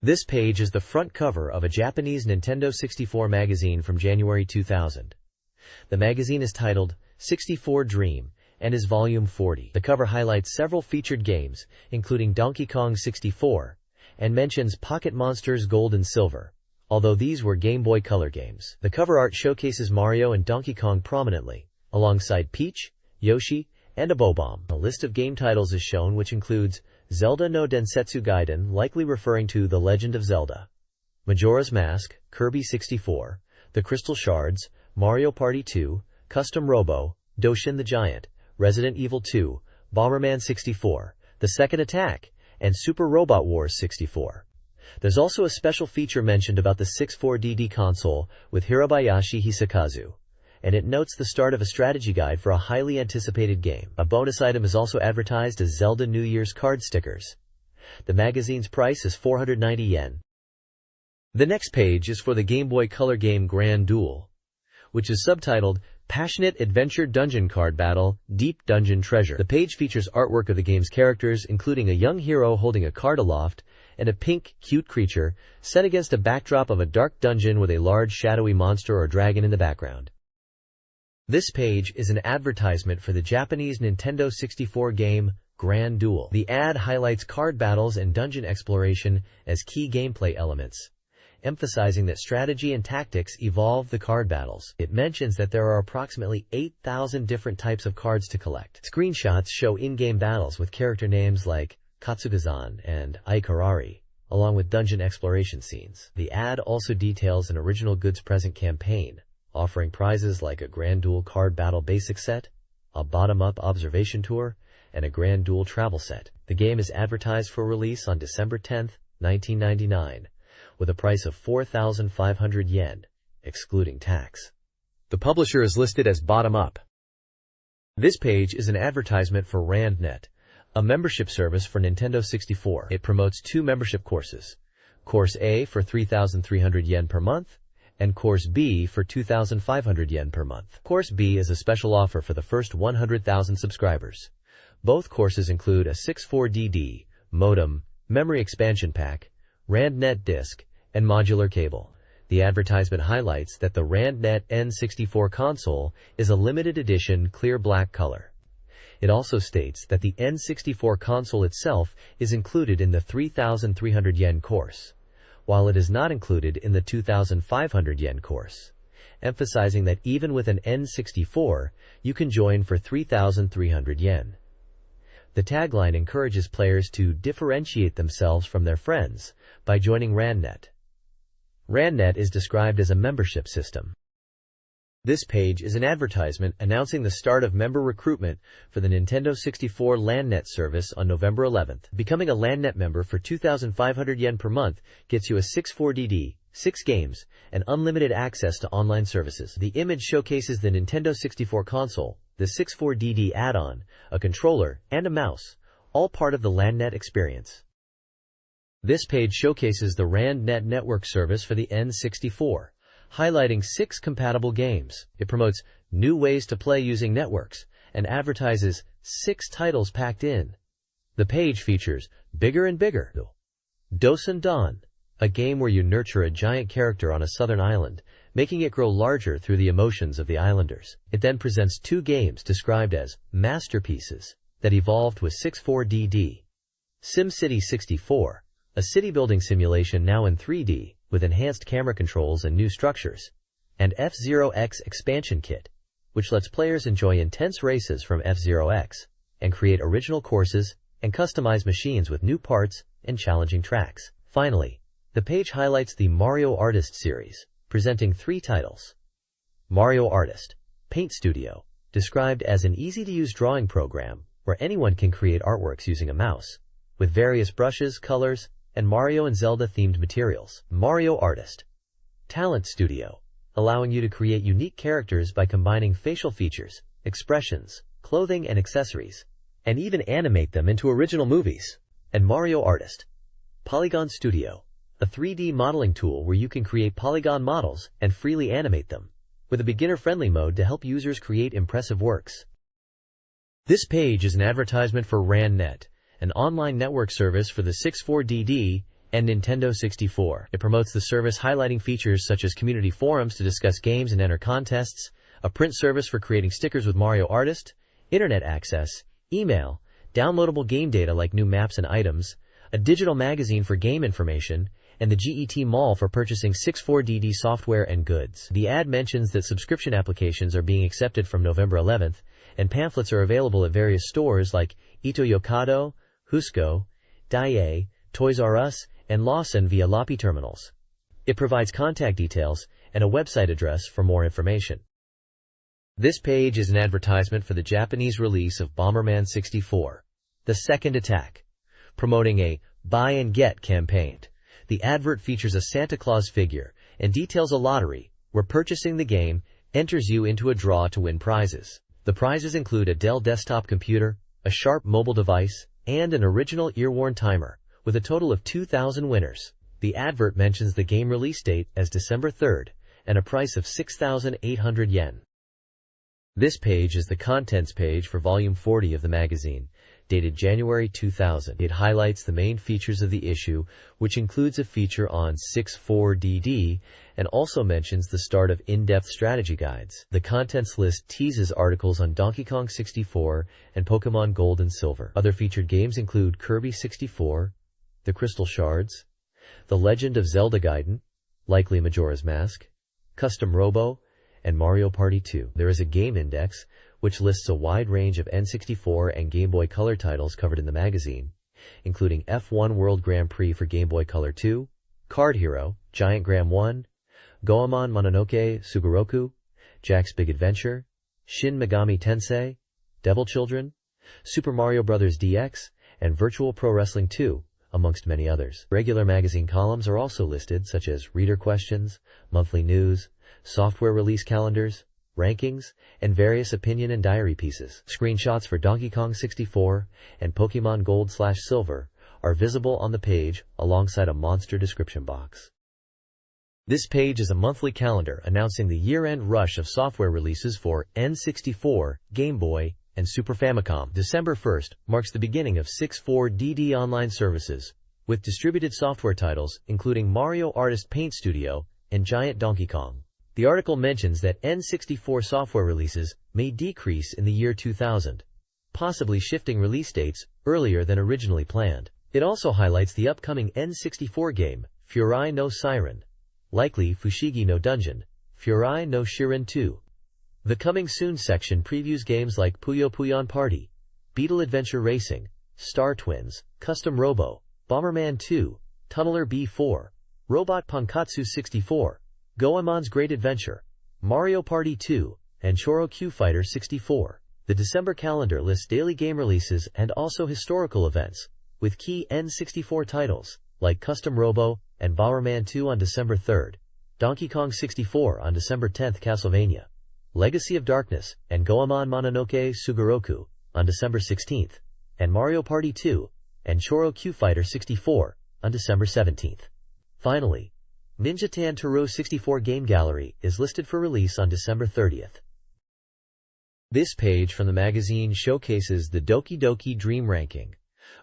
This page is the front cover of a Japanese Nintendo 64 magazine from January 2000. The magazine is titled 64Dream and is volume 40. The cover highlights several featured games, including Donkey Kong 64, and mentions Pocket Monsters Gold and Silver, although these were Game Boy Color games. The cover art showcases Mario and Donkey Kong prominently, alongside Peach, Yoshi, and a Bob-omb. A list of game titles is shown, which includes Zelda no Densetsu Gaiden, likely referring to The Legend of Zelda, Majora's Mask, Kirby 64, The Crystal Shards, Mario Party 2, Custom Robo, Doshin the Giant, Resident Evil 2, Bomberman 64, The Second Attack, and Super Robot Wars 64. There's also a special feature mentioned about the 64DD console with Hirabayashi Hisakazu, and it notes the start of a strategy guide for a highly anticipated game. A bonus item is also advertised as Zelda New Year's card stickers. The magazine's price is 490 yen. The next page is for the Game Boy Color game Grand Duel, which is subtitled Passionate Adventure Dungeon Card Battle, Deep Dungeon Treasure. The page features artwork of the game's characters, including a young hero holding a card aloft and a pink, cute creature set against a backdrop of a dark dungeon with a large shadowy monster or dragon in the background. This page is an advertisement for the Japanese Nintendo 64 game Grand Duel. The ad highlights card battles and dungeon exploration as key gameplay elements, emphasizing that strategy and tactics evolve the card battles. It mentions that there are approximately 8,000 different types of cards to collect. Screenshots show in-game battles with character names like Katsugazan and Aikarari, along with dungeon exploration scenes. The ad also details an original goods present campaign, offering prizes like a Grand Duel card battle basic set, a bottom-up observation tour, and a Grand Duel travel set. The game is advertised for release on December 10, 1999, with a price of 4,500 yen, excluding tax. The publisher is listed as bottom-up. This page is an advertisement for RandNet, a membership service for Nintendo 64. It promotes two membership courses, Course A for 3,300 yen per month, and Course B for 2,500 yen per month. Course B is a special offer for the first 100,000 subscribers. Both courses include a 64DD, modem, memory expansion pack, RandNet disc, and modular cable. The advertisement highlights that the RandNet N64 console is a limited edition clear black color. It also states that the N64 console itself is included in the 3,300 yen course, while it is not included in the 2,500 yen course, emphasizing that even with an N64, you can join for 3,300 yen. The tagline encourages players to differentiate themselves from their friends by joining RandNet. RandNet is described as a membership system. This page is an advertisement announcing the start of member recruitment for the Nintendo 64 LANnet service on November 11th. Becoming a LANnet member for 2,500 yen per month gets you a 64DD, 6 games, and unlimited access to online services. The image showcases the Nintendo 64 console, the 64DD add-on, a controller, and a mouse, all part of the LANnet experience. This page showcases the RandNet network service for the N64, highlighting 6 compatible games. It promotes new ways to play using networks and advertises 6 titles packed in. The page features Bigger and Bigger, Dosen Dawn, a game where you nurture a giant character on a southern island, making it grow larger through the emotions of the islanders. It then presents 2 games described as masterpieces that evolved with 64DD. SimCity 64, a city-building simulation now in 3D, with enhanced camera controls and new structures, and F-Zero X Expansion Kit, which lets players enjoy intense races from F-Zero X, and create original courses and customize machines with new parts and challenging tracks. Finally, the page highlights the Mario Artist series, presenting 3 titles. Mario Artist, Paint Studio, described as an easy-to-use drawing program where anyone can create artworks using a mouse, with various brushes, colors, and Mario and Zelda-themed materials. Mario Artist, Talent Studio, allowing you to create unique characters by combining facial features, expressions, clothing, and accessories, and even animate them into original movies. And Mario Artist, Polygon Studio, a 3D modeling tool where you can create polygon models and freely animate them, with a beginner-friendly mode to help users create impressive works. This page is an advertisement for RandNet, an online network service for the 64DD and Nintendo 64. It promotes the service, highlighting features such as community forums to discuss games and enter contests, a print service for creating stickers with Mario Artist, internet access, email, downloadable game data like new maps and items, a digital magazine for game information, and the GET Mall for purchasing 64DD software and goods. The ad mentions that subscription applications are being accepted from November 11th, and pamphlets are available at various stores like Ito Yokado, Husko, Daiei, Toys R Us, and Lawson via Loppy terminals. It provides contact details and a website address for more information. This page is an advertisement for the Japanese release of Bomberman 64, The Second Attack, promoting a buy and get campaign. The advert features a Santa Claus figure and details a lottery where purchasing the game enters you into a draw to win prizes. The prizes include a Dell desktop computer, a Sharp mobile device, and an original ear-worn timer, with a total of 2,000 winners. The advert mentions the game release date as December 3rd and a price of 6,800 yen. This page is the contents page for Volume 40 of the magazine, dated January 2000. It highlights the main features of the issue, which includes a feature on 64DD and also mentions the start of in-depth strategy guides. The contents list teases articles on Donkey Kong 64 and Pokemon Gold and Silver. Other featured games include Kirby 64, The Crystal Shards, The Legend of Zelda Gaiden, likely Majora's Mask, Custom Robo, and Mario Party 2. There is a game index, which lists a wide range of N64 and Game Boy Color titles covered in the magazine, including F1 World Grand Prix for Game Boy Color 2, Card Hero, Giant Graham 1, Goemon Mononoke Sugoroku, Jack's Big Adventure, Shin Megami Tensei, Devil Children, Super Mario Bros. DX, and Virtual Pro Wrestling 2, amongst many others. Regular magazine columns are also listed, such as reader questions, monthly news, software release calendars, rankings, and various opinion and diary pieces. Screenshots for Donkey Kong 64 and Pokemon Gold/Silver are visible on the page alongside a monster description box. This page is a monthly calendar announcing the year-end rush of software releases for N64, Game Boy, and Super Famicom. December 1st marks the beginning of 64DD online services, with distributed software titles including Mario Artist Paint Studio and Giant Donkey Kong. The article mentions that N64 software releases may decrease in the year 2000, possibly shifting release dates earlier than originally planned. It also highlights the upcoming N64 game, Furai no Siren, likely Fushigi no Dungeon, Furai no Shiren 2. The Coming Soon section previews games like Puyo Puyon Party, Beetle Adventure Racing, Star Twins, Custom Robo, Bomberman 2, Tunneler B4, Robot Pankatsu 64, Goemon's Great Adventure, Mario Party 2, and Choro Q Fighter 64. The December calendar lists daily game releases and also historical events, with key N64 titles, like Custom Robo and Bomberman 2 on December 3rd, Donkey Kong 64 on December 10th, Castlevania, Legacy of Darkness, and Goemon Mononoke Sugoroku on December 16th, and Mario Party 2 and Choro Q Fighter 64 on December 17th. Finally, Ninja Tan 64 Game Gallery is listed for release on December 30th. This page from the magazine showcases the Doki Doki Dream Ranking,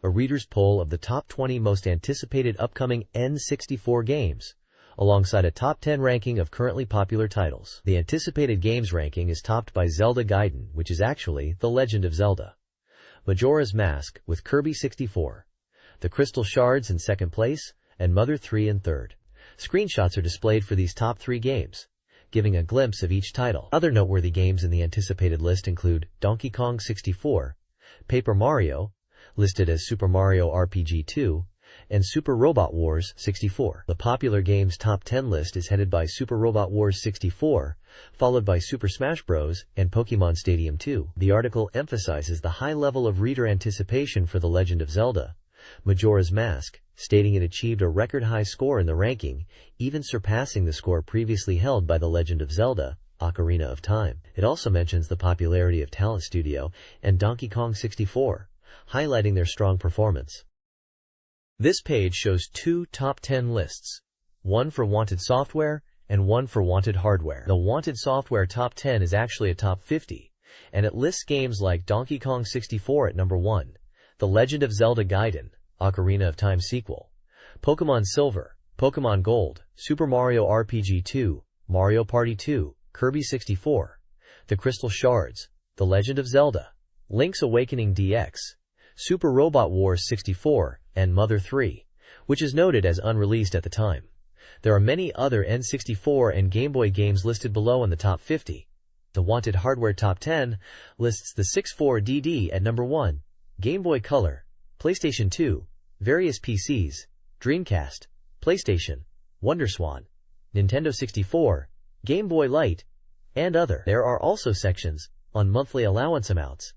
a reader's poll of the top 20 most anticipated upcoming N64 games, alongside a top 10 ranking of currently popular titles. The anticipated games ranking is topped by Zelda Gaiden, which is actually The Legend of Zelda, Majora's Mask with Kirby 64, The Crystal Shards in second place, and Mother 3 in third. Screenshots are displayed for these top 3 games, giving a glimpse of each title. Other noteworthy games in the anticipated list include Donkey Kong 64, Paper Mario, listed as Super Mario RPG 2, and Super Robot Wars 64. The popular games top 10 list is headed by Super Robot Wars 64, followed by Super Smash Bros. And Pokemon Stadium 2. The article emphasizes the high level of reader anticipation for The Legend of Zelda, Majora's Mask, stating it achieved a record-high score in the ranking, even surpassing the score previously held by The Legend of Zelda, Ocarina of Time. It also mentions the popularity of Talent Studio and Donkey Kong 64, highlighting their strong performance. This page shows 2 top 10 lists, one for wanted software and one for wanted hardware. The wanted software top 10 is actually a top 50, and it lists games like Donkey Kong 64 at number 1, The Legend of Zelda Gaiden, Ocarina of Time sequel, Pokemon Silver, Pokemon Gold, Super Mario RPG 2, Mario Party 2, Kirby 64, The Crystal Shards, The Legend of Zelda, Link's Awakening DX, Super Robot Wars 64, and Mother 3, which is noted as unreleased at the time. There are many other N64 and Game Boy games listed below in the top 50. The Wanted Hardware Top 10 lists the 64DD at number 1, Game Boy Color, PlayStation 2, various PCs, Dreamcast, PlayStation, WonderSwan, Nintendo 64, Game Boy Light, and other. There are also sections on monthly allowance amounts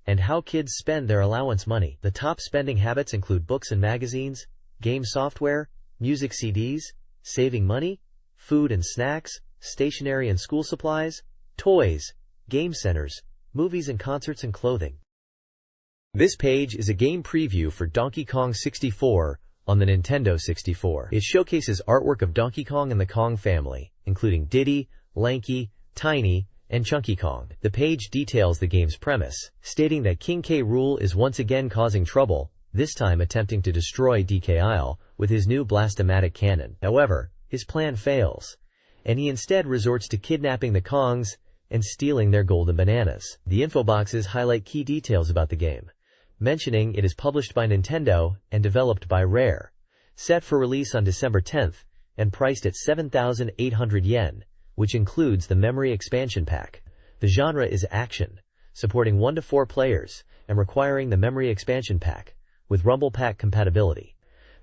and how kids spend their allowance money. The top spending habits include books and magazines, game software, music CDs, saving money, food and snacks, stationery and school supplies, toys, game centers, movies and concerts, and clothing. This page is a game preview for Donkey Kong 64 on the Nintendo 64. It showcases artwork of Donkey Kong and the Kong family, including Diddy, Lanky, Tiny, and Chunky Kong. The page details the game's premise, stating that King K. Rool is once again causing trouble, this time attempting to destroy DK Isle with his new Blastomatic cannon. However, his plan fails, and he instead resorts to kidnapping the Kongs and stealing their golden bananas. The info boxes highlight key details about the game, mentioning it is published by Nintendo and developed by Rare, set for release on December 10th, and priced at 7,800 yen, which includes the memory expansion pack. The genre is action, supporting 1 to 4 players, and requiring the memory expansion pack, with Rumble Pack compatibility.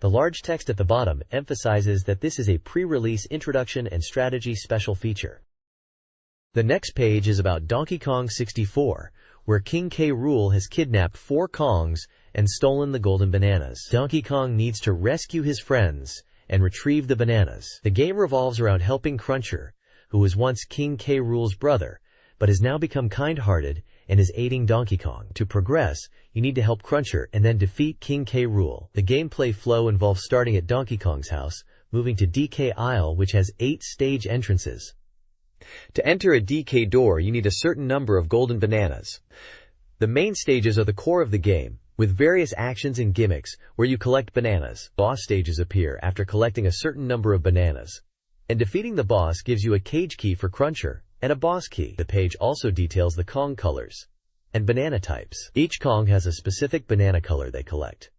The large text at the bottom emphasizes that this is a pre-release introduction and strategy special feature. The next page is about Donkey Kong 64, where King K. Rool has kidnapped 4 Kongs and stolen the golden bananas. Donkey Kong needs to rescue his friends and retrieve the bananas. The game revolves around helping Cruncher, who was once King K. Rool's brother, but has now become kind-hearted and is aiding Donkey Kong. To progress, you need to help Cruncher and then defeat King K. Rool. The gameplay flow involves starting at Donkey Kong's house, moving to DK Isle, which has 8 stage entrances. To enter a DK door, you need a certain number of golden bananas. The main stages are the core of the game, with various actions and gimmicks where you collect bananas. Boss stages appear after collecting a certain number of bananas, and defeating the boss gives you a cage key for Cruncher and a boss key. The page also details the Kong colors and banana types. Each Kong has a specific banana color they collect.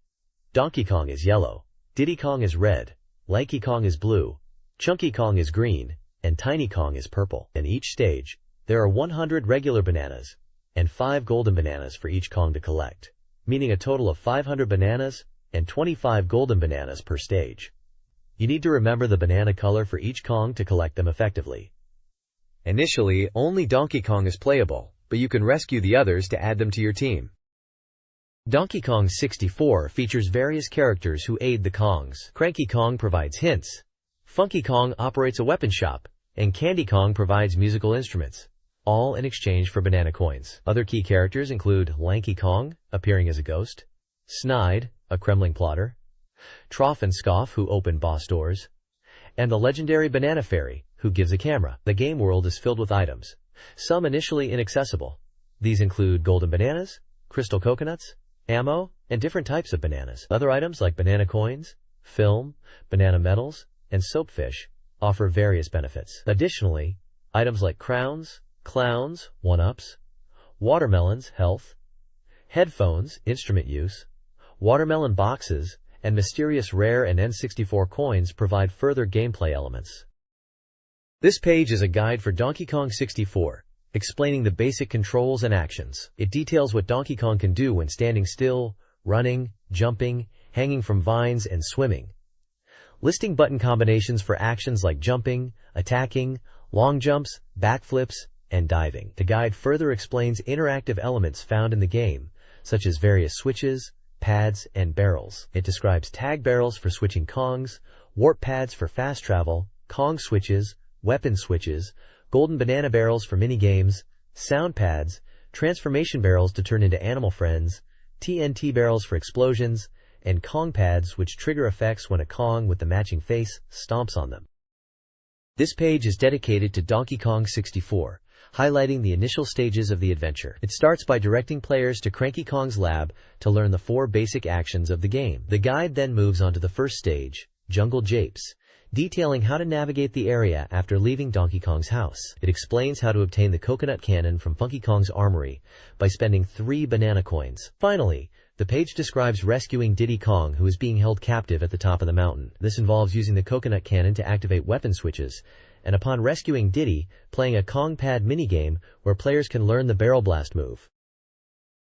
Donkey Kong is yellow, Diddy Kong is red, Lanky Kong is blue, Chunky Kong is green, and Tiny Kong is purple. In each stage, there are 100 regular bananas and 5 golden bananas for each Kong to collect, meaning a total of 500 bananas and 25 golden bananas per stage. You need to remember the banana color for each Kong to collect them effectively. Initially, only Donkey Kong is playable, but you can rescue the others to add them to your team. Donkey Kong 64 features various characters who aid the Kongs. Cranky Kong provides hints, Funky Kong operates a weapon shop, and Candy Kong provides musical instruments, all in exchange for banana coins. Other key characters include Lanky Kong, appearing as a ghost, Snide, a Kremling plotter, Trough and Scoff, who open boss doors, and the legendary Banana Fairy, who gives a camera. The game world is filled with items, some initially inaccessible. These include golden bananas, crystal coconuts, ammo, and different types of bananas. Other items like banana coins, film, banana medals, and soapfish offer various benefits. Additionally, items like crowns, clowns, one-ups, watermelons, health, headphones, instrument use, watermelon boxes, and mysterious rare and N64 coins provide further gameplay elements. This page is a guide for Donkey Kong 64, explaining the basic controls and actions. It details what Donkey Kong can do when standing still, running, jumping, hanging from vines, and swimming, listing button combinations for actions like jumping, attacking, long jumps, backflips, and diving. The guide further explains interactive elements found in the game, such as various switches, pads, and barrels. It describes tag barrels for switching Kongs, warp pads for fast travel, Kong switches, weapon switches, golden banana barrels for minigames, sound pads, transformation barrels to turn into animal friends, TNT barrels for explosions, and Kong pads which trigger effects when a Kong with the matching face stomps on them. This page is dedicated to Donkey Kong 64, highlighting the initial stages of the adventure. It starts by directing players to Cranky Kong's lab to learn the 4 basic actions of the game. The guide then moves on to the first stage, Jungle Japes, detailing how to navigate the area after leaving Donkey Kong's house. It explains how to obtain the coconut cannon from Funky Kong's armory by spending 3 banana coins. Finally, the page describes rescuing Diddy Kong, who is being held captive at the top of the mountain. This involves using the coconut cannon to activate weapon switches, and upon rescuing Diddy, playing a Kong Pad minigame where players can learn the barrel blast move.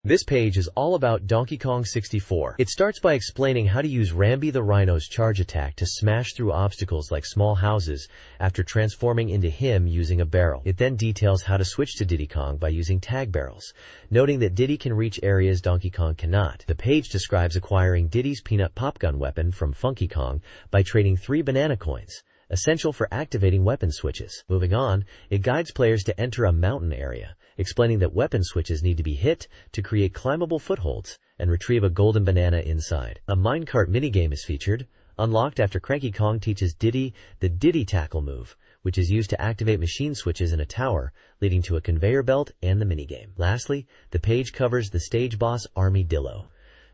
This page is all about Donkey Kong 64. It starts by explaining how to use Rambi the Rhino's charge attack to smash through obstacles like small houses after transforming into him using a barrel. It then details how to switch to Diddy Kong by using tag barrels, noting that Diddy can reach areas Donkey Kong cannot. The page describes acquiring Diddy's peanut popgun weapon from Funky Kong by trading 3 banana coins, essential for activating weapon switches. Moving on, it guides players to enter a mountain area, explaining that weapon switches need to be hit to create climbable footholds and retrieve a golden banana inside. A minecart minigame is featured, unlocked after Cranky Kong teaches Diddy the Diddy Tackle move, which is used to activate machine switches in a tower, leading to a conveyor belt and the minigame. Lastly, the page covers the stage boss Armadillo.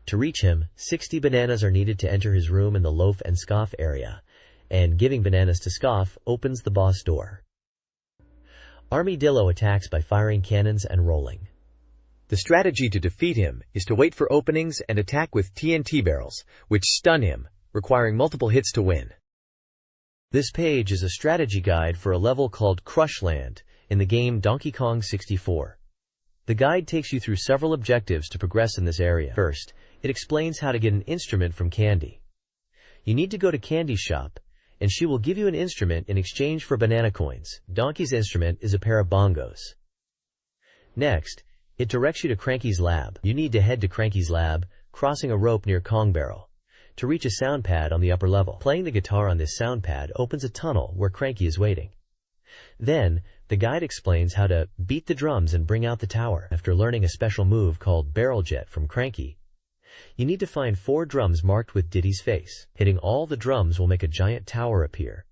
To reach him, 60 bananas are needed to enter his room in the Loaf and Scoff area, and giving bananas to Scoff opens the boss door. Armadillo attacks by firing cannons and rolling. The strategy to defeat him is to wait for openings and attack with TNT barrels, which stun him, requiring multiple hits to win. This page is a strategy guide for a level called Crushland in the game Donkey Kong 64. The guide takes you through several objectives to progress in this area. First, it explains how to get an instrument from Candy. You need to go to Candy's shop, and she will give you an instrument in exchange for banana coins. Donkey's instrument is a pair of bongos. Next, it directs you to Cranky's lab. You need to head to Cranky's lab, crossing a rope near Kong Barrel, to reach a sound pad on the upper level. Playing the guitar on this sound pad opens a tunnel where Cranky is waiting. Then, the guide explains how to beat the drums and bring out the tower. After learning a special move called Barrel Jet from Cranky, you need to find 4 drums marked with Diddy's face. Hitting all the drums will make a giant tower appear,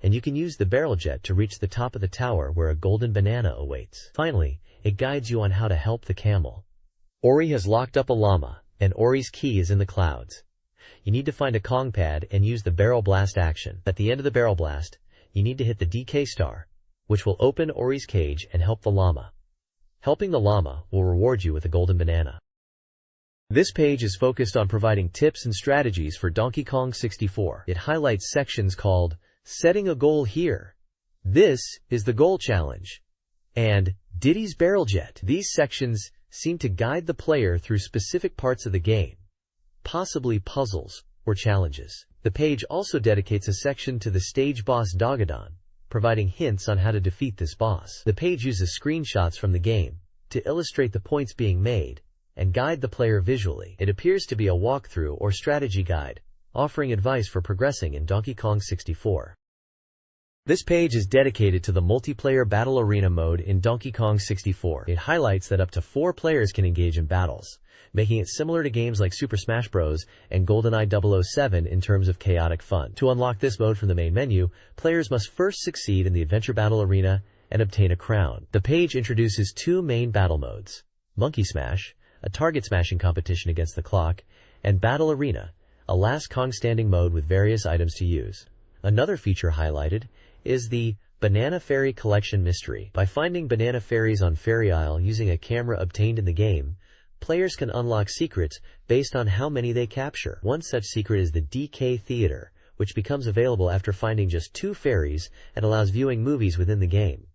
and you can use the barrel jet to reach the top of the tower where a golden banana awaits. Finally, it guides you on how to help the camel. Ori has locked up a llama, and Ori's key is in the clouds. You need to find a Kong Pad and use the barrel blast action. At the end of the barrel blast, you need to hit the DK star, which will open Ori's cage and help the llama. Helping the llama will reward you with a golden banana. This page is focused on providing tips and strategies for Donkey Kong 64. It highlights sections called Setting a Goal Here, This is the Goal Challenge, and Diddy's Barrel Jet. These sections seem to guide the player through specific parts of the game, possibly puzzles or challenges. The page also dedicates a section to the stage boss Dogadon, providing hints on how to defeat this boss. The page uses screenshots from the game to illustrate the points being made and guide the player visually. It appears to be a walkthrough or strategy guide, offering advice for progressing in Donkey Kong 64. This page is dedicated to the multiplayer battle arena mode in Donkey Kong 64. It highlights that up to 4 players can engage in battles, making it similar to games like Super Smash Bros. And GoldenEye 007 in terms of chaotic fun. To unlock this mode from the main menu, players must first succeed in the Adventure Battle Arena and obtain a crown. The page introduces 2 main battle modes: Monkey Smash, a target smashing competition against the clock, and Battle Arena, a last Kong standing mode with various items to use. Another feature highlighted is the Banana Fairy Collection Mystery. By finding banana fairies on Fairy Isle using a camera obtained in the game, players can unlock secrets based on how many they capture. One such secret is the DK Theater, which becomes available after finding just 2 fairies and allows viewing movies within the game.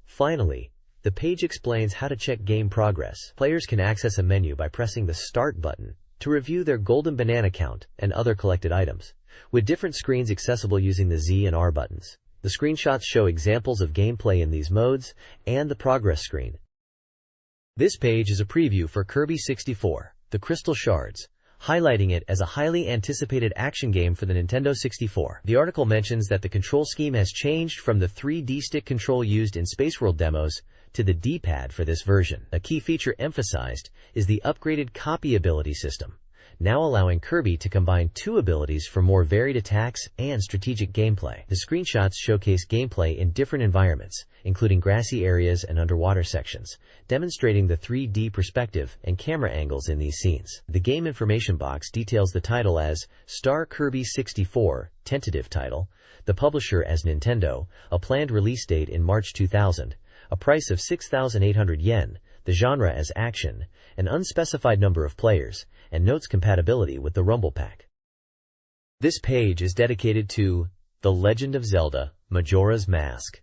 Finally, the page explains how to check game progress. Players can access a menu by pressing the Start button to review their golden banana count and other collected items, with different screens accessible using the Z and R buttons. The screenshots show examples of gameplay in these modes and the progress screen. This page is a preview for Kirby 64, The Crystal Shards, highlighting it as a highly anticipated action game for the Nintendo 64. The article mentions that the control scheme has changed from the 3D stick control used in Space World demos to the D-pad for this version. A key feature emphasized is the upgraded copyability system. now allowing Kirby to combine two abilities for more varied attacks and strategic gameplay. The screenshots showcase gameplay in different environments, including grassy areas and underwater sections, demonstrating the 3D perspective and camera angles in these scenes. The game information box details the title as Star Kirby 64, tentative title, the publisher as Nintendo, a planned release date in March 2000, a price of 6,800 yen, the genre as action, an unspecified number of players, and notes compatibility with the Rumble Pack. This page is dedicated to The Legend of Zelda: Majora's Mask.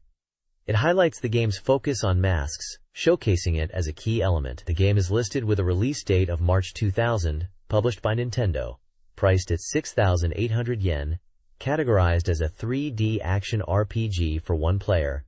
It highlights the game's focus on masks, showcasing it as a key element. The game is listed with a release date of March 2000, published by Nintendo, priced at 6,800 yen, categorized as a 3D action RPG for one player,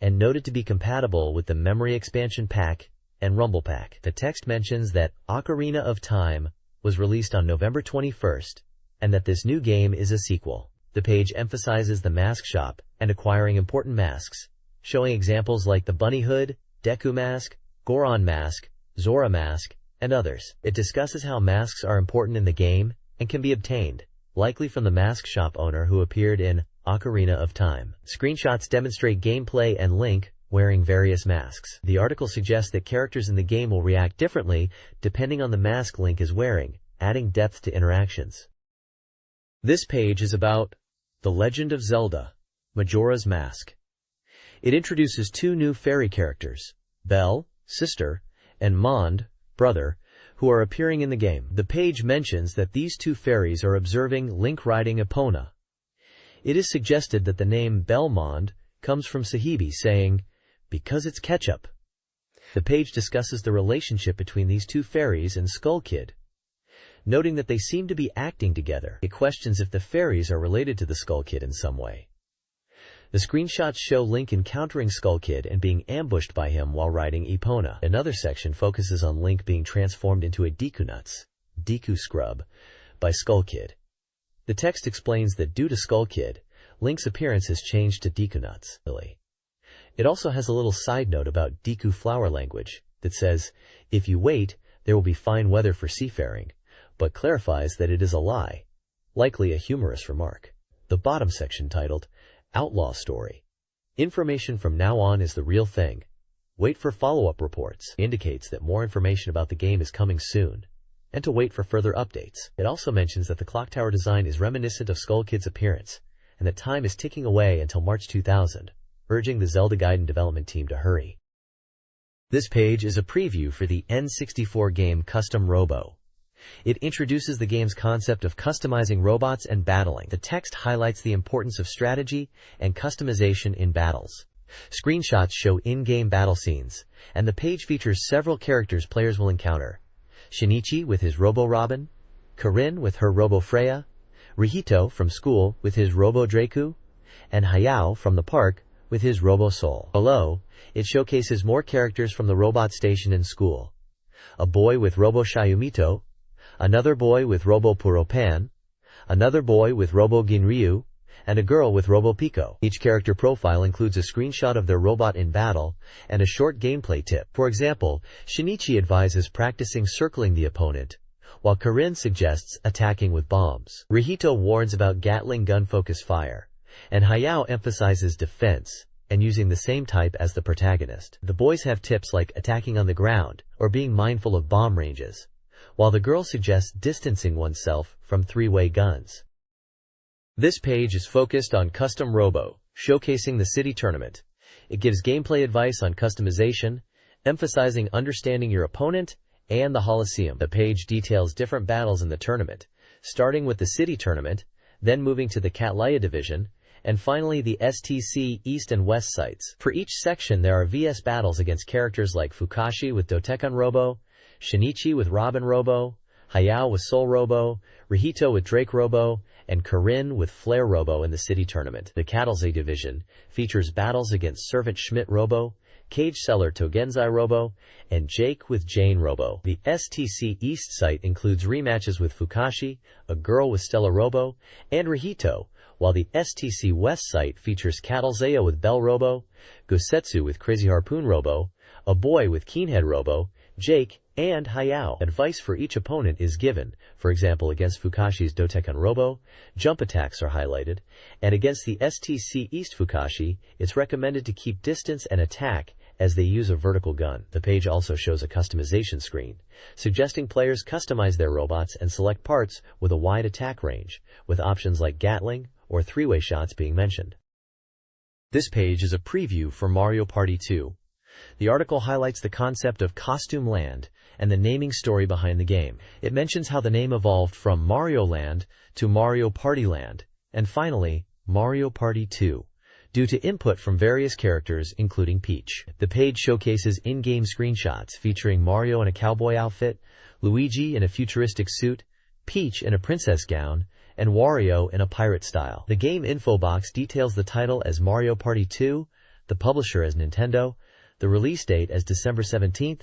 and noted to be compatible with the Memory Expansion Pack and Rumble Pack. The text mentions that Ocarina of Time was released on November 21st, and that this new game is a sequel. The page emphasizes the mask shop and acquiring important masks, showing examples like the Bunny Hood, Deku Mask, Goron Mask, Zora Mask, and others. It discusses how masks are important in the game and can be obtained, likely from the mask shop owner who appeared in Ocarina of Time. Screenshots demonstrate gameplay and Link wearing various masks. The article suggests that characters in the game will react differently depending on the mask Link is wearing, adding depth to interactions. This page is about The Legend of Zelda: Majora's Mask. It introduces two new fairy characters, Belle, sister, and Mond, brother, who are appearing in the game. The page mentions that these two fairies are observing Link riding Epona. It is suggested that the name Belmond comes from Sahibi saying, "Because it's ketchup." The page discusses the relationship between these two fairies and Skull Kid, noting that they seem to be acting together. It questions if the fairies are related to the Skull Kid in some way. The screenshots show Link encountering Skull Kid and being ambushed by him while riding Epona. Another section focuses on Link being transformed into a Deku Nuts, Deku Scrub, by Skull Kid. The text explains that due to Skull Kid, Link's appearance has changed to Deku Nuts. It also has a little side note about Deku flower language that says, "If you wait, there will be fine weather for seafaring," but clarifies that it is a lie, likely a humorous remark. The bottom section titled, Outlaw Story. Information from now on is the real thing. Wait for follow-up reports. Indicates that more information about the game is coming soon, and to wait for further updates. It also mentions that the clock tower design is reminiscent of Skull Kid's appearance, and that time is ticking away until March 2000, urging the Zelda Gaiden development team to hurry. This page is a preview for the N64 game Custom Robo. It introduces the game's concept of customizing robots and battling. The text highlights the importance of strategy and customization in battles. Screenshots show in-game battle scenes, and the page features several characters players will encounter. Shinichi with his Robo-Robin, Karin with her Robo-Freya, Rihito from school with his Robo-Draku, and Hayao from the park with his Robo-Soul. Below, it showcases more characters from the robot station and school. A boy with Robo-Shayumito, another boy with Robo-Puropan, another boy with Robo-Ginryu, and a girl with Robo-Pico. Each character profile includes a screenshot of their robot in battle and a short gameplay tip. For example, Shinichi advises practicing circling the opponent, while Karin suggests attacking with bombs. Rihito warns about Gatling gun focus fire, and Hayao emphasizes defense and using the same type as the protagonist. The boys have tips like attacking on the ground or being mindful of bomb ranges, while the girl suggests distancing oneself from three-way guns. This page is focused on Custom Robo, showcasing the city tournament. It gives gameplay advice on customization, emphasizing understanding your opponent and the Holosseum. The page details different battles in the tournament, starting with the city tournament, then moving to the Cattleya division, and finally the STC East and West sites. For each section there are VS battles against characters like Fukashi with Dotekon Robo, Shinichi with Robin Robo, Hayao with Soul Robo, Rihito with Drake Robo, and Karin with Flare Robo in the city tournament. The Cattleya division features battles against Servant Schmidt Robo, Cage Seller Togenzai Robo, and Jake with Jane Robo. The STC East site includes rematches with Fukashi, a girl with Stella Robo, and Rihito, while the STC West site features Cattleya with Bell Robo, Gosetsu with Crazy Harpoon Robo, a boy with Keenhead Robo, Jake, and Hayao. Advice for each opponent is given. For example, against Fukashi's Dotekan Robo, jump attacks are highlighted, and against the STC East Fukashi, it's recommended to keep distance and attack as they use a vertical gun. The page also shows a customization screen, suggesting players customize their robots and select parts with a wide attack range, with options like Gatling or three-way shots being mentioned. This page is a preview for Mario Party 2. The article highlights the concept of Costume Land and the naming story behind the game. It mentions how the name evolved from Mario Land to Mario Party Land, and finally, Mario Party 2, due to input from various characters, including Peach. The page showcases in-game screenshots featuring Mario in a cowboy outfit, Luigi in a futuristic suit, Peach in a princess gown, and Wario in a pirate style. The game info box details the title as Mario Party 2, the publisher as Nintendo, the release date as December 17th,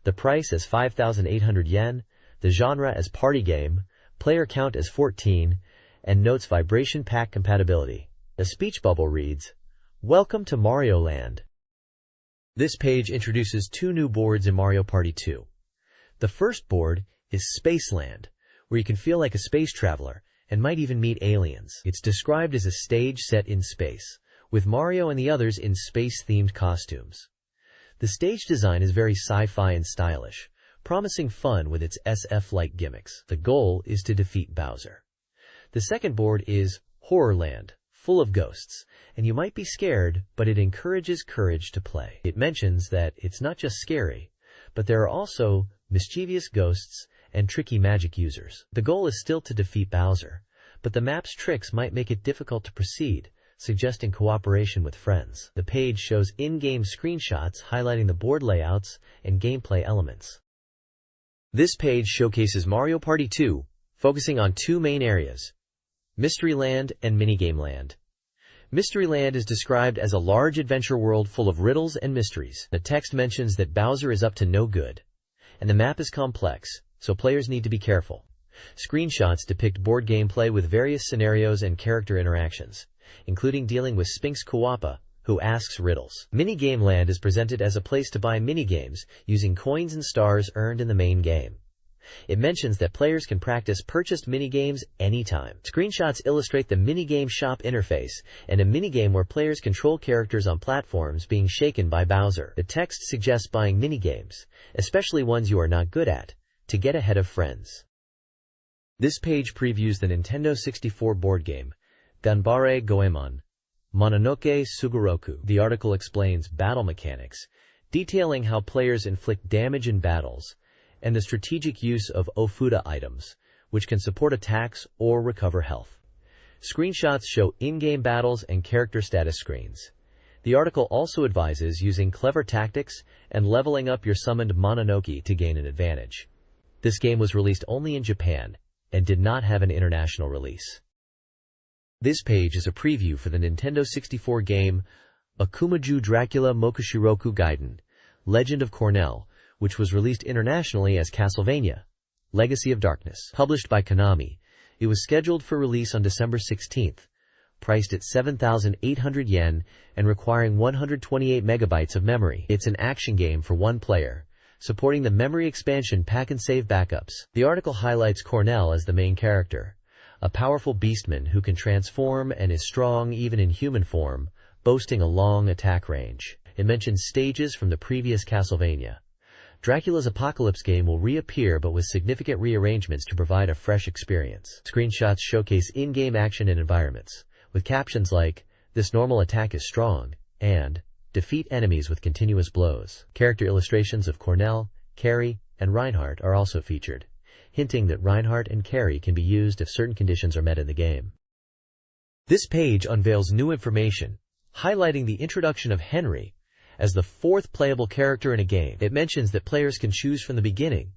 the price as 5,800 yen, the genre as party game, player count as 14, and notes vibration pack compatibility. A speech bubble reads, "Welcome to Mario Land." This page introduces two new boards in Mario Party 2. The first board is Spaceland, where you can feel like a space traveler and might even meet aliens. It's described as a stage set in space, with Mario and the others in space-themed costumes. The stage design is very sci-fi and stylish, promising fun with its SF-like gimmicks. The goal is to defeat Bowser. The second board is Horrorland, full of ghosts, and you might be scared, but it encourages courage to play. It mentions that it's not just scary, but there are also mischievous ghosts and tricky magic users. The goal is still to defeat Bowser, but the map's tricks might make it difficult to proceed, suggesting cooperation with friends. The page shows in-game screenshots highlighting the board layouts and gameplay elements. This page showcases Mario Party 2, focusing on two main areas, Mystery Land and Minigame Land. Mystery Land is described as a large adventure world full of riddles and mysteries. The text mentions that Bowser is up to no good, and the map is complex, so players need to be careful. Screenshots depict board gameplay with various scenarios and character interactions, including dealing with Sphinx Koopa, who asks riddles. Minigame Land is presented as a place to buy minigames using coins and stars earned in the main game. It mentions that players can practice purchased minigames anytime. Screenshots illustrate the minigame shop interface and a minigame where players control characters on platforms being shaken by Bowser. The text suggests buying minigames, especially ones you are not good at, to get ahead of friends. This page previews the Nintendo 64 board game, Ganbare Goemon, Mononoke Sugoroku. The article explains battle mechanics, detailing how players inflict damage in battles, and the strategic use of Ofuda items, which can support attacks or recover health. Screenshots show in-game battles and character status screens. The article also advises using clever tactics and leveling up your summoned Mononoke to gain an advantage. This game was released only in Japan and did not have an international release. This page is a preview for the Nintendo 64 game Akumaju Dracula Mokushiroku Gaiden, Legend of Cornell, which was released internationally as Castlevania, Legacy of Darkness. Published by Konami, it was scheduled for release on December 16th, priced at 7,800 yen and requiring 128 megabytes of memory. It's an action game for one player, supporting the memory expansion pack and save backups. The article highlights Cornell as the main character, a powerful beastman who can transform and is strong even in human form, boasting a long attack range. It mentions stages from the previous Castlevania. Dracula's Apocalypse game will reappear but with significant rearrangements to provide a fresh experience. Screenshots showcase in-game action and environments, with captions like, "This normal attack is strong," and "Defeat enemies with continuous blows." Character illustrations of Cornell, Carrie, and Reinhardt are also featured, hinting that Reinhardt and Carrie can be used if certain conditions are met in the game. This page unveils new information, highlighting the introduction of Henry as the fourth playable character in a game. It mentions that players can choose from the beginning,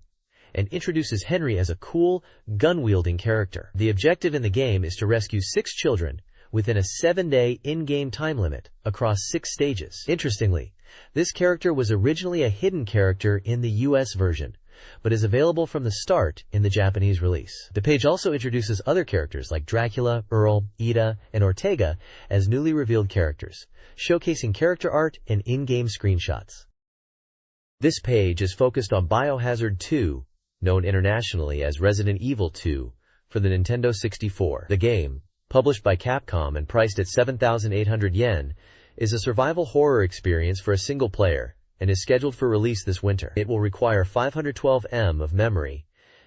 and introduces Henry as a cool, gun-wielding character. The objective in the game is to rescue 6 children within a 7-day in-game time limit across 6 stages. Interestingly, this character was originally a hidden character in the US version, but is available from the start in the Japanese release. The page also introduces other characters like Dracula, Earl, Ida, and Ortega as newly revealed characters, showcasing character art and in-game screenshots. This page is focused on Biohazard 2, known internationally as Resident Evil 2, for the Nintendo 64. The game, published by Capcom and priced at 7,800 yen, is a survival horror experience for a single player and is scheduled for release this winter. It will require 512 MB of memory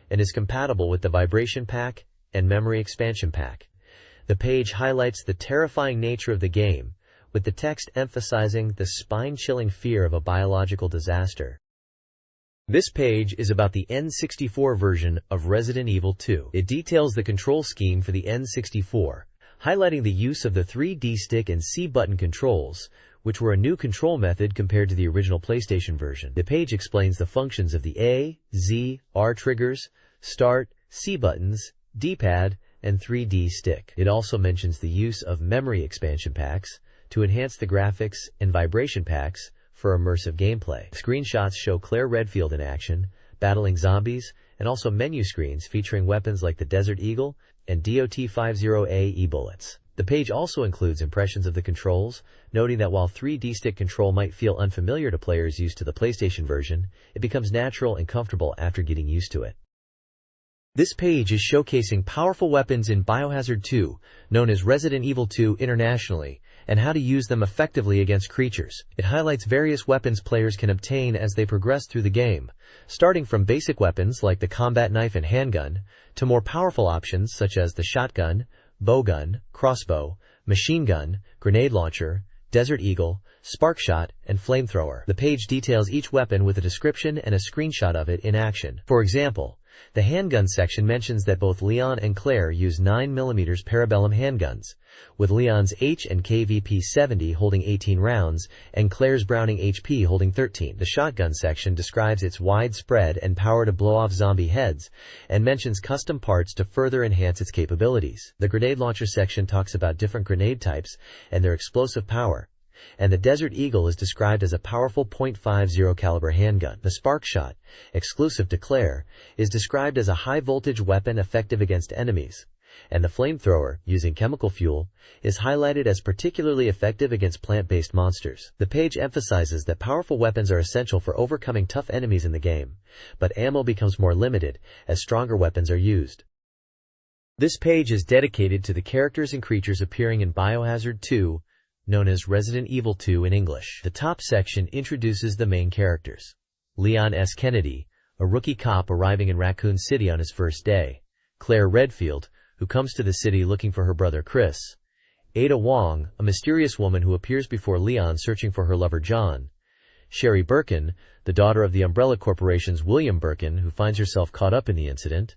and is compatible with the Vibration Pack and Memory Expansion Pack. The page highlights the terrifying nature of the game, with the text emphasizing the spine-chilling fear of a biological disaster. This page is about the N64 version of Resident Evil 2. It details the control scheme for the N64, highlighting the use of the 3D stick and C button controls, which were a new control method compared to the original PlayStation version. The page explains the functions of the A, Z, R triggers, Start, C buttons, D-pad, and 3D stick. It also mentions the use of memory expansion packs to enhance the graphics and vibration packs for immersive gameplay. Screenshots show Claire Redfield in action, battling zombies, and also menu screens featuring weapons like the Desert Eagle and DOT-50A e-bullets. The page also includes impressions of the controls, noting that while 3D stick control might feel unfamiliar to players used to the PlayStation version, it becomes natural and comfortable after getting used to it. This page is showcasing powerful weapons in Biohazard 2, known as Resident Evil 2 internationally, and how to use them effectively against creatures. It highlights various weapons players can obtain as they progress through the game, starting from basic weapons like the combat knife and handgun, to more powerful options such as the shotgun, bowgun, crossbow, machine gun, grenade launcher, Desert Eagle, spark shot, and flamethrower. The page details each weapon with a description and a screenshot of it in action. For example, the handgun section mentions that both Leon and Claire use 9mm parabellum handguns, with Leon's H and KVP-70 holding 18 rounds and Claire's Browning HP holding 13. The shotgun section describes its widespread and power to blow off zombie heads and mentions custom parts to further enhance its capabilities. The grenade launcher section talks about different grenade types and their explosive power, and the Desert Eagle is described as a powerful .50 caliber handgun. The spark shot, exclusive to Claire, is described as a high-voltage weapon effective against enemies, and the flamethrower, using chemical fuel, is highlighted as particularly effective against plant-based monsters. The page emphasizes that powerful weapons are essential for overcoming tough enemies in the game, but ammo becomes more limited as stronger weapons are used. This page is dedicated to the characters and creatures appearing in Biohazard 2, known as Resident Evil 2 in English. The top section introduces the main characters. Leon S. Kennedy, a rookie cop arriving in Raccoon City on his first day. Claire Redfield, who comes to the city looking for her brother Chris. Ada Wong, a mysterious woman who appears before Leon searching for her lover John. Sherry Birkin, the daughter of the Umbrella Corporation's William Birkin, who finds herself caught up in the incident.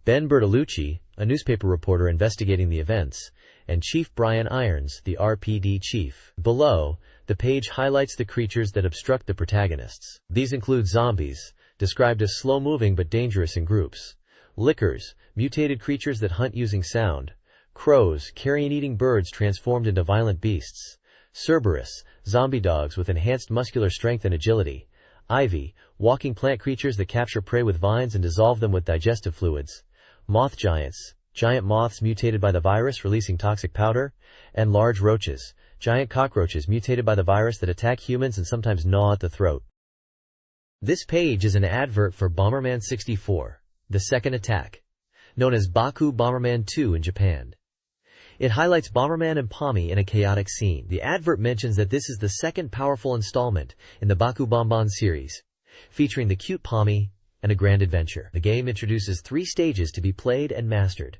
Ben Bertolucci, a newspaper reporter investigating the events, and Chief Brian Irons, the RPD chief. Below, the page highlights the creatures that obstruct the protagonists. These include zombies, described as slow-moving but dangerous in groups. Lickers, mutated creatures that hunt using sound. Crows, carrion-eating birds transformed into violent beasts. Cerberus, zombie dogs with enhanced muscular strength and agility. Ivy, walking plant creatures that capture prey with vines and dissolve them with digestive fluids. Moth giants, giant moths mutated by the virus releasing toxic powder, and large roaches, giant cockroaches mutated by the virus that attack humans and sometimes gnaw at the throat. This page is an advert for Bomberman 64, the second attack, known as Baku Bomberman 2 in Japan. It highlights Bomberman and Pommy in a chaotic scene. The advert mentions that this is the second powerful installment in the Baku Bonbon series, featuring the cute Pommy and a grand adventure. The game introduces 3 stages to be played and mastered.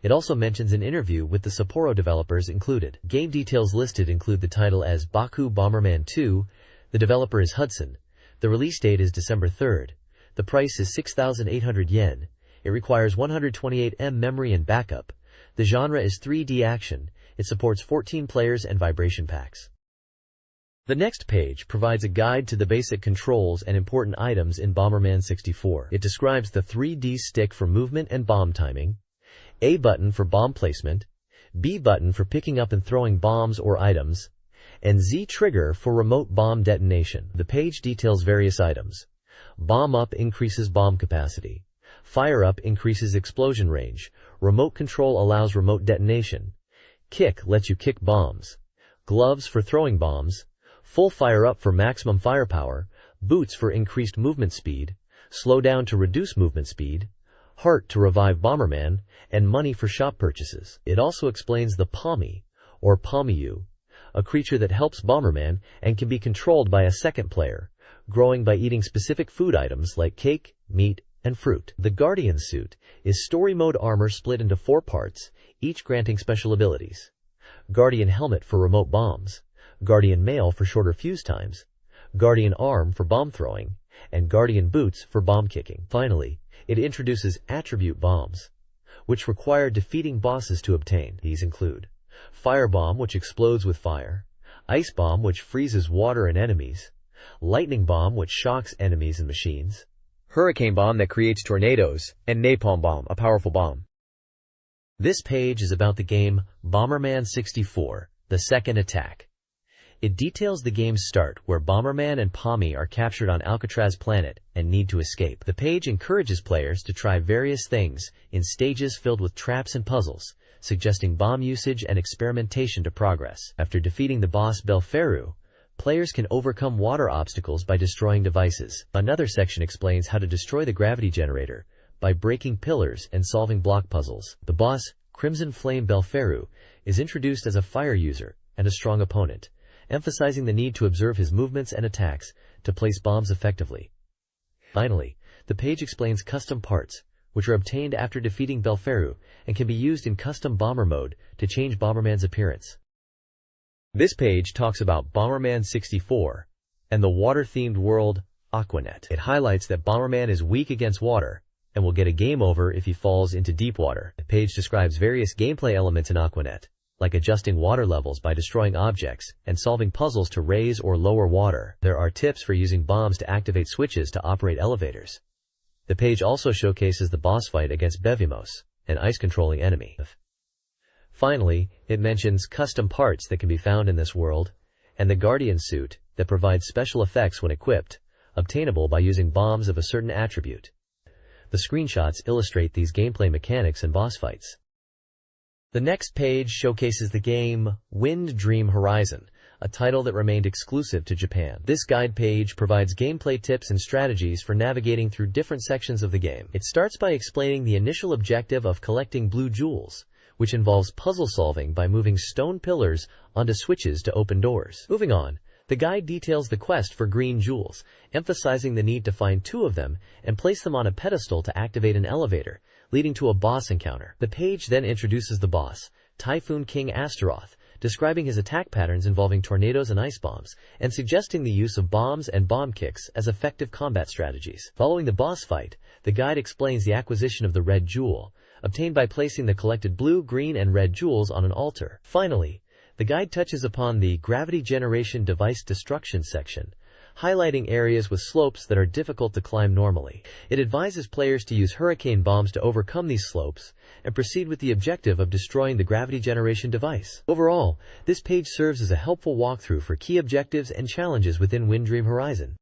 It also mentions an interview with the Sapporo developers included. Game details listed include the title as Baku Bomberman 2, the developer is Hudson, the release date is December 3rd, the price is 6,800 yen, it requires 128 MB memory and backup, the genre is 3D action, it supports 14 players and vibration packs. The next page provides a guide to the basic controls and important items in Bomberman 64. It describes the 3D stick for movement and bomb timing, A button for bomb placement, B button for picking up and throwing bombs or items, and Z trigger for remote bomb detonation. The page details various items. Bomb up increases bomb capacity. Fire up increases explosion range. Remote control allows remote detonation. Kick lets you kick bombs. Gloves for throwing bombs. Full fire up for maximum firepower. boots for increased movement speed, slow down to reduce movement speed, heart to revive Bomberman, and money for shop purchases. It also explains the Pommy, or Pommyu, a creature that helps Bomberman and can be controlled by a second player, growing by eating specific food items like cake, meat, and fruit. The Guardian suit is story mode armor split into 4 parts, each granting special abilities. Guardian helmet for remote bombs, Guardian mail for shorter fuse times, Guardian arm for bomb throwing, and Guardian boots for bomb kicking. Finally, it introduces attribute bombs, which require defeating bosses to obtain. These include Fire Bomb, which explodes with fire, Ice Bomb, which freezes water and enemies, Lightning Bomb, which shocks enemies and machines, Hurricane Bomb that creates tornadoes, and Napalm Bomb, a powerful bomb. This page is about the game Bomberman 64, The Second Attack. It details the game's start, where Bomberman and Pommy are captured on Alcatraz planet and need to escape. The page encourages players to try various things in stages filled with traps and puzzles, suggesting bomb usage and experimentation to progress. After defeating the boss Belferu, players can overcome water obstacles by destroying devices. Another section explains how to destroy the gravity generator by breaking pillars and solving block puzzles. The boss, Crimson Flame Belferu, is introduced as a fire user and a strong opponent, emphasizing the need to observe his movements and attacks to place bombs effectively. Finally, the page explains custom parts, which are obtained after defeating Belferu and can be used in custom bomber mode to change Bomberman's appearance. This page talks about Bomberman 64 and the water-themed world Aquanet. It highlights that Bomberman is weak against water and will get a game over if he falls into deep water. The page describes various gameplay elements in Aquanet, like adjusting water levels by destroying objects and solving puzzles to raise or lower water. There are tips for using bombs to activate switches to operate elevators. The page also showcases the boss fight against Bevimos, an ice-controlling enemy. Finally, it mentions custom parts that can be found in this world, and the Guardian suit that provides special effects when equipped, obtainable by using bombs of a certain attribute. The screenshots illustrate these gameplay mechanics and boss fights. The next page showcases the game Wind Dream Horizon, a title that remained exclusive to Japan. This guide page provides gameplay tips and strategies for navigating through different sections of the game. It starts by explaining the initial objective of collecting blue jewels, which involves puzzle solving by moving stone pillars onto switches to open doors. Moving on, the guide details the quest for green jewels, emphasizing the need to find 2 of them and place them on a pedestal to activate an elevator, leading to a boss encounter. The page then introduces the boss, Typhoon King Astaroth, describing his attack patterns involving tornadoes and ice bombs, and suggesting the use of bombs and bomb kicks as effective combat strategies. Following the boss fight, the guide explains the acquisition of the red jewel, obtained by placing the collected blue, green, and red jewels on an altar. Finally, the guide touches upon the gravity generation device destruction section, highlighting areas with slopes that are difficult to climb normally. It advises players to use hurricane bombs to overcome these slopes and proceed with the objective of destroying the gravity generation device. Overall, this page serves as a helpful walkthrough for key objectives and challenges within Wind Dream Horizon.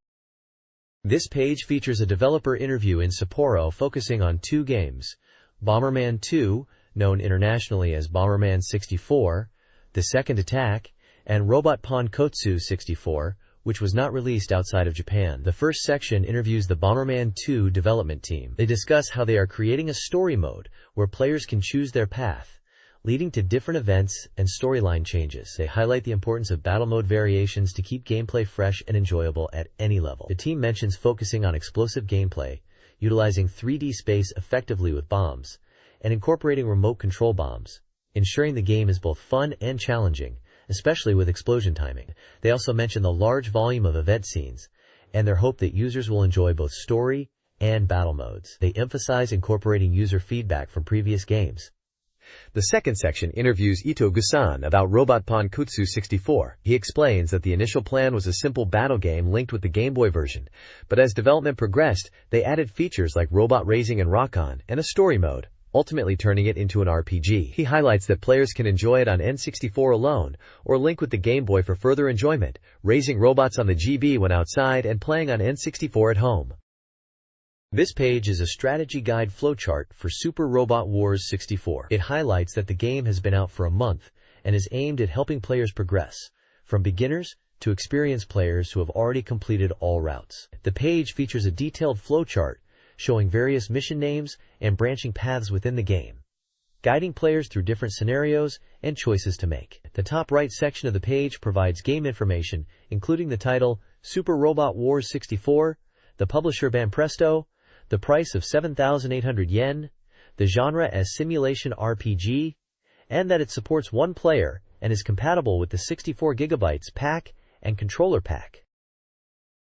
This page features a developer interview in Sapporo focusing on 2 games, Bomberman 2, known internationally as Bomberman 64, The Second Attack, and Robot Pankotsu 64, which was not released outside of Japan. The first section interviews the Bomberman 2 development team. They discuss how they are creating a story mode where players can choose their path, leading to different events and storyline changes. They highlight the importance of battle mode variations to keep gameplay fresh and enjoyable at any level. The team mentions focusing on explosive gameplay, utilizing 3D space effectively with bombs, and incorporating remote control bombs, ensuring the game is both fun and challenging, especially with explosion timing. They also mention the large volume of event scenes and their hope that users will enjoy both story and battle modes. They emphasize incorporating user feedback from previous games. The second section interviews Ito Gusan about Robot Pankotsu 64. He explains that the initial plan was a simple battle game linked with the Game Boy version, but as development progressed, they added features like robot raising and rock-on, and a story mode, ultimately turning it into an RPG. He highlights that players can enjoy it on N64 alone, or link with the Game Boy for further enjoyment, raising robots on the GB when outside and playing on N64 at home. This page is a strategy guide flowchart for Super Robot Wars 64. It highlights that the game has been out for a month and is aimed at helping players progress, from beginners to experienced players who have already completed all routes. The page features a detailed flowchart showing various mission names and branching paths within the game, guiding players through different scenarios and choices to make. The top right section of the page provides game information, including the title, Super Robot Wars 64, the publisher Banpresto, the price of 7,800 yen, the genre as simulation RPG, and that it supports one player and is compatible with the 64 GB pack and controller pack.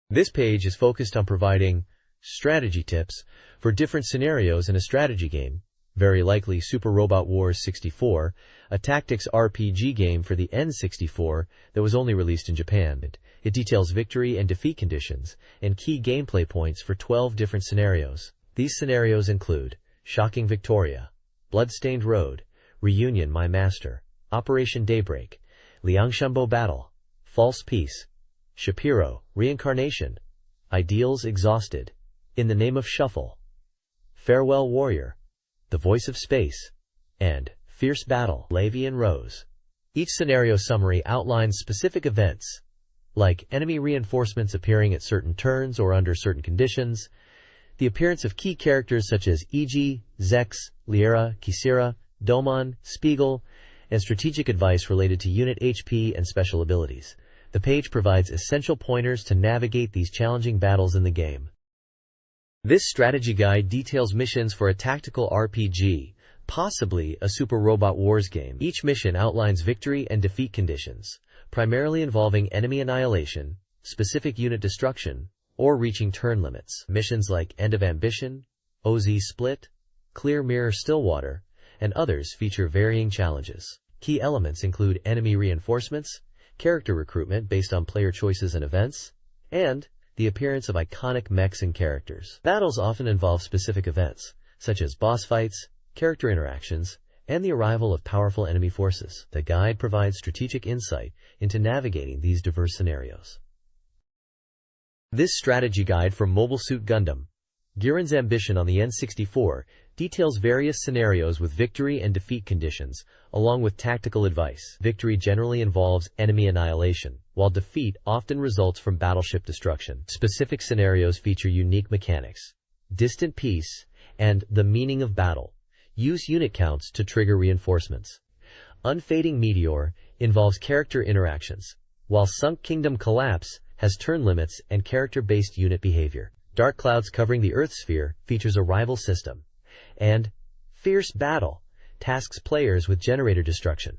This page is focused on providing strategy tips for different scenarios in a strategy game, very likely Super Robot Wars 64, a tactics RPG game for the N64 that was only released in Japan. It details victory and defeat conditions and key gameplay points for 12 different scenarios. These scenarios include Shocking Victoria, Bloodstained Road, Reunion My Master, Operation Daybreak, Liangshanbo Battle, False Peace, Shapiro, Reincarnation, Ideals Exhausted, In the Name of Shuffle, Farewell Warrior, The Voice of Space, and Fierce Battle, Levy and Rose. Each scenario summary outlines specific events, like enemy reinforcements appearing at certain turns or under certain conditions, the appearance of key characters such as E.G., Zex, Liera, Kisira, Domon, Spiegel, and strategic advice related to unit HP and special abilities. The page provides essential pointers to navigate these challenging battles in the game. This strategy guide details missions for a tactical RPG, possibly a Super Robot Wars game. Each mission outlines victory and defeat conditions, primarily involving enemy annihilation, specific unit destruction, or reaching turn limits. Missions like End of Ambition, OZ Split, Clear Mirror Stillwater, and others feature varying challenges. Key elements include enemy reinforcements, character recruitment based on player choices and events, and the appearance of iconic mechs and characters. Battles often involve specific events, such as boss fights, character interactions, and the arrival of powerful enemy forces. The guide provides strategic insight into navigating these diverse scenarios. This strategy guide from Mobile Suit Gundam, Giran's Ambition on the N64, details various scenarios with victory and defeat conditions, along with tactical advice. Victory generally involves enemy annihilation, while defeat often results from battleship destruction. Specific scenarios feature unique mechanics, distant peace, and the meaning of battle. Use unit counts to trigger reinforcements. Unfading Meteor involves character interactions, while Sunk Kingdom Collapse has turn limits and character-based unit behavior. Dark Clouds Covering the Earth Sphere features a rival system, and Fierce Battle tasks players with generator destruction.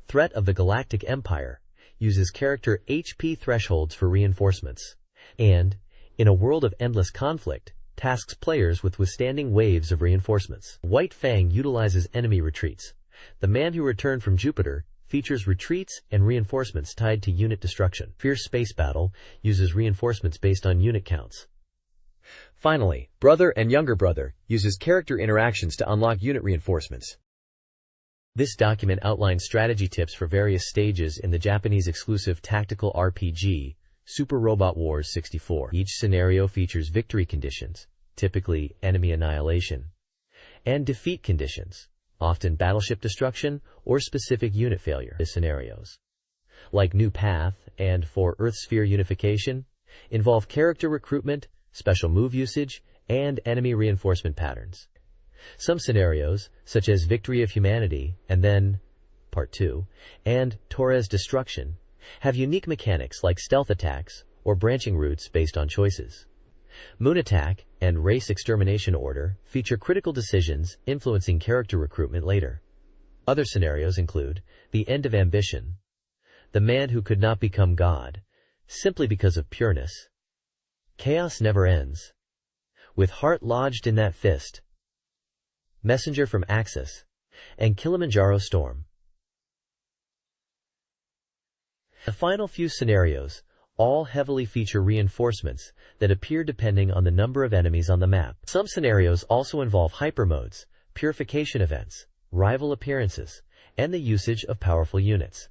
Threat of the Galactic Empire uses character HP thresholds for reinforcements, and In a World of Endless Conflict tasks players with withstanding waves of reinforcements. White Fang utilizes enemy retreats. The Man Who Returned from Jupiter features retreats and reinforcements tied to unit destruction. Fierce Space Battle uses reinforcements based on unit counts. Finally, Brother and Younger Brother uses character interactions to unlock unit reinforcements. This document outlines strategy tips for various stages in the Japanese exclusive tactical RPG, Super Robot Wars 64. Each scenario features victory conditions, typically enemy annihilation, and defeat conditions, often battleship destruction or specific unit failure. The scenarios, like New Path and For Earth Sphere Unification, involve character recruitment, special move usage, and enemy reinforcement patterns. Some scenarios, such as Victory of Humanity and then Part 2 and Torres Destruction, have unique mechanics like stealth attacks or branching routes based on choices. Moon Attack and Race Extermination Order feature critical decisions influencing character recruitment later. Other scenarios include The End of Ambition, The Man Who Could Not Become God, simply because of pureness, Chaos Never Ends, With Heart Lodged in That Fist, Messenger from Axis, and Kilimanjaro Storm. The final few scenarios all heavily feature reinforcements that appear depending on the number of enemies on the map. Some scenarios also involve hyper modes, purification events, rival appearances, and the usage of powerful units.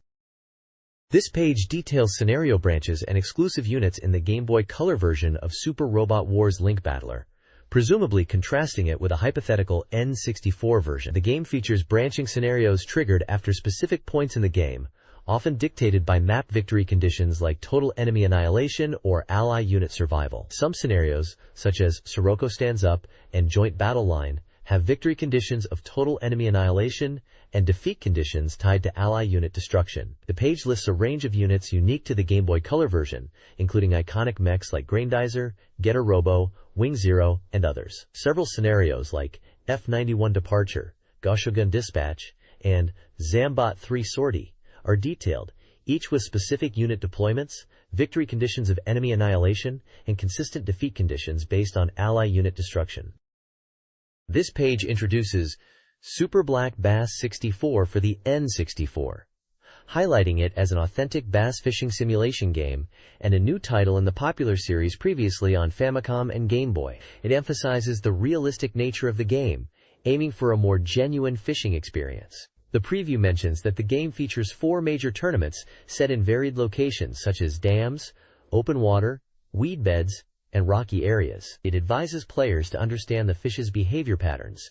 This page details scenario branches and exclusive units in the Game Boy Color version of Super Robot Wars Link Battler, presumably contrasting it with a hypothetical N64 version. The game features branching scenarios triggered after specific points in the game, often dictated by map victory conditions like total enemy annihilation or ally unit survival. Some scenarios, such as Sirocco Stands Up and Joint Battle Line, have victory conditions of total enemy annihilation and defeat conditions tied to ally unit destruction. The page lists a range of units unique to the Game Boy Color version, including iconic mechs like Grandizer, Getter Robo, Wing Zero, and others. Several scenarios like F-91 Departure, Goshogun Dispatch, and Zambot 3 Sortie are detailed, each with specific unit deployments, victory conditions of enemy annihilation, and consistent defeat conditions based on ally unit destruction. This page introduces Super Black Bass 64 for the N64, highlighting it as an authentic bass fishing simulation game and a new title in the popular series previously on Famicom and Game Boy. It emphasizes the realistic nature of the game, aiming for a more genuine fishing experience. The preview mentions that the game features 4 major tournaments set in varied locations such as dams, open water, weed beds, and rocky areas. It advises players to understand the fish's behavior patterns,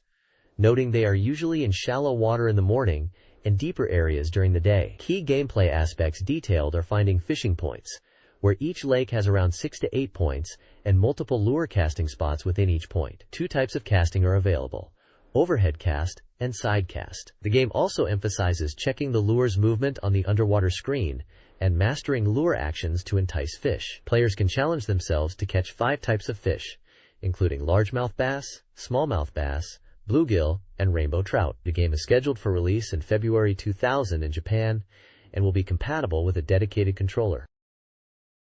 noting they are usually in shallow water in the morning and deeper areas during the day. Key gameplay aspects detailed are finding fishing points, where each lake has around 6 to 8 points and multiple lure casting spots within each point. 2 types of casting are available: overhead cast and side cast. The game also emphasizes checking the lure's movement on the underwater screen and mastering lure actions to entice fish. Players can challenge themselves to catch 5 types of fish, including largemouth bass, smallmouth bass, bluegill, and rainbow trout. The game is scheduled for release in February 2000 in Japan and will be compatible with a dedicated controller.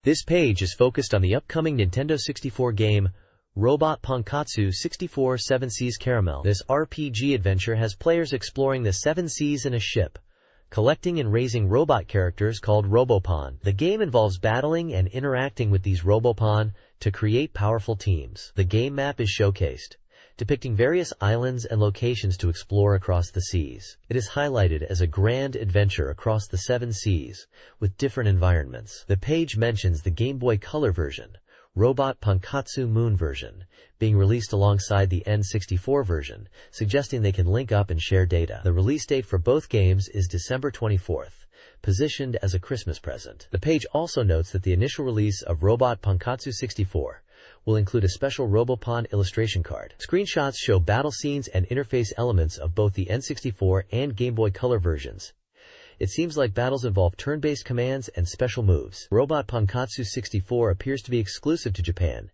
This page is focused on the upcoming Nintendo 64 game Robot Pankatsu 64 Seven Seas Caramel. This RPG adventure has players exploring the 7 seas in a ship, collecting and raising robot characters called Robopon. The game involves battling and interacting with these Robopon to create powerful teams. The game map is showcased, depicting various islands and locations to explore across the seas. It is highlighted as a grand adventure across the 7 seas, with different environments. The page mentions the Game Boy Color version, Robot Pankatsu Moon version, being released alongside the N64 version, suggesting they can link up and share data. The release date for both games is December 24th, positioned as a Christmas present. The page also notes that the initial release of Robot Pankatsu 64 will include a special Robopon illustration card. Screenshots show battle scenes and interface elements of both the N64 and Game Boy Color versions. It seems like battles involve turn-based commands and special moves. Robot Pankatsu 64 appears to be exclusive to Japan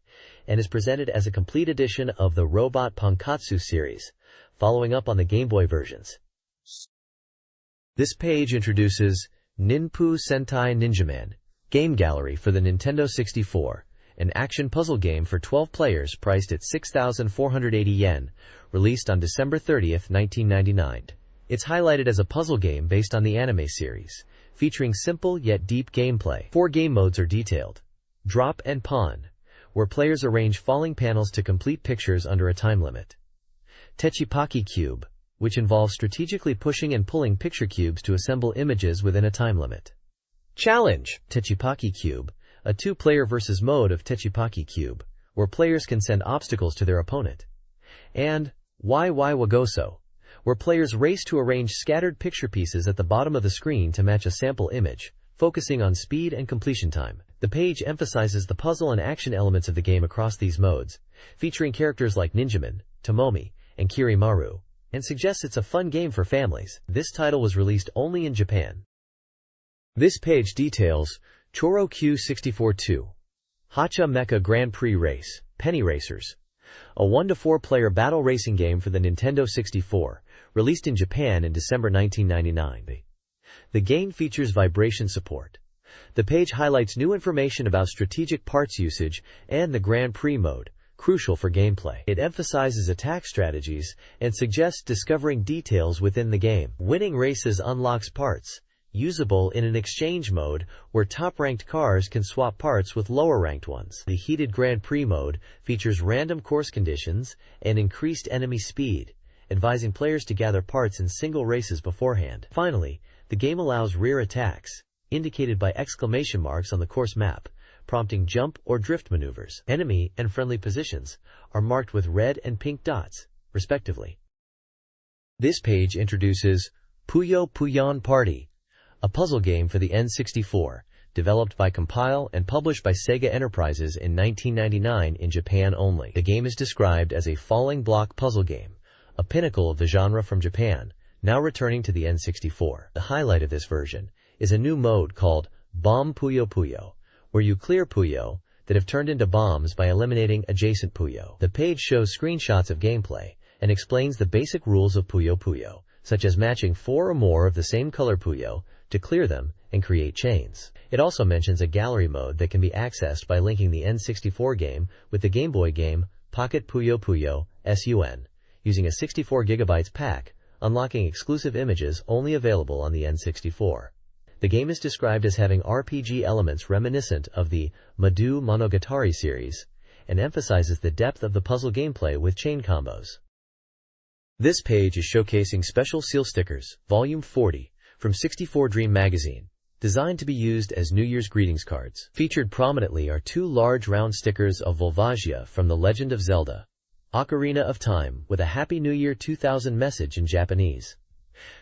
and is presented as a complete edition of the Robot Pankatsu series, following up on the Game Boy versions. This page introduces Ninpu Sentai Ninjaman Game Gallery for the Nintendo 64, an action puzzle game for 12 players priced at 6,480 yen, released on December 30th, 1999. It's highlighted as a puzzle game based on the anime series, featuring simple yet deep gameplay. 4 game modes are detailed: Drop and Pawn, where players arrange falling panels to complete pictures under a time limit; Techipaki Cube, which involves strategically pushing and pulling picture cubes to assemble images within a time limit; Challenge, Techipaki Cube, a 2-player versus mode of Techipaki Cube, where players can send obstacles to their opponent; and Wai Wagoso, where players race to arrange scattered picture pieces at the bottom of the screen to match a sample image, focusing on speed and completion time. The page emphasizes the puzzle and action elements of the game across these modes, featuring characters like Ninjaman, Tomomi, and Kirimaru, and suggests it's a fun game for families. This title was released only in Japan. This page details Choro Q64-2, Hacha Mecha Grand Prix Race, Penny Racers, a 1-to-4 player battle racing game for the Nintendo 64, released in Japan in December 1999. The game features vibration support. The page highlights new information about strategic parts usage and the Grand Prix mode, crucial for gameplay. It emphasizes attack strategies and suggests discovering details within the game. Winning races unlocks parts, usable in an exchange mode where top-ranked cars can swap parts with lower-ranked ones. The heated Grand Prix mode features random course conditions and increased enemy speed, advising players to gather parts in single races beforehand. Finally, the game allows rear attacks, indicated by exclamation marks on the course map, prompting jump or drift maneuvers. Enemy and friendly positions are marked with red and pink dots, respectively. This page introduces Puyo Puyon Party, a puzzle game for the N64, developed by Compile and published by Sega Enterprises in 1999 in Japan only. The game is described as a falling block puzzle game, a pinnacle of the genre from Japan, now returning to the N64. The highlight of this version is a new mode called Bomb Puyo Puyo, where you clear Puyo that have turned into bombs by eliminating adjacent Puyo. The page shows screenshots of gameplay and explains the basic rules of Puyo Puyo, such as matching 4 or more of the same color Puyo to clear them and create chains. It also mentions a gallery mode that can be accessed by linking the N64 game with the Game Boy game Pocket Puyo Puyo SUN, using a 64 GB pack, unlocking exclusive images only available on the N64. The game is described as having RPG elements reminiscent of the Madu Monogatari series, and emphasizes the depth of the puzzle gameplay with chain combos. This page is showcasing Special Seal Stickers, Volume 40, from 64Dream magazine, designed to be used as New Year's greetings cards. Featured prominently are 2 large round stickers of Volvagia from The Legend of Zelda, Ocarina of Time, with a Happy New Year 2000 message in Japanese.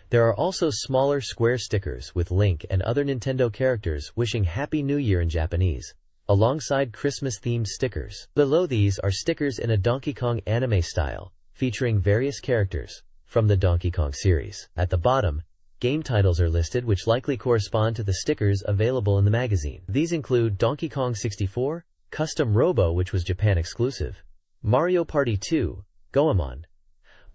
There are also smaller square stickers with Link and other Nintendo characters wishing Happy New Year in Japanese, alongside Christmas-themed stickers. Below these are stickers in a Donkey Kong anime style, featuring various characters from the Donkey Kong series. At the bottom, game titles are listed which likely correspond to the stickers available in the magazine. These include Donkey Kong 64, Custom Robo, which was Japan exclusive, Mario Party 2, Goemon,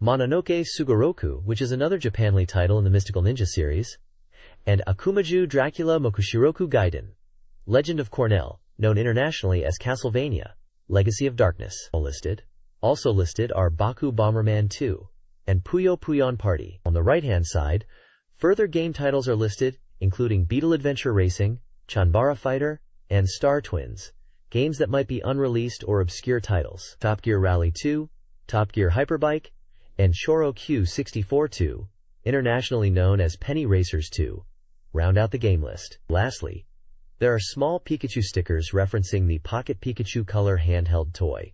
Mononoke Sugoroku, which is another Japanly title in the Mystical Ninja series, and Akumaju Dracula Mokushiroku Gaiden, Legend of Cornell, known internationally as Castlevania, Legacy of Darkness. Also listed are Baku Bomberman 2 and Puyo Puyon Party. On the right-hand side, further game titles are listed, including Beetle Adventure Racing, Chanbara Fighter, and Star Twins, games that might be unreleased or obscure titles. Top Gear Rally 2, Top Gear Hyperbike, and Shoro Q64 2, internationally known as Penny Racers 2, round out the game list. Lastly, there are small Pikachu stickers referencing the Pocket Pikachu color handheld toy.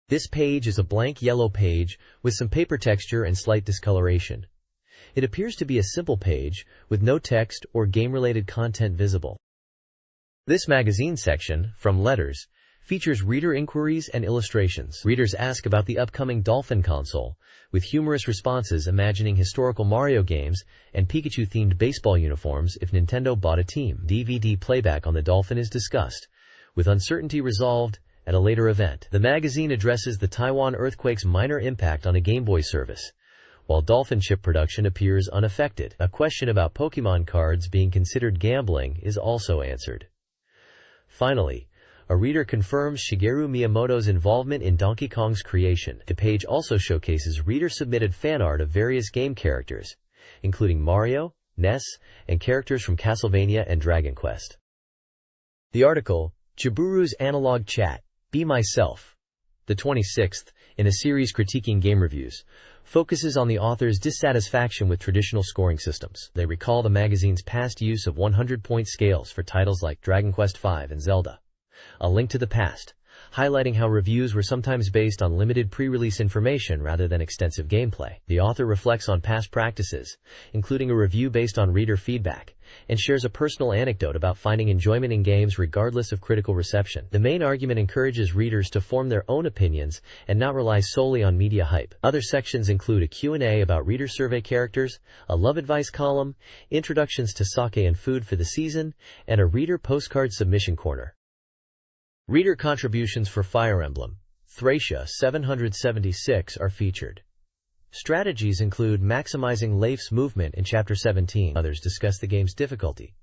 This page is a blank yellow page with some paper texture and slight discoloration. It appears to be a simple page with no text or game-related content visible. This magazine section, From Letters, features reader inquiries and illustrations. Readers ask about the upcoming Dolphin console, with humorous responses imagining historical Mario games and Pikachu-themed baseball uniforms if Nintendo bought a team. DVD playback on the Dolphin is discussed, with uncertainty resolved at a later event. The magazine addresses the Taiwan earthquake's minor impact on a Game Boy service, while Dolphin chip production appears unaffected. A question about Pokemon cards being considered gambling is also answered. Finally, a reader confirms Shigeru Miyamoto's involvement in Donkey Kong's creation. The page also showcases reader-submitted fan art of various game characters, including Mario, Ness, and characters from Castlevania and Dragon Quest. The article, Chiburu's Analog Chat, Be Myself, the 26th, in a series critiquing game reviews, focuses on the author's dissatisfaction with traditional scoring systems. They recall the magazine's past use of 100-point scales for titles like Dragon Quest V and Zelda. A link to the past, highlighting how reviews were sometimes based on limited pre-release information rather than extensive gameplay. The author reflects on past practices, including a review based on reader feedback, and shares a personal anecdote about finding enjoyment in games regardless of critical reception. The main argument encourages readers to form their own opinions and not rely solely on media hype. Other sections include a Q&A about reader survey characters, a love advice column, introductions to sake and food for the season, and a reader postcard submission corner. Reader contributions for Fire Emblem, Thracia 776 are featured. Strategies include maximizing Leif's movement in Chapter 17. Others discuss the game's difficulty,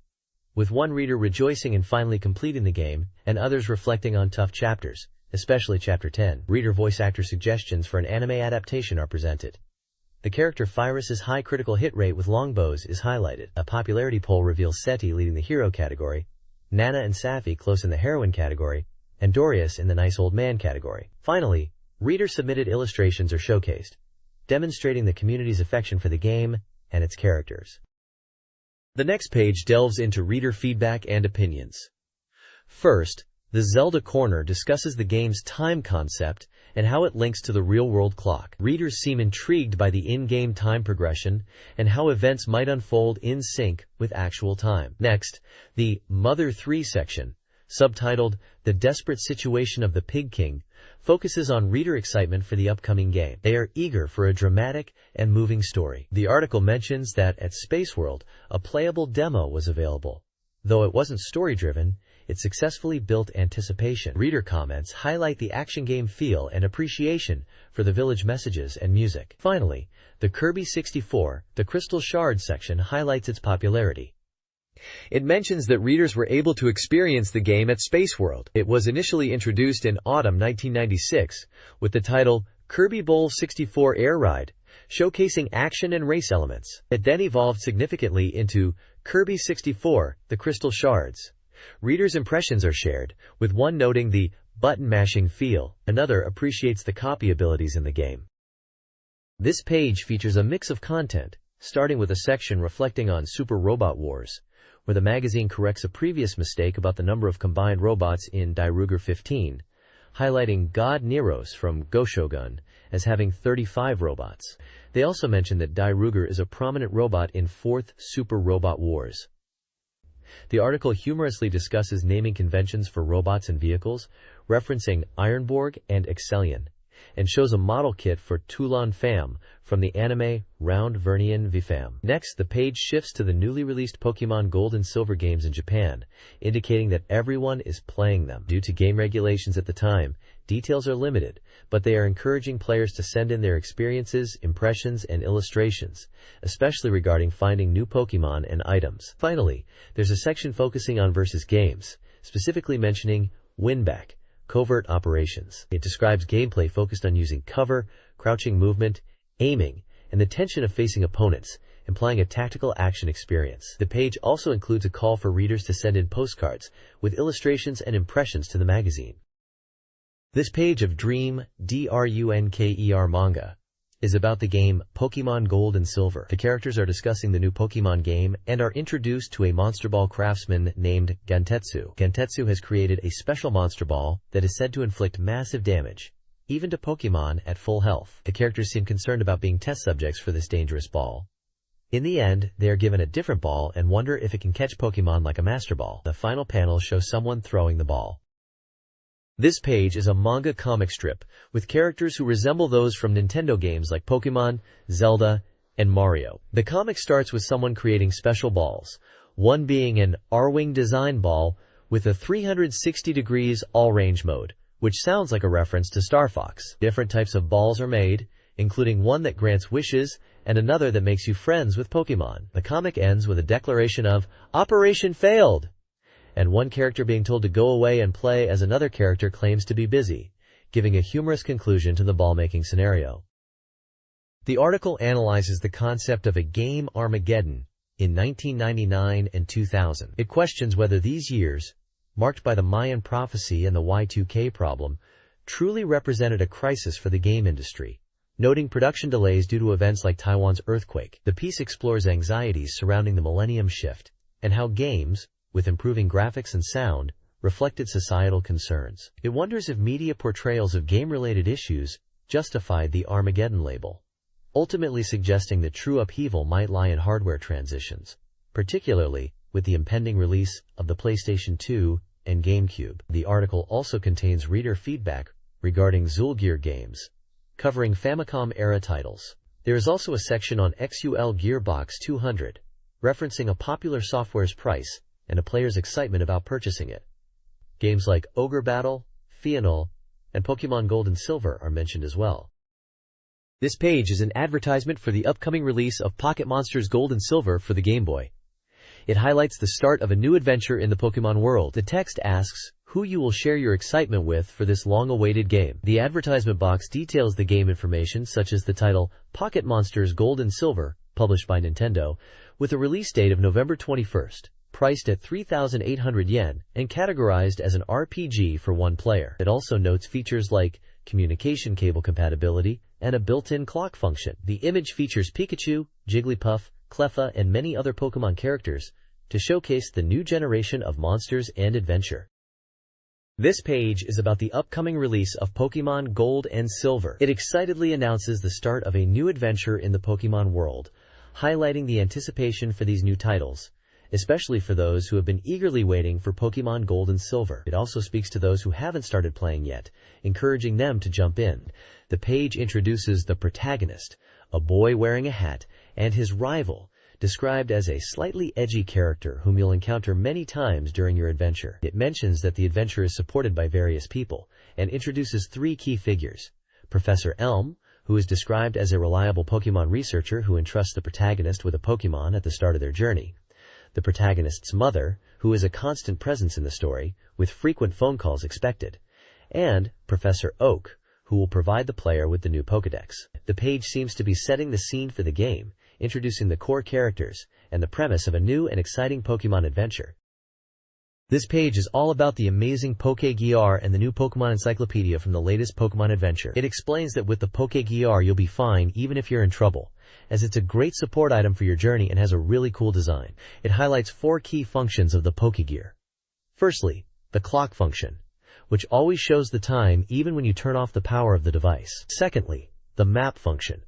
with one reader rejoicing in finally completing the game, and others reflecting on tough chapters, especially Chapter 10. Reader voice actor suggestions for an anime adaptation are presented. The character Pyrus' high critical hit rate with longbows is highlighted. A popularity poll reveals Seti leading the hero category, Nana and Safi close in the heroine category, and Dorius in the nice old man category. Finally, reader-submitted illustrations are showcased, demonstrating the community's affection for the game and its characters. The next page delves into reader feedback and opinions. First, the Zelda Corner discusses the game's time concept and how it links to the real-world clock. Readers seem intrigued by the in-game time progression and how events might unfold in sync with actual time. Next, the Mother 3 section, subtitled The Desperate Situation of the Pig King, focuses on reader excitement for the upcoming game. They are eager for a dramatic and moving story. The article mentions that at Space World, a playable demo was available. Though it wasn't story-driven, it successfully built anticipation. Reader comments highlight the action game feel and appreciation for the village messages and music. Finally, the Kirby 64, The Crystal Shards section highlights its popularity. It mentions that readers were able to experience the game at Space World. It was initially introduced in autumn 1996 with the title Kirby Bowl 64 Air Ride, showcasing action and race elements. It then evolved significantly into Kirby 64, The Crystal Shards. Readers' impressions are shared, with one noting the button-mashing feel, another appreciates the copy abilities in the game. This page features a mix of content, starting with a section reflecting on Super Robot Wars, where the magazine corrects a previous mistake about the number of combined robots in Dairuger 15, highlighting God Neros from Go Shogun as having 35 robots. They also mention that Dairuger is a prominent robot in 4th Super Robot Wars. The article humorously discusses naming conventions for robots and vehicles, referencing Ironborg and Excellion, and shows a model kit for Toulon Fam from the anime Round Vernian Vifam. Next, the page shifts to the newly released Pokemon Gold and Silver games in Japan, indicating that everyone is playing them. Due to game regulations at the time, details are limited, but they are encouraging players to send in their experiences, impressions, and illustrations, especially regarding finding new Pokemon and items. Finally, there's a section focusing on versus games, specifically mentioning Winback, Covert Operations. It describes gameplay focused on using cover, crouching movement, aiming, and the tension of facing opponents, implying a tactical action experience. The page also includes a call for readers to send in postcards with illustrations and impressions to the magazine. This page of Dream, Drunker manga, is about the game Pokemon Gold and Silver. The characters are discussing the new Pokemon game and are introduced to a Monster Ball craftsman named Gantetsu. Gantetsu has created a special Monster Ball that is said to inflict massive damage, even to Pokemon at full health. The characters seem concerned about being test subjects for this dangerous ball. In the end, they are given a different ball and wonder if it can catch Pokemon like a Master Ball. The final panel shows someone throwing the ball. This page is a manga comic strip with characters who resemble those from Nintendo games like Pokemon, Zelda, and Mario. The comic starts with someone creating special balls, one being an R-Wing design ball with a 360 degrees all-range mode, which sounds like a reference to Star Fox. Different types of balls are made, including one that grants wishes and another that makes you friends with Pokemon. The comic ends with a declaration of Operation Failed, and one character being told to go away and play as another character claims to be busy, giving a humorous conclusion to the ball-making scenario. The article analyzes the concept of a game Armageddon in 1999 and 2000. It questions whether these years, marked by the Mayan prophecy and the Y2K problem, truly represented a crisis for the game industry, noting production delays due to events like Taiwan's earthquake. The piece explores anxieties surrounding the millennium shift and how games, with improving graphics and sound, reflected societal concerns. It wonders if media portrayals of game-related issues justified the Armageddon label, ultimately suggesting that true upheaval might lie in hardware transitions, particularly with the impending release of the PlayStation 2 and GameCube. The article also contains reader feedback regarding Zulgear games, covering Famicom-era titles. There is also a section on XUL Gearbox 200, referencing a popular software's price and a player's excitement about purchasing it. Games like Ogre Battle, Fional, and Pokemon Gold and Silver are mentioned as well. This page is an advertisement for the upcoming release of Pocket Monsters Gold and Silver for the Game Boy. It highlights the start of a new adventure in the Pokemon world. The text asks who you will share your excitement with for this long-awaited game. The advertisement box details the game information such as the title Pocket Monsters Gold and Silver, published by Nintendo, with a release date of November 21st. Priced at 3,800 yen and categorized as an RPG for one player. It also notes features like communication cable compatibility and a built-in clock function. The image features Pikachu, Jigglypuff, Cleffa, and many other Pokemon characters to showcase the new generation of monsters and adventure. This page is about the upcoming release of Pokémon Gold and Silver. It excitedly announces the start of a new adventure in the Pokémon world, highlighting the anticipation for these new titles, especially for those who have been eagerly waiting for Pokémon Gold and Silver. It also speaks to those who haven't started playing yet, encouraging them to jump in. The page introduces the protagonist, a boy wearing a hat, and his rival, described as a slightly edgy character whom you'll encounter many times during your adventure. It mentions that the adventure is supported by various people, and introduces 3 key figures. Professor Elm, who is described as a reliable Pokémon researcher who entrusts the protagonist with a Pokémon at the start of their journey. The protagonist's mother, who is a constant presence in the story, with frequent phone calls expected. And Professor Oak, who will provide the player with the new Pokédex. The page seems to be setting the scene for the game, introducing the core characters, and the premise of a new and exciting Pokémon adventure. This page is all about the amazing Pokégear and the new Pokémon Encyclopedia from the latest Pokémon adventure. It explains that with the Pokégear you'll be fine even if you're in trouble, as it's a great support item for your journey and has a really cool design. It highlights 4 key functions of the Pokégear. Firstly, the clock function, which always shows the time even when you turn off the power of the device. Secondly, the map function,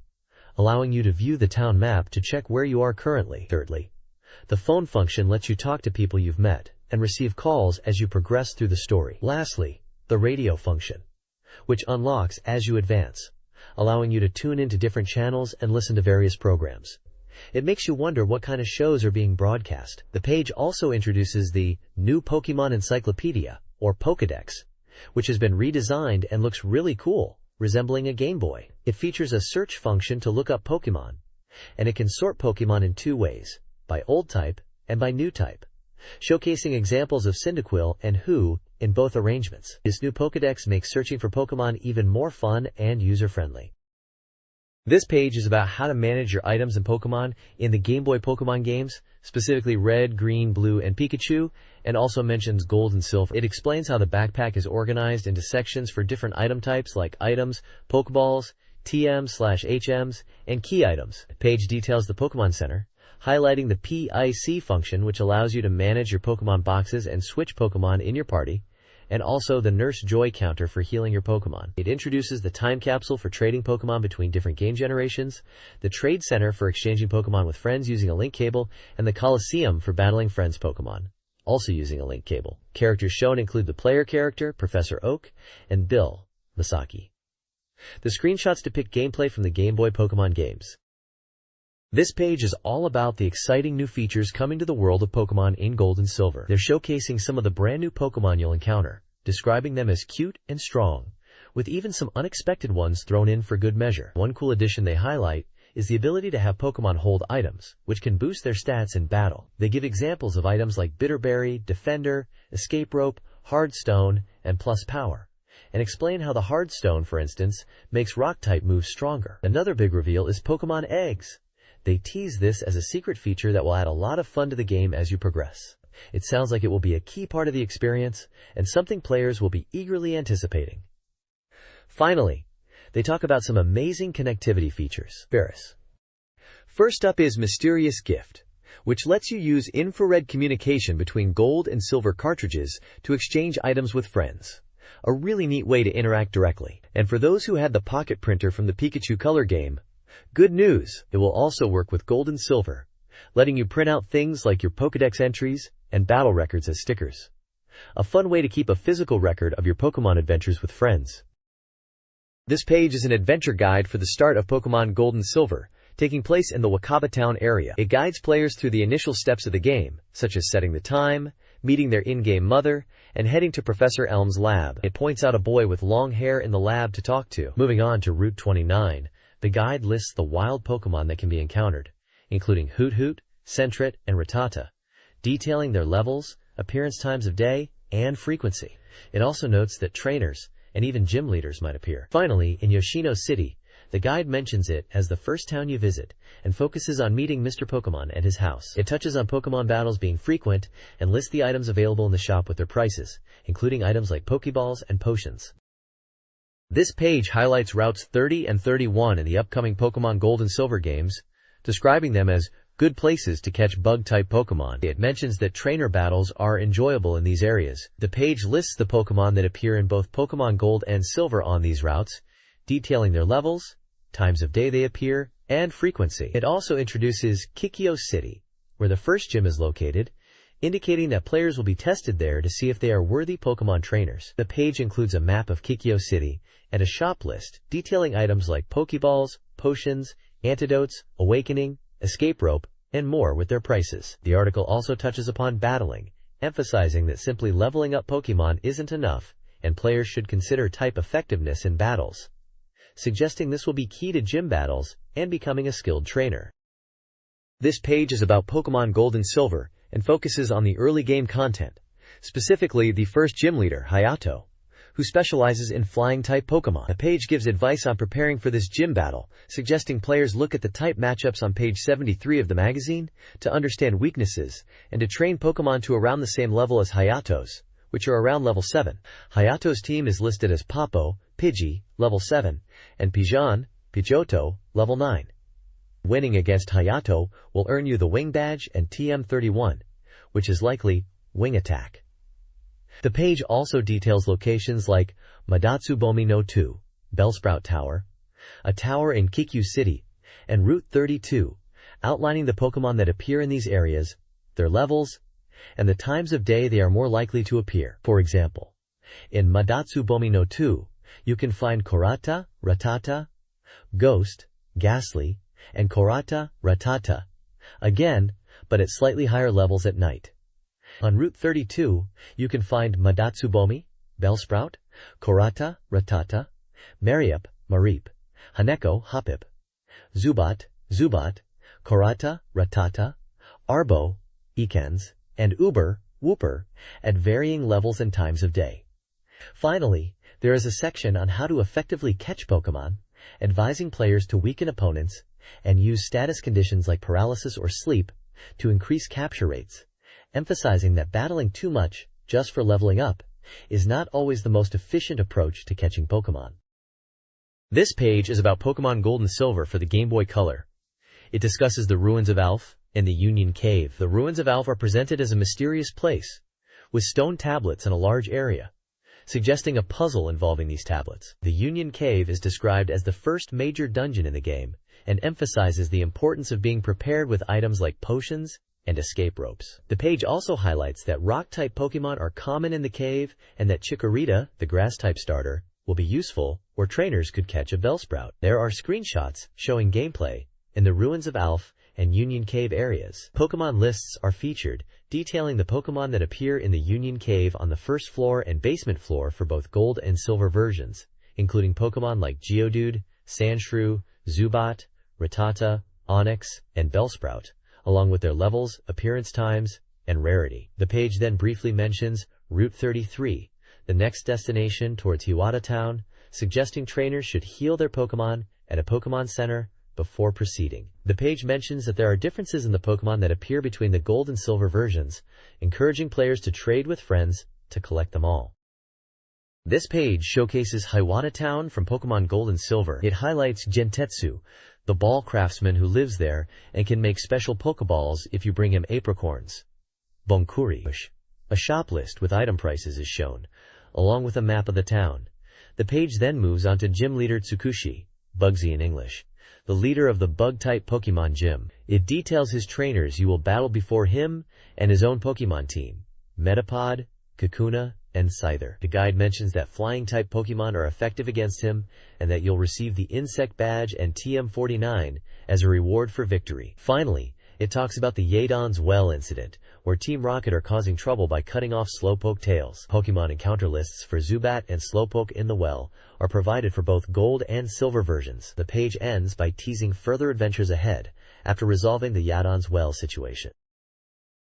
allowing you to view the town map to check where you are currently. Thirdly, the phone function lets you talk to people you've met and receive calls as you progress through the story. Lastly, the radio function, which unlocks as you advance, allowing you to tune into different channels and listen to various programs. It makes you wonder what kind of shows are being broadcast. The page also introduces the new Pokémon Encyclopedia, or Pokédex, which has been redesigned and looks really cool, resembling a Game Boy. It features a search function to look up Pokémon, and it can sort Pokémon in 2 ways, by old type and by new type, showcasing examples of Cyndaquil and Who in both arrangements. This new Pokédex makes searching for Pokémon even more fun and user-friendly. This page is about how to manage your items and Pokémon in the Game Boy Pokémon games, specifically Red, Green, Blue, and Pikachu, and also mentions Gold and Silver. It explains how the backpack is organized into sections for different item types like items, Pokeballs, TMs/HMs, and key items. The page details the Pokémon Center, highlighting the PIC function, which allows you to manage your Pokémon boxes and switch Pokémon in your party, and also the Nurse Joy counter for healing your Pokémon. It introduces the time capsule for trading Pokémon between different game generations, the Trade Center for exchanging Pokémon with friends using a link cable, and the Coliseum for battling friends Pokémon, also using a link cable. Characters shown include the player character, Professor Oak, and Bill Masaki. The screenshots depict gameplay from the Game Boy Pokémon games. This page is all about the exciting new features coming to the world of Pokémon in Gold and Silver. They're showcasing some of the brand new Pokémon you'll encounter, describing them as cute and strong, with even some unexpected ones thrown in for good measure. One cool addition they highlight is the ability to have Pokémon hold items, which can boost their stats in battle. They give examples of items like Bitterberry, Defender, Escape Rope, Hard Stone, and Plus Power, and explain how the Hard Stone, for instance, makes Rock-type moves stronger. Another big reveal is Pokémon Eggs. They tease this as a secret feature that will add a lot of fun to the game as you progress. It sounds like it will be a key part of the experience and something players will be eagerly anticipating. Finally, they talk about some amazing connectivity features. First up is Mysterious Gift, which lets you use infrared communication between Gold and Silver cartridges to exchange items with friends. A really neat way to interact directly. And for those who had the pocket printer from the Pikachu Color game, good news! It will also work with Gold and Silver, letting you print out things like your Pokédex entries and battle records as stickers. A fun way to keep a physical record of your Pokémon adventures with friends. This page is an adventure guide for the start of Pokémon Gold and Silver, taking place in the Wakaba Town area. It guides players through the initial steps of the game, such as setting the time, meeting their in-game mother, and heading to Professor Elm's lab. It points out a boy with long hair in the lab to talk to. Moving on to Route 29, the guide lists the wild Pokémon that can be encountered, including Hoot Hoot, Sentret, and Rattata, detailing their levels, appearance times of day, and frequency. It also notes that trainers and even gym leaders might appear. Finally, in Yoshino City, the guide mentions it as the first town you visit and focuses on meeting Mr. Pokémon at his house. It touches on Pokémon battles being frequent and lists the items available in the shop with their prices, including items like Pokéballs and potions. This page highlights routes 30 and 31 in the upcoming Pokémon Gold and Silver games, describing them as good places to catch bug-type Pokemon. It mentions that trainer battles are enjoyable in these areas. The page lists the Pokemon that appear in both Pokemon Gold and Silver on these routes, detailing their levels, times of day they appear, and frequency. It also introduces Kikyo City, where the first gym is located, indicating that players will be tested there to see if they are worthy Pokemon trainers. The page includes a map of Kikyo City and a shop list detailing items like Pokeballs, potions, antidotes, awakening, escape rope, and more with their prices. The article also touches upon battling, emphasizing that simply leveling up Pokemon isn't enough, and players should consider type effectiveness in battles, suggesting this will be key to gym battles and becoming a skilled trainer. This page is about Pokemon Gold and Silver and focuses on the early game content, specifically the first gym leader, Hayato, who specializes in flying-type Pokemon. The page gives advice on preparing for this gym battle, suggesting players look at the type matchups on page 73 of the magazine to understand weaknesses and to train Pokemon to around the same level as Hayato's, which are around level 7. Hayato's team is listed as Papo, Pidgey, level 7, and Pigeon, Pidgeotto, level 9. Winning against Hayato will earn you the Wing Badge and TM31, which is likely Wing Attack. The page also details locations like Madatsubomi no 2, Bellsprout Tower, a tower in Kikyu City, and Route 32, outlining the Pokemon that appear in these areas, their levels, and the times of day they are more likely to appear. For example, in Madatsubomi no 2, you can find Korata, Rattata, Ghost, Ghastly, and Korata, Rattata, again, but at slightly higher levels at night. On Route 32, you can find Madatsubomi, Bellsprout, Korata, Rattata, Mariep, Mareep, Haneko, Hoppip, Zubat, Zubat, Korata, Rattata, Arbo, Ekans, and Uber, Wooper, at varying levels and times of day. Finally, there is a section on how to effectively catch Pokemon, advising players to weaken opponents and use status conditions like paralysis or sleep to increase capture rates, emphasizing that battling too much just for leveling up is not always the most efficient approach to catching Pokemon. This page is about Pokemon Gold and Silver for the Game Boy Color. It discusses the ruins of Alph and the Union Cave. The ruins of Alph are presented as a mysterious place, with stone tablets in a large area, suggesting a puzzle involving these tablets. The Union Cave is described as the first major dungeon in the game, and emphasizes the importance of being prepared with items like potions and escape ropes. The page also highlights that rock-type Pokemon are common in the cave and that Chikorita, the grass-type starter, will be useful where trainers could catch a Bellsprout. There are screenshots showing gameplay in the ruins of Alph and Union Cave areas. Pokemon lists are featured, detailing the Pokemon that appear in the Union Cave on the first floor and basement floor for both Gold and Silver versions, including Pokemon like Geodude, Sandshrew, Zubat, Rattata, Onix, and Bellsprout, along with their levels, appearance times, and rarity. The page then briefly mentions Route 33, the next destination towards Hiwata Town, suggesting trainers should heal their Pokemon at a Pokemon Center before proceeding. The page mentions that there are differences in the Pokemon that appear between the Gold and Silver versions, encouraging players to trade with friends to collect them all. This page showcases Hiwata Town from Pokemon Gold and Silver. It highlights Gentetsu, the ball craftsman who lives there and can make special Pokeballs if you bring him apricorns. Bonkuri. A shop list with item prices is shown, along with a map of the town. The page then moves on to Gym Leader Tsukushi, Bugsy in English, the leader of the Bug-type Pokemon gym. It details his trainers you will battle before him and his own Pokemon team, Metapod, Kakuna, and Scyther. The guide mentions that flying-type Pokemon are effective against him and that you'll receive the Insect Badge and TM49 as a reward for victory. Finally, it talks about the Yadon's Well incident, where Team Rocket are causing trouble by cutting off Slowpoke tails. Pokemon encounter lists for Zubat and Slowpoke in the well are provided for both Gold and Silver versions. The page ends by teasing further adventures ahead after resolving the Yadon's Well situation.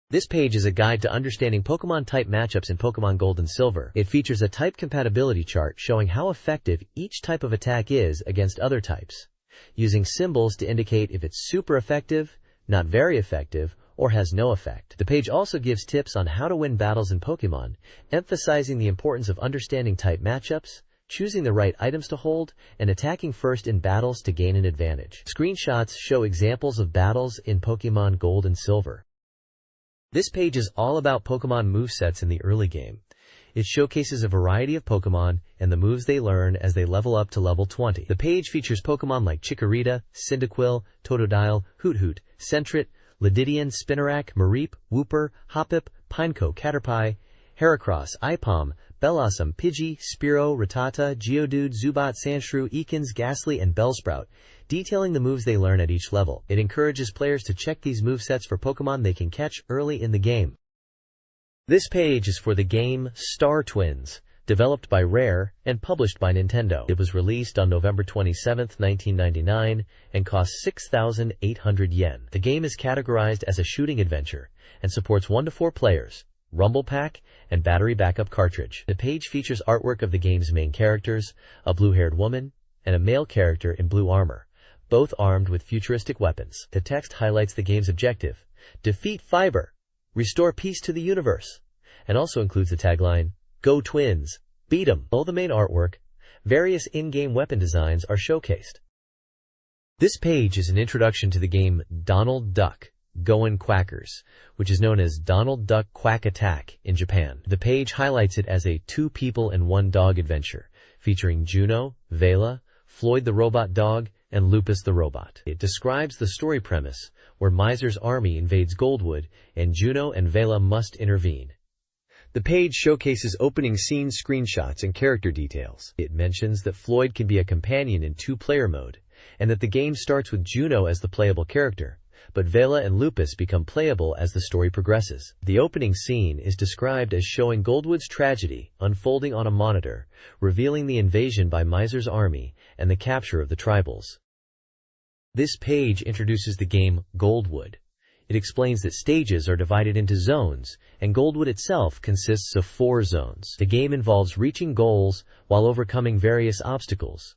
This page is a guide to understanding Pokemon type matchups in Pokemon Gold and Silver. It features a type compatibility chart showing how effective each type of attack is against other types, using symbols to indicate if it's super effective, not very effective, or has no effect. The page also gives tips on how to win battles in Pokemon, emphasizing the importance of understanding type matchups, choosing the right items to hold, and attacking first in battles to gain an advantage. Screenshots show examples of battles in Pokemon Gold and Silver. This page is all about Pokemon movesets in the early game. It showcases a variety of Pokemon and the moves they learn as they level up to level 20. The page features Pokemon like Chikorita, Cyndaquil, Totodile, Hoothoot, Sentret, Lididian, Spinarak, Mareep, Wooper, Hoppip, Pineco, Caterpie, Heracross, Ipom, Bellossom, Pidgey, Spearow, Rattata, Geodude, Zubat, Sandshrew, Ekans, Ghastly, and Bellsprout, detailing the moves they learn at each level. It encourages players to check these movesets for Pokemon they can catch early in the game. This page is for the game Star Twins, developed by Rare and published by Nintendo. It was released on November 27, 1999, and cost 6,800 yen. The game is categorized as a shooting adventure and supports 1 to 4 players, Rumble Pack, and battery backup cartridge. The page features artwork of the game's main characters, a blue-haired woman, and a male character in blue armor, both armed with futuristic weapons. The text highlights the game's objective: defeat Fiber, restore peace to the universe, and also includes the tagline, Go Twins, beat 'em. Below the main artwork, various in-game weapon designs are showcased. This page is an introduction to the game Donald Duck Goin' Quackers, which is known as Donald Duck Quack Attack in Japan. The page highlights it as a 2 people and 1 dog adventure, featuring Juno, Vela, Floyd the robot dog, and Lupus the robot. It describes the story premise, where Miser's army invades Goldwood, and Juno and Vela must intervene. The page showcases opening scene screenshots and character details. It mentions that Floyd can be a companion in 2-player mode, and that the game starts with Juno as the playable character, but Vela and Lupus become playable as the story progresses. The opening scene is described as showing Goldwood's tragedy unfolding on a monitor, revealing the invasion by Miser's army and the capture of the tribals. This page introduces the game Goldwood. It explains that stages are divided into zones, and Goldwood itself consists of 4 zones. The game involves reaching goals while overcoming various obstacles.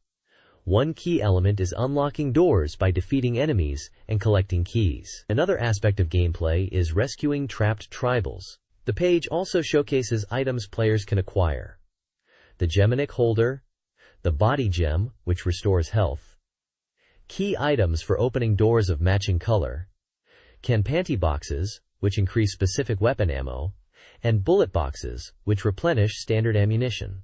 One key element is unlocking doors by defeating enemies and collecting keys. Another aspect of gameplay is rescuing trapped tribals. The page also showcases items players can acquire: the Geminic Holder, the Body Gem, which restores health, key items for opening doors of matching color, Canpanty boxes, which increase specific weapon ammo, and bullet boxes, which replenish standard ammunition.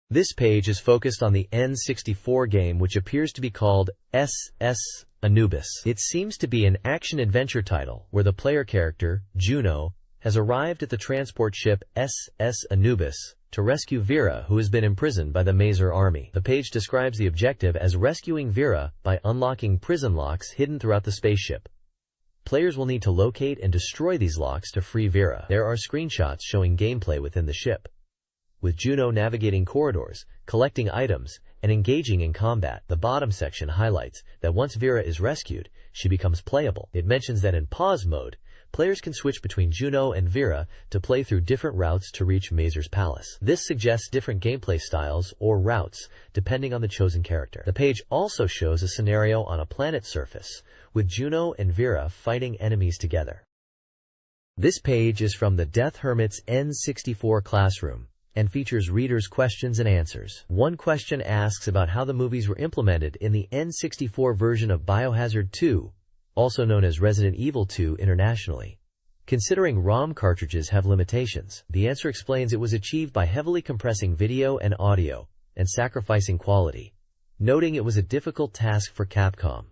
This page is focused on the N64 game, which appears to be called SS Anubis. It seems to be an action-adventure title, where the player character, Juno, has arrived at the transport ship SS Anubis to rescue Vera, who has been imprisoned by the Mazer army. The page describes the objective as rescuing Vera by unlocking prison locks hidden throughout the spaceship. Players will need to locate and destroy these locks to free Vera. There are screenshots showing gameplay within the ship, with Juno navigating corridors, collecting items, and engaging in combat. The bottom section highlights that once Vera is rescued, she becomes playable. It mentions that in pause mode, players can switch between Juno and Vera to play through different routes to reach Mazer's palace. This suggests different gameplay styles or routes depending on the chosen character. The page also shows a scenario on a planet surface, with Juno and Vera fighting enemies together. This page is from the Death Hermit's N64 classroom and features readers' questions and answers. One question asks about how the movies were implemented in the N64 version of Biohazard 2, also known as Resident Evil 2 internationally. Considering ROM cartridges have limitations, the answer explains it was achieved by heavily compressing video and audio and sacrificing quality, noting it was a difficult task for Capcom.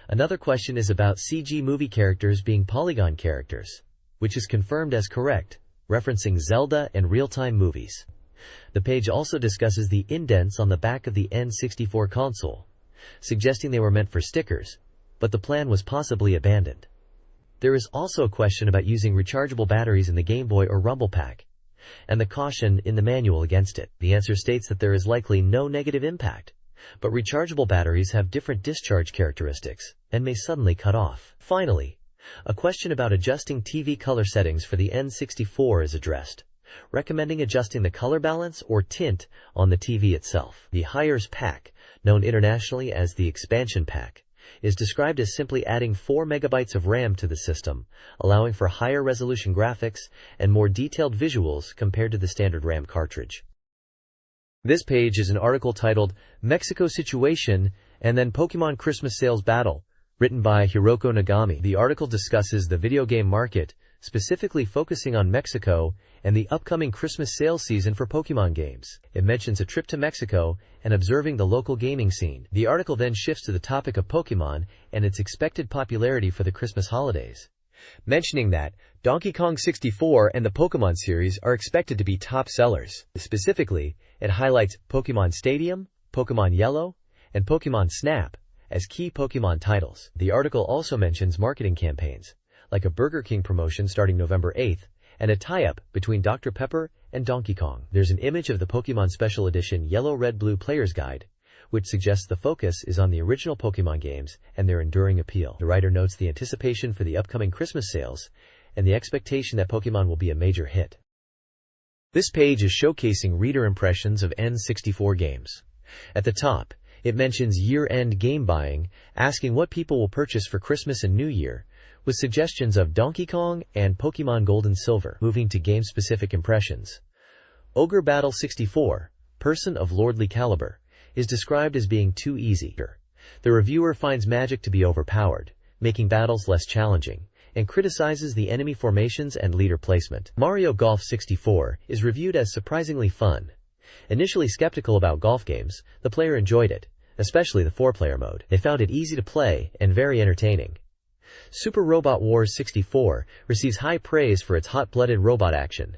Another question is about CG movie characters being polygon characters, which is confirmed as correct, referencing Zelda and real-time movies. The page also discusses the indents on the back of the N64 console, suggesting they were meant for stickers, but the plan was possibly abandoned. There is also a question about using rechargeable batteries in the Game Boy or Rumble Pack, and the caution in the manual against it. The answer states that there is likely no negative impact, but rechargeable batteries have different discharge characteristics and may suddenly cut off. Finally, a question about adjusting TV color settings for the N64 is addressed, recommending adjusting the color balance or tint on the TV itself. The Hires Pack, known internationally as the Expansion Pack, is described as simply adding 4 megabytes of RAM to the system, allowing for higher resolution graphics and more detailed visuals compared to the standard RAM cartridge. This page is an article titled Mexico Situation and then Pokemon Christmas Sales Battle, written by Hiroko Nagami. The article discusses the video game market, specifically focusing on Mexico and the upcoming Christmas sales season for Pokemon games. It mentions a trip to Mexico and observing the local gaming scene. The article then shifts to the topic of Pokemon and its expected popularity for the Christmas holidays, mentioning that Donkey Kong 64 and the Pokemon series are expected to be top sellers. Specifically, it highlights Pokemon Stadium, Pokemon Yellow, and Pokemon Snap as key Pokemon titles. The article also mentions marketing campaigns, like a Burger King promotion starting November 8th, and a tie-up between Dr. Pepper and Donkey Kong. There's an image of the Pokemon Special Edition Yellow Red Blue Player's Guide, which suggests the focus is on the original Pokemon games and their enduring appeal. The writer notes the anticipation for the upcoming Christmas sales and the expectation that Pokemon will be a major hit. This page is showcasing reader impressions of N64 games. At the top, it mentions year-end game buying, asking what people will purchase for Christmas and New Year, with suggestions of Donkey Kong and Pokemon Gold and Silver. Moving to game-specific impressions. Ogre Battle 64, Person of Lordly Caliber, is described as being too easy. The reviewer finds magic to be overpowered, making battles less challenging, and criticizes the enemy formations and leader placement. Mario Golf 64 is reviewed as surprisingly fun. Initially skeptical about golf games, the player enjoyed it, especially the 4-player mode. They found it easy to play and very entertaining. Super Robot Wars 64 receives high praise for its hot-blooded robot action.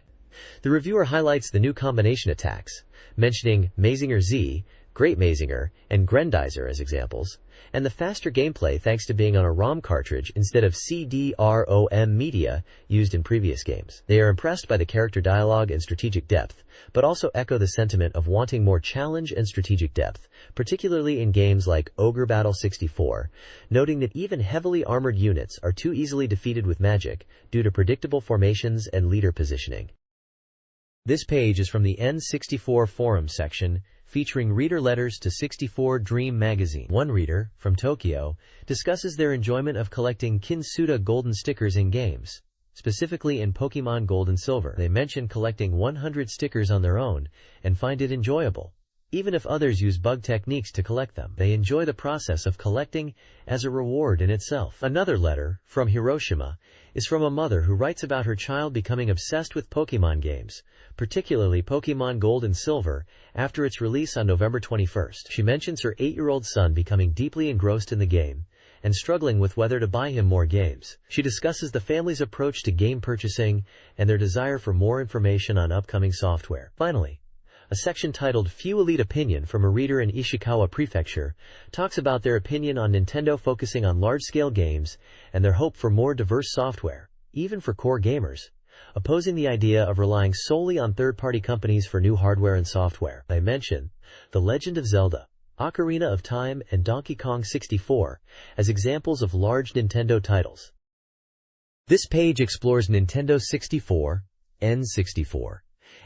The reviewer highlights the new combination attacks, mentioning Mazinger Z, Great Mazinger, and Grendizer as examples, and the faster gameplay thanks to being on a ROM cartridge instead of CD-ROM media used in previous games. They are impressed by the character dialogue and strategic depth, but also echo the sentiment of wanting more challenge and strategic depth, particularly in games like Ogre Battle 64, noting that even heavily armored units are too easily defeated with magic due to predictable formations and leader positioning. This page is from the N64 forum section, featuring reader letters to 64Dream magazine. One reader, from Tokyo, discusses their enjoyment of collecting Kinsuda golden stickers in games, specifically in Pokemon Gold and Silver. They mention collecting 100 stickers on their own and find it enjoyable, even if others use bug techniques to collect them. They enjoy the process of collecting as a reward in itself. Another letter, from Hiroshima, is from a mother who writes about her child becoming obsessed with Pokemon games, particularly Pokemon Gold and Silver, after its release on November 21st. She mentions her 8-year-old son becoming deeply engrossed in the game and struggling with whether to buy him more games. She discusses the family's approach to game purchasing and their desire for more information on upcoming software. Finally, a section titled Few Elite Opinion from a reader in Ishikawa Prefecture talks about their opinion on Nintendo focusing on large-scale games and their hope for more diverse software, even for core gamers, opposing the idea of relying solely on third-party companies for new hardware and software. They mention The Legend of Zelda, Ocarina of Time, and Donkey Kong 64 as examples of large Nintendo titles. This page explores Nintendo 64, N64,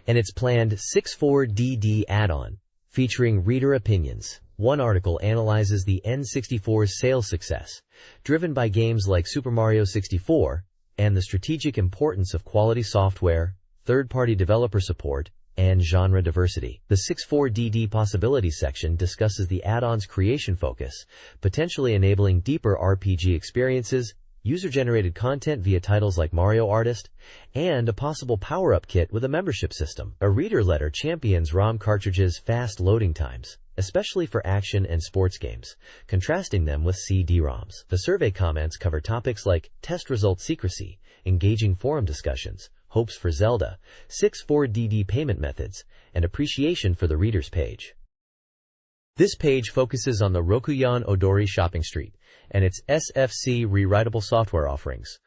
and its planned 64DD add-on, featuring reader opinions. One article analyzes the N64's sales success, driven by games like Super Mario 64, and the strategic importance of quality software, third-party developer support, and genre diversity. The 64DD possibilities section discusses the add-on's creation focus, potentially enabling deeper RPG experiences, user-generated content via titles like Mario Artist, and a possible power-up kit with a membership system. A reader letter champions ROM cartridges' fast loading times, especially for action and sports games, contrasting them with CD-ROMs. The survey comments cover topics like test result secrecy, engaging forum discussions, hopes for Zelda, 64DD payment methods, and appreciation for the reader's page. This page focuses on the Rokuyan Odori shopping street and its SFC rewritable software offerings,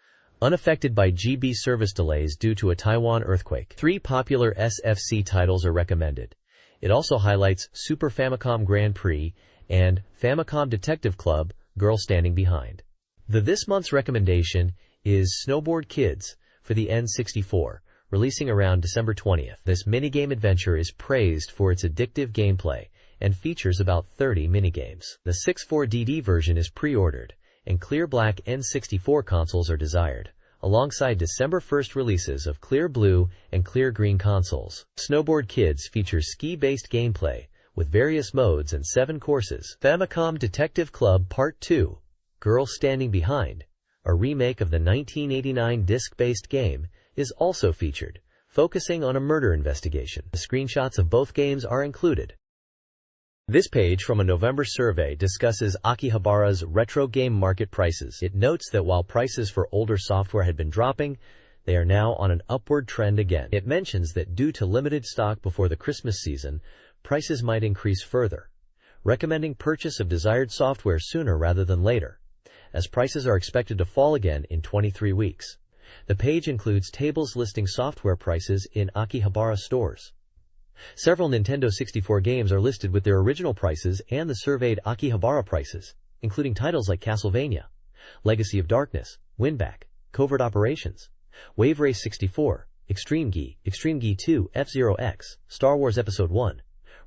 unaffected by GB service delays due to a Taiwan earthquake. 3 popular SFC titles are recommended. It also highlights Super Famicom Grand Prix and Famicom Detective Club, Girl Standing Behind. This month's recommendation is Snowboard Kids for the N64, releasing around December 20th. This minigame adventure is praised for its addictive gameplay and features about 30 minigames. The 64DD version is pre-ordered, and clear black N64 consoles are desired, alongside December 1st releases of Clear Blue and Clear Green consoles. Snowboard Kids features ski-based gameplay with various modes and 7 courses. Famicom Detective Club Part 2, Girl Standing Behind, a remake of the 1989 disc-based game, is also featured, focusing on a murder investigation. The screenshots of both games are included. This page from a November survey discusses Akihabara's retro game market prices. It notes that while prices for older software had been dropping, they are now on an upward trend again. It mentions that due to limited stock before the Christmas season, prices might increase further, recommending purchase of desired software sooner rather than later, as prices are expected to fall again in 23 weeks. The page includes tables listing software prices in Akihabara stores. Several Nintendo 64 games are listed with their original prices and the surveyed Akihabara prices, including titles like Castlevania, Legacy of Darkness, Winback, Covert Operations, Wave Race 64, Extreme Gi 2, F-Zero X, Star Wars Episode 1,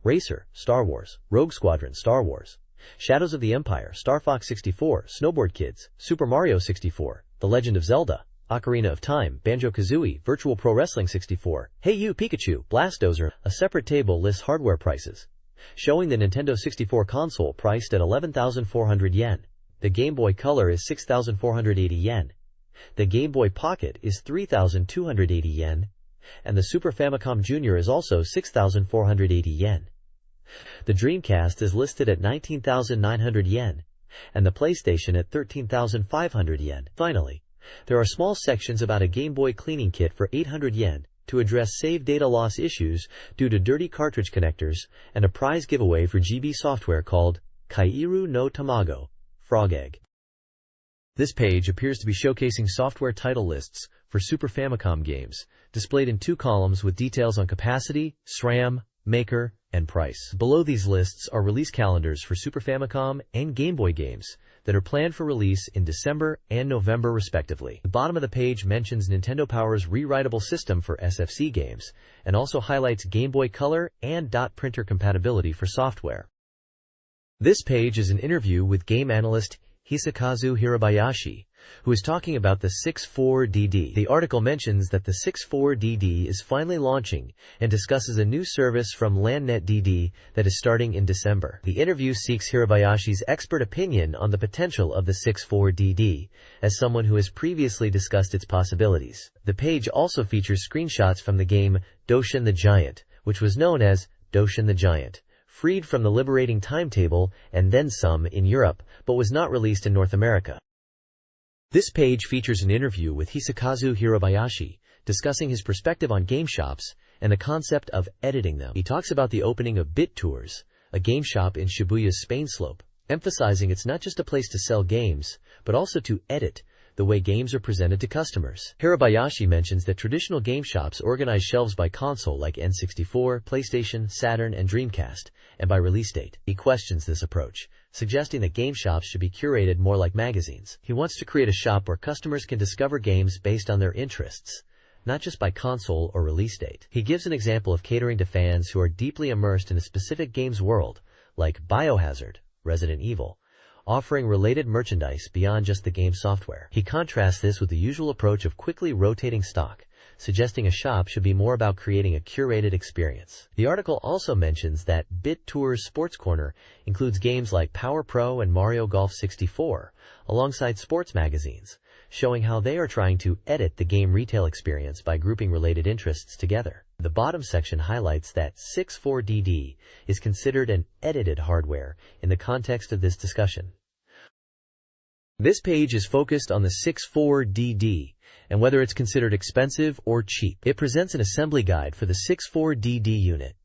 Racer, Star Wars, Rogue Squadron, Star Wars, Shadows of the Empire, Star Fox 64, Snowboard Kids, Super Mario 64, The Legend of Zelda, Ocarina of Time, Banjo-Kazooie, Virtual Pro Wrestling 64, Hey You Pikachu, Blastozer. A separate table lists hardware prices, showing the Nintendo 64 console priced at 11,400 yen. The Game Boy Color is 6,480 yen. The Game Boy Pocket is 3,280 yen. And the Super Famicom Jr. is also 6,480 yen. The Dreamcast is listed at 19,900 yen, and the PlayStation at 13,500 yen. Finally, there are small sections about a Game Boy cleaning kit for 800 yen to address save data loss issues due to dirty cartridge connectors, and a prize giveaway for GB software called Kairu no Tamago, Frog Egg. This page appears to be showcasing software title lists for Super Famicom games, displayed in 2 columns with details on capacity, SRAM, maker, and price. Below these lists are release calendars for Super Famicom and Game Boy games that are planned for release in December and November respectively. The bottom of the page mentions Nintendo Power's rewritable system for SFC games, and also highlights Game Boy Color and dot printer compatibility for software. This page is an interview with game analyst Hisakazu Hirabayashi, who is talking about the 64DD. The article mentions that the 64DD is finally launching and discusses a new service from LandNet DD that is starting in December. The interview seeks Hirabayashi's expert opinion on the potential of the 64DD, as someone who has previously discussed its possibilities. The page also features screenshots from the game Doshin the Giant, which was known as Doshin the Giant, freed from the liberating timetable and then some in Europe, but was not released in North America. This page features an interview with Hisakazu Hirabayashi, discussing his perspective on game shops and the concept of editing them. He talks about the opening of Bit Tours, a game shop in Shibuya's Spain Slope, emphasizing it's not just a place to sell games, but also to edit the way games are presented to customers. Hirabayashi mentions that traditional game shops organize shelves by console like N64, PlayStation, Saturn, and Dreamcast, and by release date. He questions this approach, suggesting that game shops should be curated more like magazines. He wants to create a shop where customers can discover games based on their interests, not just by console or release date. He gives an example of catering to fans who are deeply immersed in a specific game's world, like Biohazard, Resident Evil, offering related merchandise beyond just the game software. He contrasts this with the usual approach of quickly rotating stock, suggesting a shop should be more about creating a curated experience. The article also mentions that Bit Tours Sports Corner includes games like Power Pro and Mario Golf 64, alongside sports magazines, showing how they are trying to edit the game retail experience by grouping related interests together. The bottom section highlights that 64DD is considered an edited hardware in the context of this discussion. This page is focused on the 64DD and whether it's considered expensive or cheap. It presents an assembly guide for the 64DD unit,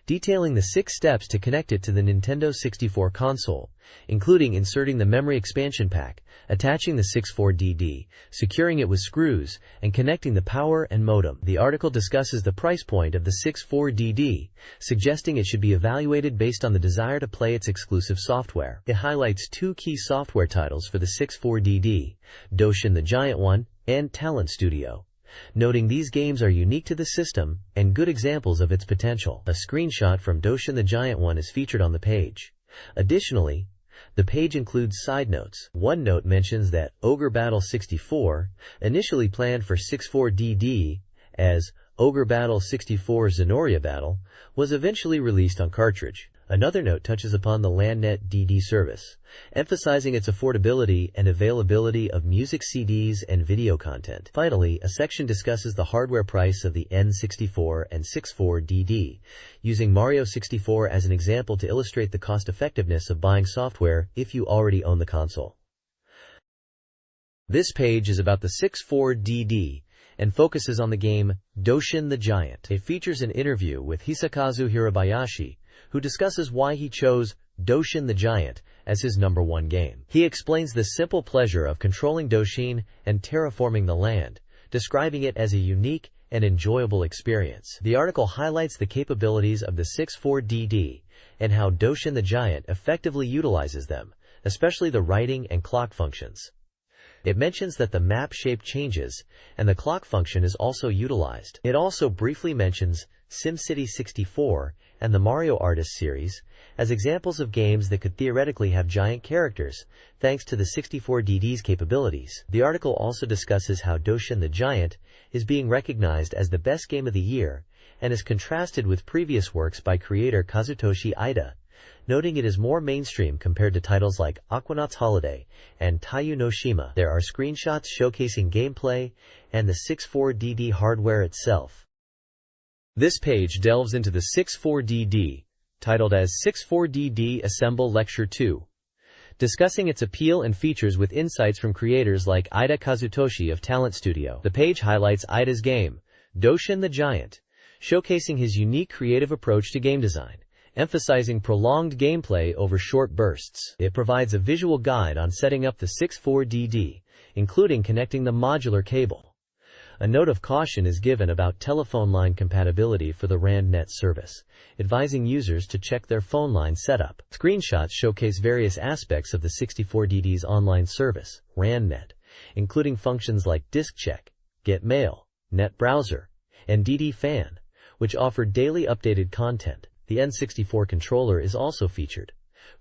detailing the 6 steps to connect it to the Nintendo 64 console, including inserting the memory expansion pack, attaching the 64DD, securing it with screws, and connecting the power and modem. The article discusses the price point of the 64DD, suggesting it should be evaluated based on the desire to play its exclusive software. It highlights 2 key software titles for the 64DD, Doshin the Giant One and Talent Studio, noting these games are unique to the system and good examples of its potential. A screenshot from Doshin the Giant One is featured on the page. Additionally, The page includes side notes. One note mentions that Ogre Battle 64, initially planned for 64DD as Ogre Battle 64 Zenoria Battle, was eventually released on cartridge. Another note touches upon the LandNet DD service, emphasizing its affordability and availability of music CDs and video content. Finally, a section discusses the hardware price of the N64 and 64DD, using Mario 64 as an example to illustrate the cost-effectiveness of buying software if you already own the console. This page is about the 64DD and focuses on the game Doshin the Giant. It features an interview with Hisakazu Hirabayashi, who discusses why he chose Doshin the Giant as his #1 game. He explains the simple pleasure of controlling Doshin and terraforming the land, describing it as a unique and enjoyable experience. The article highlights the capabilities of the 64DD and how Doshin the Giant effectively utilizes them, especially the writing and clock functions. It mentions that the map shape changes, and the clock function is also utilized. It also briefly mentions SimCity 64 and the Mario Artist series as examples of games that could theoretically have giant characters, thanks to the 64DD's capabilities. The article also discusses how Doshin the Giant is being recognized as the best game of the year and is contrasted with previous works by creator Kazutoshi Ida, noting it is more mainstream compared to titles like Aquanaut's Holiday and Taiyu no Shima. There are screenshots showcasing gameplay and the 64DD hardware itself. This page delves into the 64DD, titled as 64DD Assemble Lecture 2, discussing its appeal and features with insights from creators like Ida Kazutoshi of Talent Studio. The page highlights Ida's game, Doshin the Giant, showcasing his unique creative approach to game design, emphasizing prolonged gameplay over short bursts. It provides a visual guide on setting up the 64DD, including connecting the modular cable. A note of caution is given about telephone line compatibility for the RandNet service, advising users to check their phone line setup. Screenshots showcase various aspects of the 64DD's online service, RandNet, including functions like Disk Check, Get Mail, Net Browser, and DD Fan, which offer daily updated content. The N64 controller is also featured,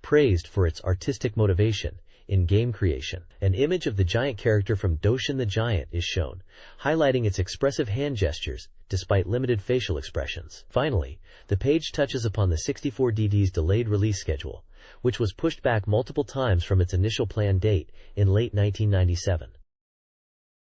praised for its artistic motivation in game creation. An image of the giant character from Doshin the Giant is shown, highlighting its expressive hand gestures despite limited facial expressions. Finally, the page touches upon the 64DD's delayed release schedule, which was pushed back multiple times from its initial planned date in late 1997.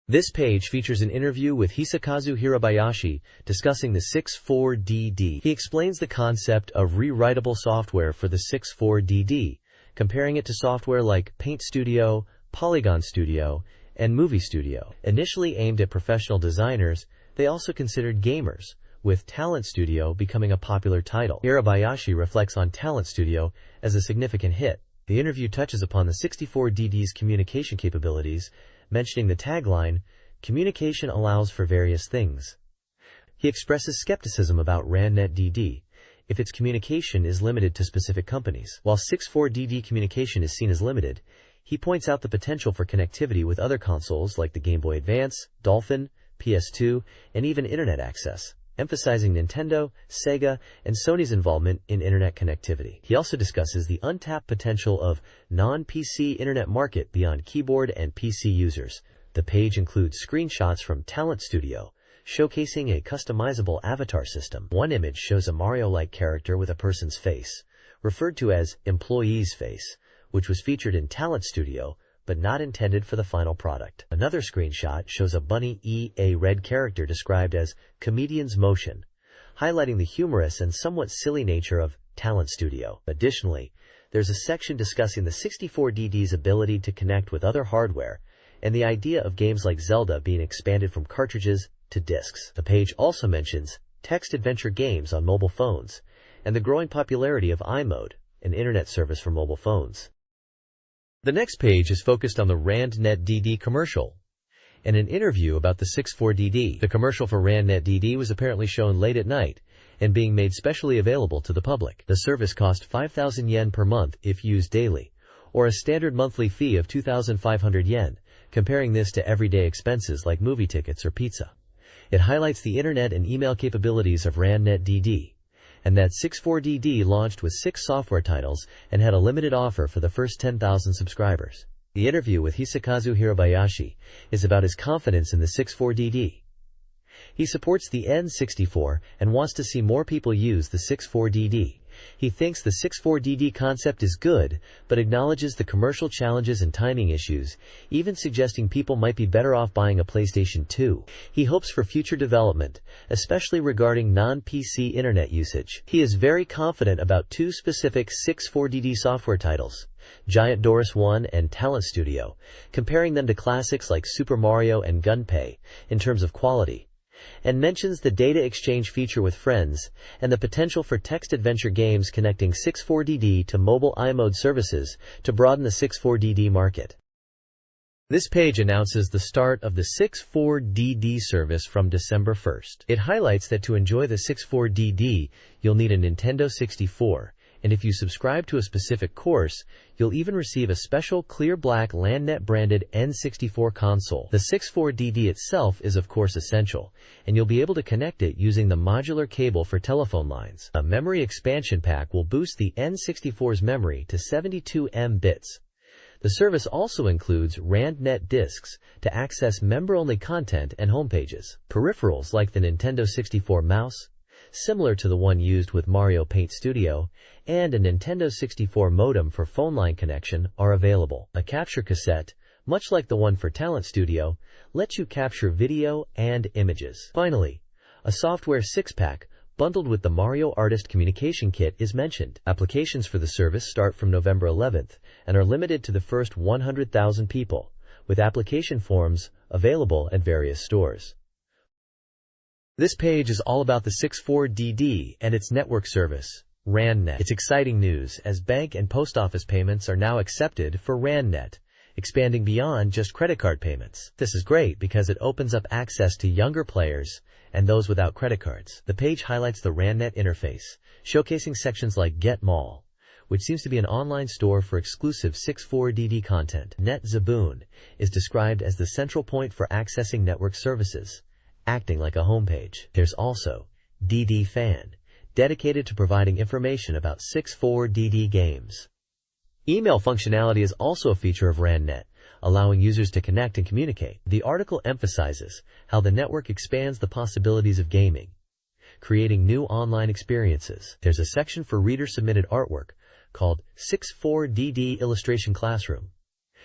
This page features an interview with Hisakazu Hirabayashi discussing the 64DD. He explains the concept of rewritable software for the 64DD, comparing it to software like Paint Studio, Polygon Studio, and Movie Studio. Initially aimed at professional designers, they also considered gamers, with Talent Studio becoming a popular title. Hirabayashi reflects on Talent Studio as a significant hit. The interview touches upon the 64DD's communication capabilities, mentioning the tagline, "Communication allows for various things." He expresses skepticism about RandNet DD, if its communication is limited to specific companies. While 64DD communication is seen as limited, he points out the potential for connectivity with other consoles like the Game Boy Advance, Dolphin, PS2, and even Internet access, emphasizing Nintendo, Sega, and Sony's involvement in Internet connectivity. He also discusses the untapped potential of non-PC Internet market beyond keyboard and PC users. The page includes screenshots from Talent Studio, showcasing a customizable avatar system. One image shows a Mario-like character with a person's face, referred to as employee's face, which was featured in Talent Studio, but not intended for the final product. Another screenshot shows a Bunny E.A. Red character described as comedian's motion, highlighting the humorous and somewhat silly nature of Talent Studio. Additionally, there's a section discussing the 64DD's ability to connect with other hardware, and the idea of games like Zelda being expanded from cartridges to discs. The page also mentions text-adventure games on mobile phones and the growing popularity of iMode, an internet service for mobile phones. The next page is focused on the RandNet DD commercial and an interview about the 64DD. The commercial for RandNet DD was apparently shown late at night and being made specially available to the public. The service cost 5,000 yen per month if used daily, or a standard monthly fee of 2,500 yen, comparing this to everyday expenses like movie tickets or pizza. It highlights the internet and email capabilities of RandNet DD, and that 64DD launched with 6 software titles and had a limited offer for the first 10,000 subscribers. The interview with Hisakazu Hirabayashi is about his confidence in the 64DD. He supports the N64 and wants to see more people use the 64DD. He thinks the 64DD concept is good, but acknowledges the commercial challenges and timing issues, even suggesting people might be better off buying a PlayStation 2. He hopes for future development, especially regarding non-PC internet usage. He is very confident about 2 specific 64DD software titles, Giant Doris 1 and Talent Studio, comparing them to classics like Super Mario and Gunpei in terms of quality, and mentions the data exchange feature with friends and the potential for text adventure games connecting 64DD to mobile iMode services to broaden the 64DD market. This page announces the start of the 64DD service from December 1st. It highlights that to enjoy the 64DD, you'll need a Nintendo 64, and if you subscribe to a specific course, you'll even receive a special clear black LANnet branded N64 console. The 64DD itself is of course essential, and you'll be able to connect it using the modular cable for telephone lines. A memory expansion pack will boost the N64's memory to 72 MB bits. The service also includes RandNet discs to access member-only content and homepages. Peripherals like the Nintendo 64 mouse, similar to the one used with Mario Paint Studio, and a Nintendo 64 modem for phone line connection are available. A capture cassette, much like the one for Talent Studio, lets you capture video and images. Finally, a software 6-pack bundled with the Mario Artist Communication Kit is mentioned. Applications for the service start from November 11th and are limited to the first 100,000 people, with application forms available at various stores. This page is all about the 64DD and its network service, RandNet. It's exciting news as bank and post office payments are now accepted for RandNet, expanding beyond just credit card payments. This is great because it opens up access to younger players and those without credit cards. The page highlights the RandNet interface, showcasing sections like Get Mall, which seems to be an online store for exclusive 64DD content. Net Zaboon is described as the central point for accessing network services, acting like a homepage. There's also DD Fan, dedicated to providing information about 64DD games. Email functionality is also a feature of RandNet, allowing users to connect and communicate. The article emphasizes how the network expands the possibilities of gaming, creating new online experiences. There's a section for reader-submitted artwork called 64DD Illustration Classroom,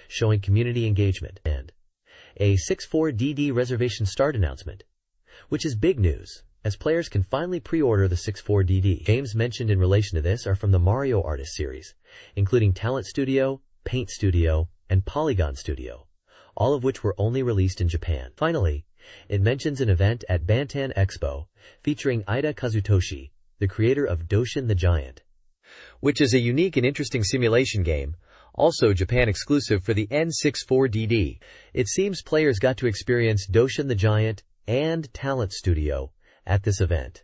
showing community engagement, and a 64DD reservation start announcement, which is big news, as players can finally pre-order the 64DD. Games mentioned in relation to this are from the Mario Artist series, including Talent Studio, Paint Studio, and Polygon Studio, all of which were only released in Japan. Finally, it mentions an event at Bantan Expo featuring Ida Kazutoshi, the creator of Doshin the Giant, which is a unique and interesting simulation game, also Japan exclusive for the N64DD. It seems players got to experience Doshin the Giant and Talent Studio at this event.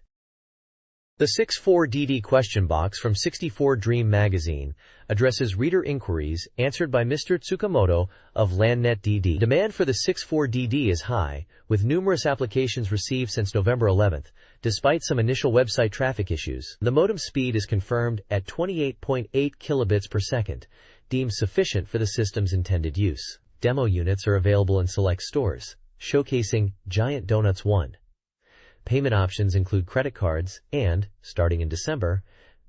The 64DD question box from 64Dream magazine addresses reader inquiries answered by Mr. Tsukamoto of LANnet DD. Demand for the 64DD is high, with numerous applications received since November 11th, despite some initial website traffic issues. The modem speed is confirmed at 28.8 kilobits per second, deemed sufficient for the system's intended use. Demo units are available in select stores, showcasing Giant Donuts 1. Payment options include credit cards and, starting in December,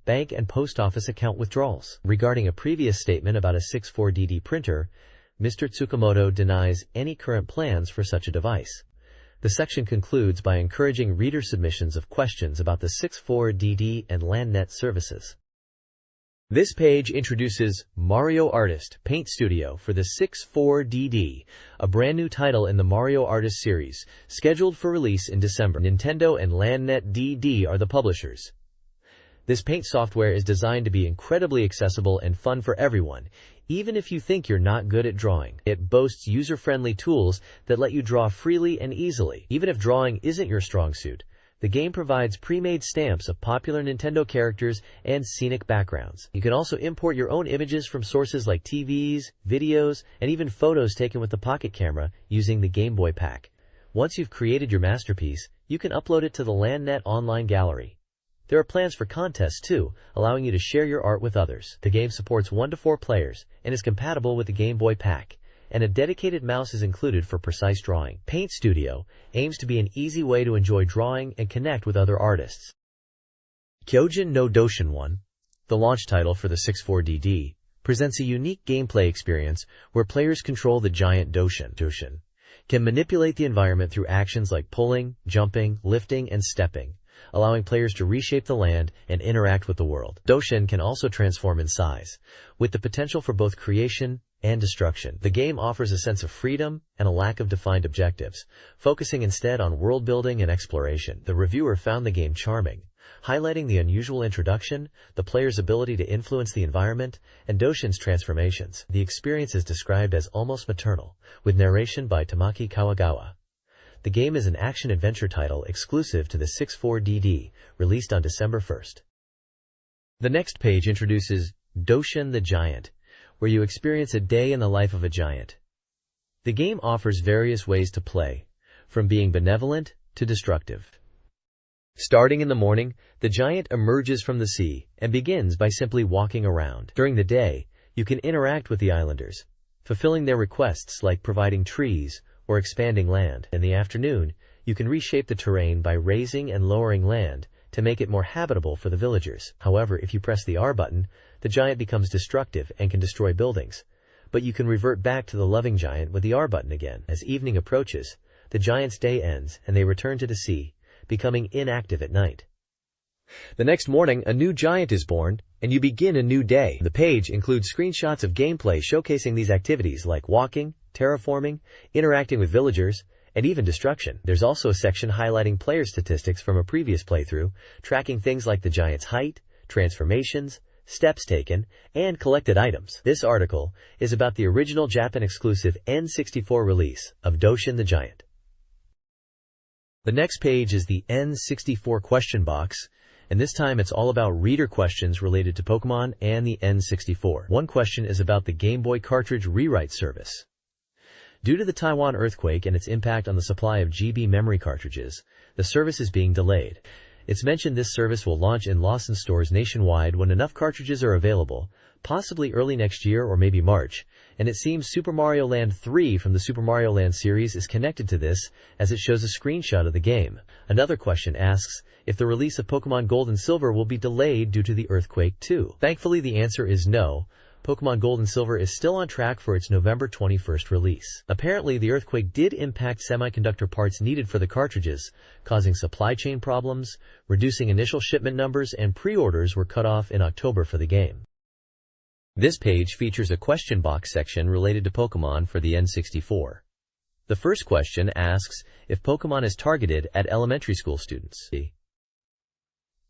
bank and post office account withdrawals. Regarding a previous statement about a 64DD printer, Mr. Tsukamoto denies any current plans for such a device. The section concludes by encouraging reader submissions of questions about the 64DD and LANnet services. This page introduces Mario Artist Paint Studio for the 64DD, a brand new title in the Mario Artist series, scheduled for release in December. Nintendo and LANnet DD are the publishers. This paint software is designed to be incredibly accessible and fun for everyone, even if you think you're not good at drawing. It boasts user-friendly tools that let you draw freely and easily. Even if drawing isn't your strong suit, the game provides pre-made stamps of popular Nintendo characters and scenic backgrounds. You can also import your own images from sources like TVs, videos, and even photos taken with the Pocket Camera using the Game Boy Pack. Once you've created your masterpiece, you can upload it to the LANnet online gallery. There are plans for contests too, allowing you to share your art with others. The game supports 1 to 4 players and is compatible with the Game Boy Pack, and a dedicated mouse is included for precise drawing. Paint Studio aims to be an easy way to enjoy drawing and connect with other artists. Kyojin no Doshin 1, the launch title for the 64DD, presents a unique gameplay experience where players control the giant Doshin, can manipulate the environment through actions like pulling, jumping, lifting, and stepping, allowing players to reshape the land and interact with the world. Doshin can also transform in size, with the potential for both creation and destruction. The game offers a sense of freedom and a lack of defined objectives, focusing instead on world building and exploration. The reviewer found the game charming, highlighting the unusual introduction, the player's ability to influence the environment, and Doshin's transformations. The experience is described as almost maternal, with narration by Tamaki Kawagawa. The game is an action-adventure title exclusive to the 64DD, released on December 1st. The next page introduces Doshin the Giant, where you experience a day in the life of a giant. The game offers various ways to play, from being benevolent to destructive. Starting in the morning, the giant emerges from the sea and begins by simply walking around. During the day, you can interact with the islanders, fulfilling their requests like providing trees or expanding land. In the afternoon, you can reshape the terrain by raising and lowering land to make it more habitable for the villagers. However, if you press the R button, the giant becomes destructive and can destroy buildings, but you can revert back to the loving giant with the R button again. As evening approaches, the giant's day ends and they return to the sea, becoming inactive at night. The next morning, a new giant is born, and you begin a new day. The page includes screenshots of gameplay showcasing these activities like walking, terraforming, interacting with villagers, and even destruction. There's also a section highlighting player statistics from a previous playthrough, tracking things like the giant's height, transformations, steps taken, and collected items. This article is about the original Japan-exclusive N64 release of Doshin the Giant. The next page is the N64 question box, and this time it's all about reader questions related to Pokemon and the N64. One question is about the Game Boy cartridge rewrite service. Due to the Taiwan earthquake and its impact on the supply of GB memory cartridges, the service is being delayed. It's mentioned this service will launch in Lawson stores nationwide when enough cartridges are available, possibly early next year or maybe March, and it seems Super Mario Land 3 from the Super Mario Land series is connected to this, as it shows a screenshot of the game. Another question asks if the release of Pokemon Gold and Silver will be delayed due to the earthquake too. Thankfully, the answer is no. Pokemon Gold and Silver is still on track for its November 21st release. Apparently, the earthquake did impact semiconductor parts needed for the cartridges, causing supply chain problems, reducing initial shipment numbers, and pre-orders were cut off in October for the game. This page features a question box section related to Pokemon for the N64. The first question asks if Pokemon is targeted at elementary school students.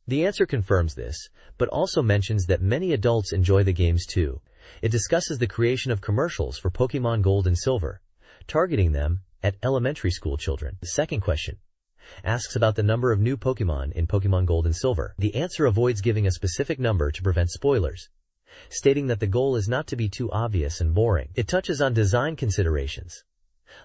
The answer confirms this, but also mentions that many adults enjoy the games too. It discusses the creation of commercials for Pokemon Gold and Silver, targeting them at elementary school children. The second question asks about the number of new Pokemon in Pokemon Gold and Silver. The answer avoids giving a specific number to prevent spoilers, stating that the goal is not to be too obvious and boring. It touches on design considerations,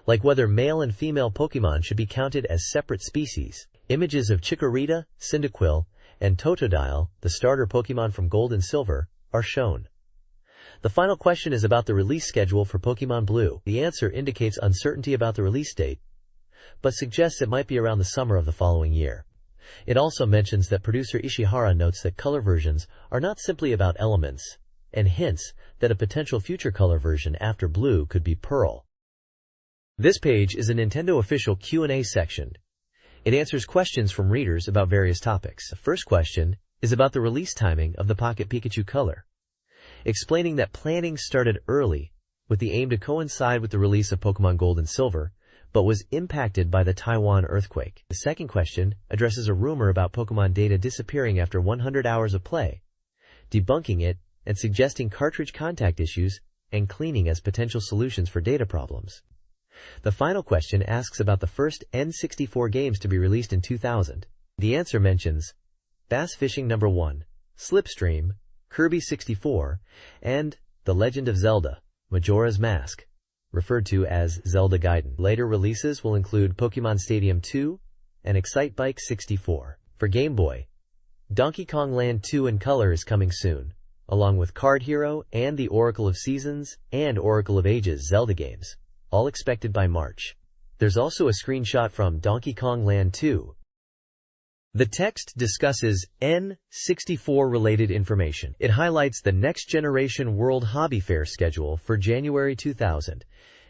like whether male and female Pokemon should be counted as separate species. Images of Chikorita, Cyndaquil, and Totodile, the starter Pokemon from Gold and Silver, are shown. The final question is about the release schedule for Pokemon Blue. The answer indicates uncertainty about the release date, but suggests it might be around the summer of the following year. It also mentions that producer Ishihara notes that color versions are not simply about elements, and hints that a potential future color version after Blue could be Pearl. This page is a Nintendo official Q&A section. It answers questions from readers about various topics. The first question is about the release timing of the Pocket Pikachu color, explaining that planning started early with the aim to coincide with the release of Pokemon Gold and Silver, but was impacted by the Taiwan earthquake. The second question addresses a rumor about Pokemon data disappearing after 100 hours of play, debunking it and suggesting cartridge contact issues and cleaning as potential solutions for data problems. The final question asks about the first N64 games to be released in 2000. The answer mentions Bass Fishing No. 1, Slipstream, Kirby 64, and The Legend of Zelda, Majora's Mask, referred to as Zelda Gaiden. Later releases will include Pokemon Stadium 2 and Excitebike 64. For Game Boy, Donkey Kong Land 2 in color is coming soon, along with Card Hero and the Oracle of Seasons and Oracle of Ages Zelda games, all expected by March. There's also a screenshot from Donkey Kong Land 2. The text discusses N64 related information. It highlights the Next Generation World Hobby Fair schedule for January 2000,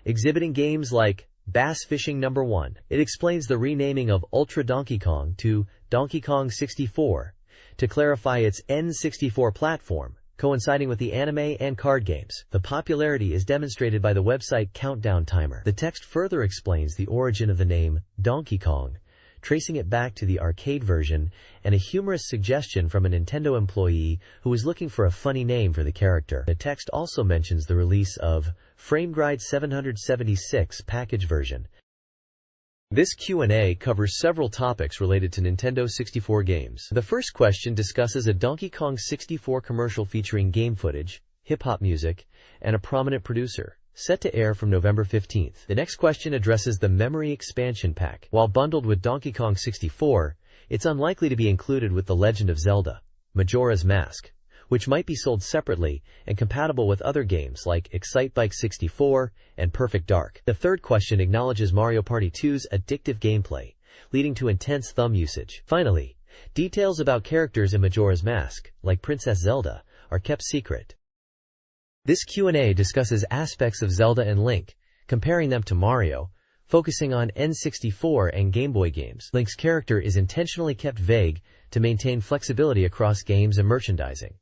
exhibiting games like Bass Fishing No. 1. It explains the renaming of Ultra Donkey Kong to Donkey Kong 64 to clarify its N64 platform, coinciding with the anime and card games. The popularity is demonstrated by the website Countdown Timer. The text further explains the origin of the name Donkey Kong, tracing it back to the arcade version, and a humorous suggestion from a Nintendo employee who was looking for a funny name for the character. The text also mentions the release of FrameGride 776 package version. This Q&A covers several topics related to Nintendo 64 games. The first question discusses a Donkey Kong 64 commercial featuring game footage, hip-hop music, and a prominent producer, set to air from November 15th. The next question addresses the Memory Expansion Pack. While bundled with Donkey Kong 64, it's unlikely to be included with The Legend of Zelda: Majora's Mask, which might be sold separately and compatible with other games like Excitebike 64 and Perfect Dark. The third question acknowledges Mario Party 2's addictive gameplay, leading to intense thumb usage. Finally, details about characters in Majora's Mask, like Princess Zelda, are kept secret. This Q&A discusses aspects of Zelda and Link, comparing them to Mario, focusing on N64 and Game Boy games. Link's character is intentionally kept vague to maintain flexibility across games and merchandising.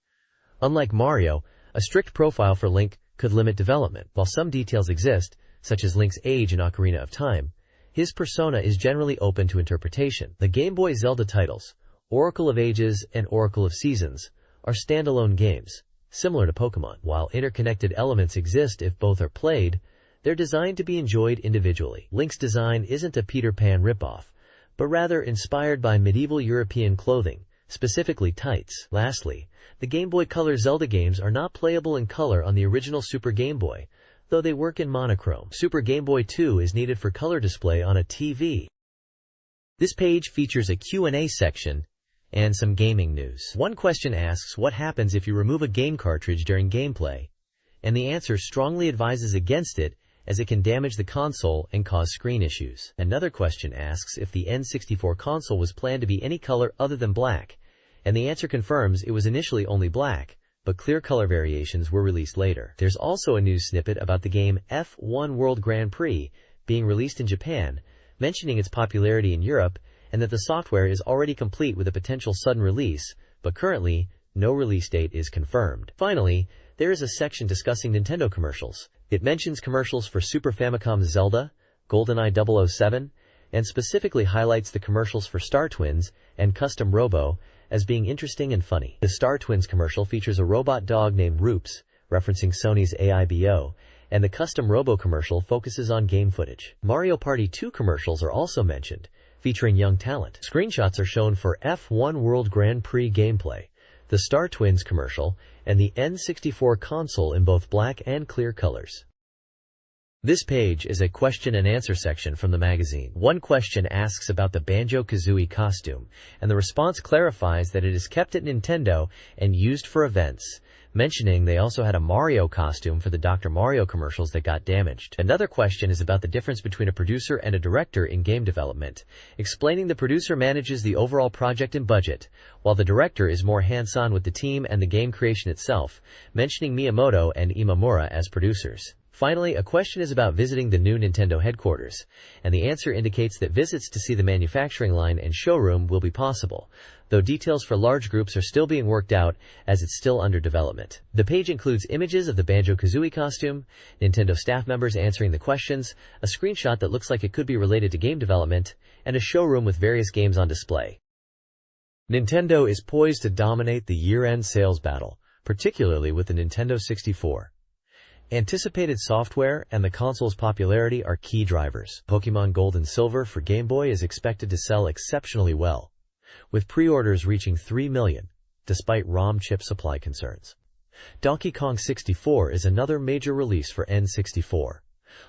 Unlike Mario, a strict profile for Link could limit development. While some details exist, such as Link's age in Ocarina of Time, his persona is generally open to interpretation. The Game Boy Zelda titles, Oracle of Ages and Oracle of Seasons, are standalone games, similar to Pokemon. While interconnected elements exist if both are played, they're designed to be enjoyed individually. Link's design isn't a Peter Pan ripoff, but rather inspired by medieval European clothing, specifically tights. Lastly, the Game Boy Color Zelda games are not playable in color on the original Super Game Boy, though they work in monochrome. Super Game Boy 2 is needed for color display on a TV. This page features a Q&A section and some gaming news. One question asks what happens if you remove a game cartridge during gameplay, and the answer strongly advises against it as it can damage the console and cause screen issues. Another question asks if the N64 console was planned to be any color other than black, and the answer confirms it was initially only black, but clear color variations were released later. There's also a news snippet about the game F1 World Grand Prix being released in Japan, mentioning its popularity in Europe and that the software is already complete with a potential sudden release, but currently, no release date is confirmed. Finally, there is a section discussing Nintendo commercials. It mentions commercials for Super Famicom's Zelda, GoldenEye 007, and specifically highlights the commercials for Star Twins and Custom Robo as being interesting and funny. The Star Twins commercial features a robot dog named Roops, referencing Sony's AIBO, and the Custom Robo commercial focuses on game footage. Mario Party 2 commercials are also mentioned, featuring young talent. Screenshots are shown for F1 World Grand Prix gameplay, the Star Twins commercial, and the N64 console in both black and clear colors. This page is a question and answer section from the magazine. One question asks about the Banjo-Kazooie costume, and the response clarifies that it is kept at Nintendo and used for events, mentioning they also had a Mario costume for the Dr. Mario commercials that got damaged. Another question is about the difference between a producer and a director in game development, explaining the producer manages the overall project and budget, while the director is more hands-on with the team and the game creation itself, mentioning Miyamoto and Imamura as producers. Finally, a question is about visiting the new Nintendo headquarters, and the answer indicates that visits to see the manufacturing line and showroom will be possible, though details for large groups are still being worked out as it's still under development. The page includes images of the Banjo-Kazooie costume, Nintendo staff members answering the questions, a screenshot that looks like it could be related to game development, and a showroom with various games on display. Nintendo is poised to dominate the year-end sales battle, particularly with the Nintendo 64. Anticipated software and the console's popularity are key drivers. Pokémon Gold and Silver for Game Boy is expected to sell exceptionally well, with pre-orders reaching 3 million, despite ROM chip supply concerns. Donkey Kong 64 is another major release for N64,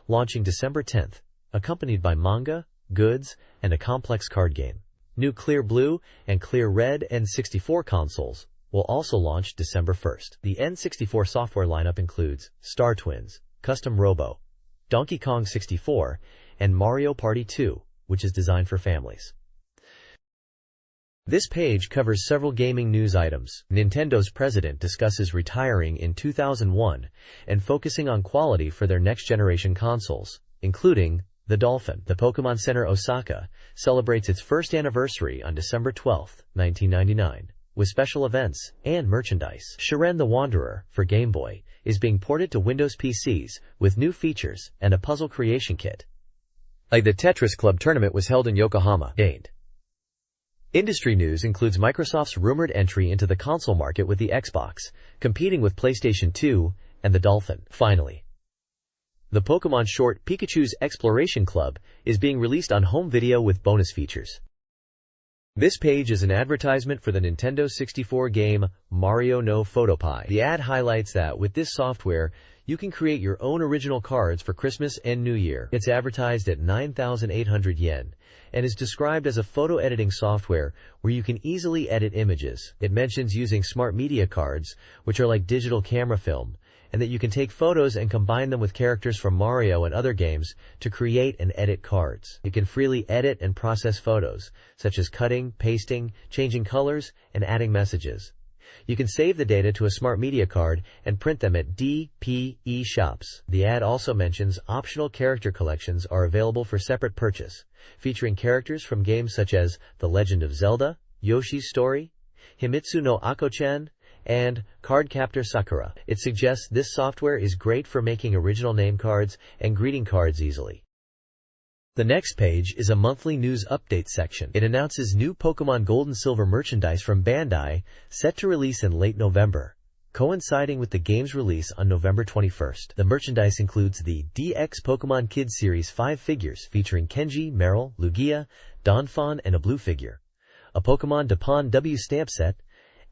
launching December 10th, accompanied by manga, goods, and a complex card game. New Clear Blue and Clear Red N64 consoles will also launch December 1st. The N64 software lineup includes Star Twins, Custom Robo, Donkey Kong 64, and Mario Party 2, which is designed for families. This page covers several gaming news items. Nintendo's president discusses retiring in 2001 and focusing on quality for their next-generation consoles, including the Dolphin. The Pokémon Center Osaka celebrates its first anniversary on December 12, 1999, with special events and merchandise. Shiren the Wanderer for Game Boy is being ported to Windows PCs with new features and a puzzle creation kit. The Tetris Club tournament was held in Yokohama. Industry news includes Microsoft's rumored entry into the console market with the Xbox, competing with PlayStation 2 and the Dolphin. Finally, the Pokémon short Pikachu's Exploration Club is being released on home video with bonus features. This page is an advertisement for the Nintendo 64 game Mario no Photopie. The ad highlights that with this software, you can create your own original cards for Christmas and New Year. It's advertised at 9,800 yen and is described as a photo editing software where you can easily edit images. It mentions using smart media cards, which are like digital camera film, and that you can take photos and combine them with characters from Mario and other games to create and edit cards. You can freely edit and process photos, such as cutting, pasting, changing colors, and adding messages. You can save the data to a smart media card and print them at DPE shops. The ad also mentions optional character collections are available for separate purchase, featuring characters from games such as The Legend of Zelda, Yoshi's Story, Himitsu no Ako-chan, and Cardcaptor Sakura. It suggests this software is great for making original name cards and greeting cards easily. The next page is a monthly news update section. It announces new Pokémon Gold and Silver merchandise from Bandai, set to release in late November, coinciding with the game's release on November 21st. The merchandise includes the DX Pokémon Kids Series 5 figures featuring Kenji, Meryl, Lugia, Donphan, and a blue figure, a Pokémon Dapon W stamp set,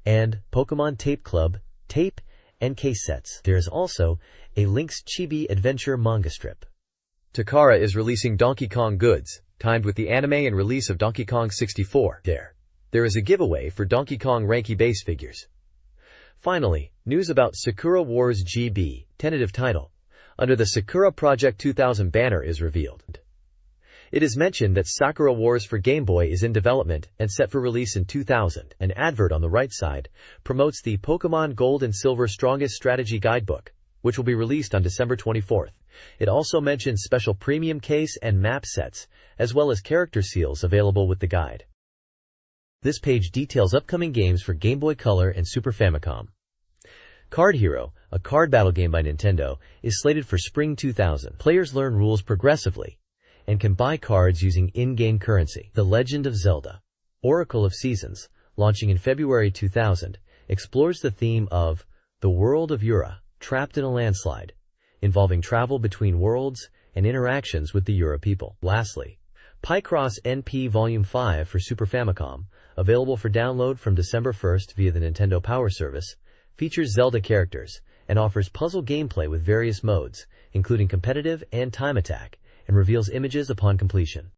and Pokémon Tape Club, tape, and case sets. There is also a Link's Chibi Adventure manga strip. Takara is releasing Donkey Kong goods, timed with the anime and release of Donkey Kong 64. There is a giveaway for Donkey Kong Ranky base figures. Finally, news about Sakura Wars GB, tentative title, under the Sakura Project 2000 banner is revealed. It is mentioned that Sakura Wars for Game Boy is in development and set for release in 2000. An advert on the right side promotes the Pokémon Gold and Silver Strongest Strategy Guidebook, which will be released on December 24th. It also mentions special premium case and map sets, as well as character seals available with the guide. This page details upcoming games for Game Boy Color and Super Famicom. Card Hero, a card battle game by Nintendo, is slated for spring 2000. Players learn rules progressively and can buy cards using in-game currency. The Legend of Zelda, Oracle of Seasons, launching in February 2000, explores the theme of the world of Yura, trapped in a landslide, involving travel between worlds and interactions with the Yura people. Lastly, Picross NP Volume 5 for Super Famicom, available for download from December 1st via the Nintendo Power Service, features Zelda characters and offers puzzle gameplay with various modes, including competitive and time attack, and reveals images upon completion.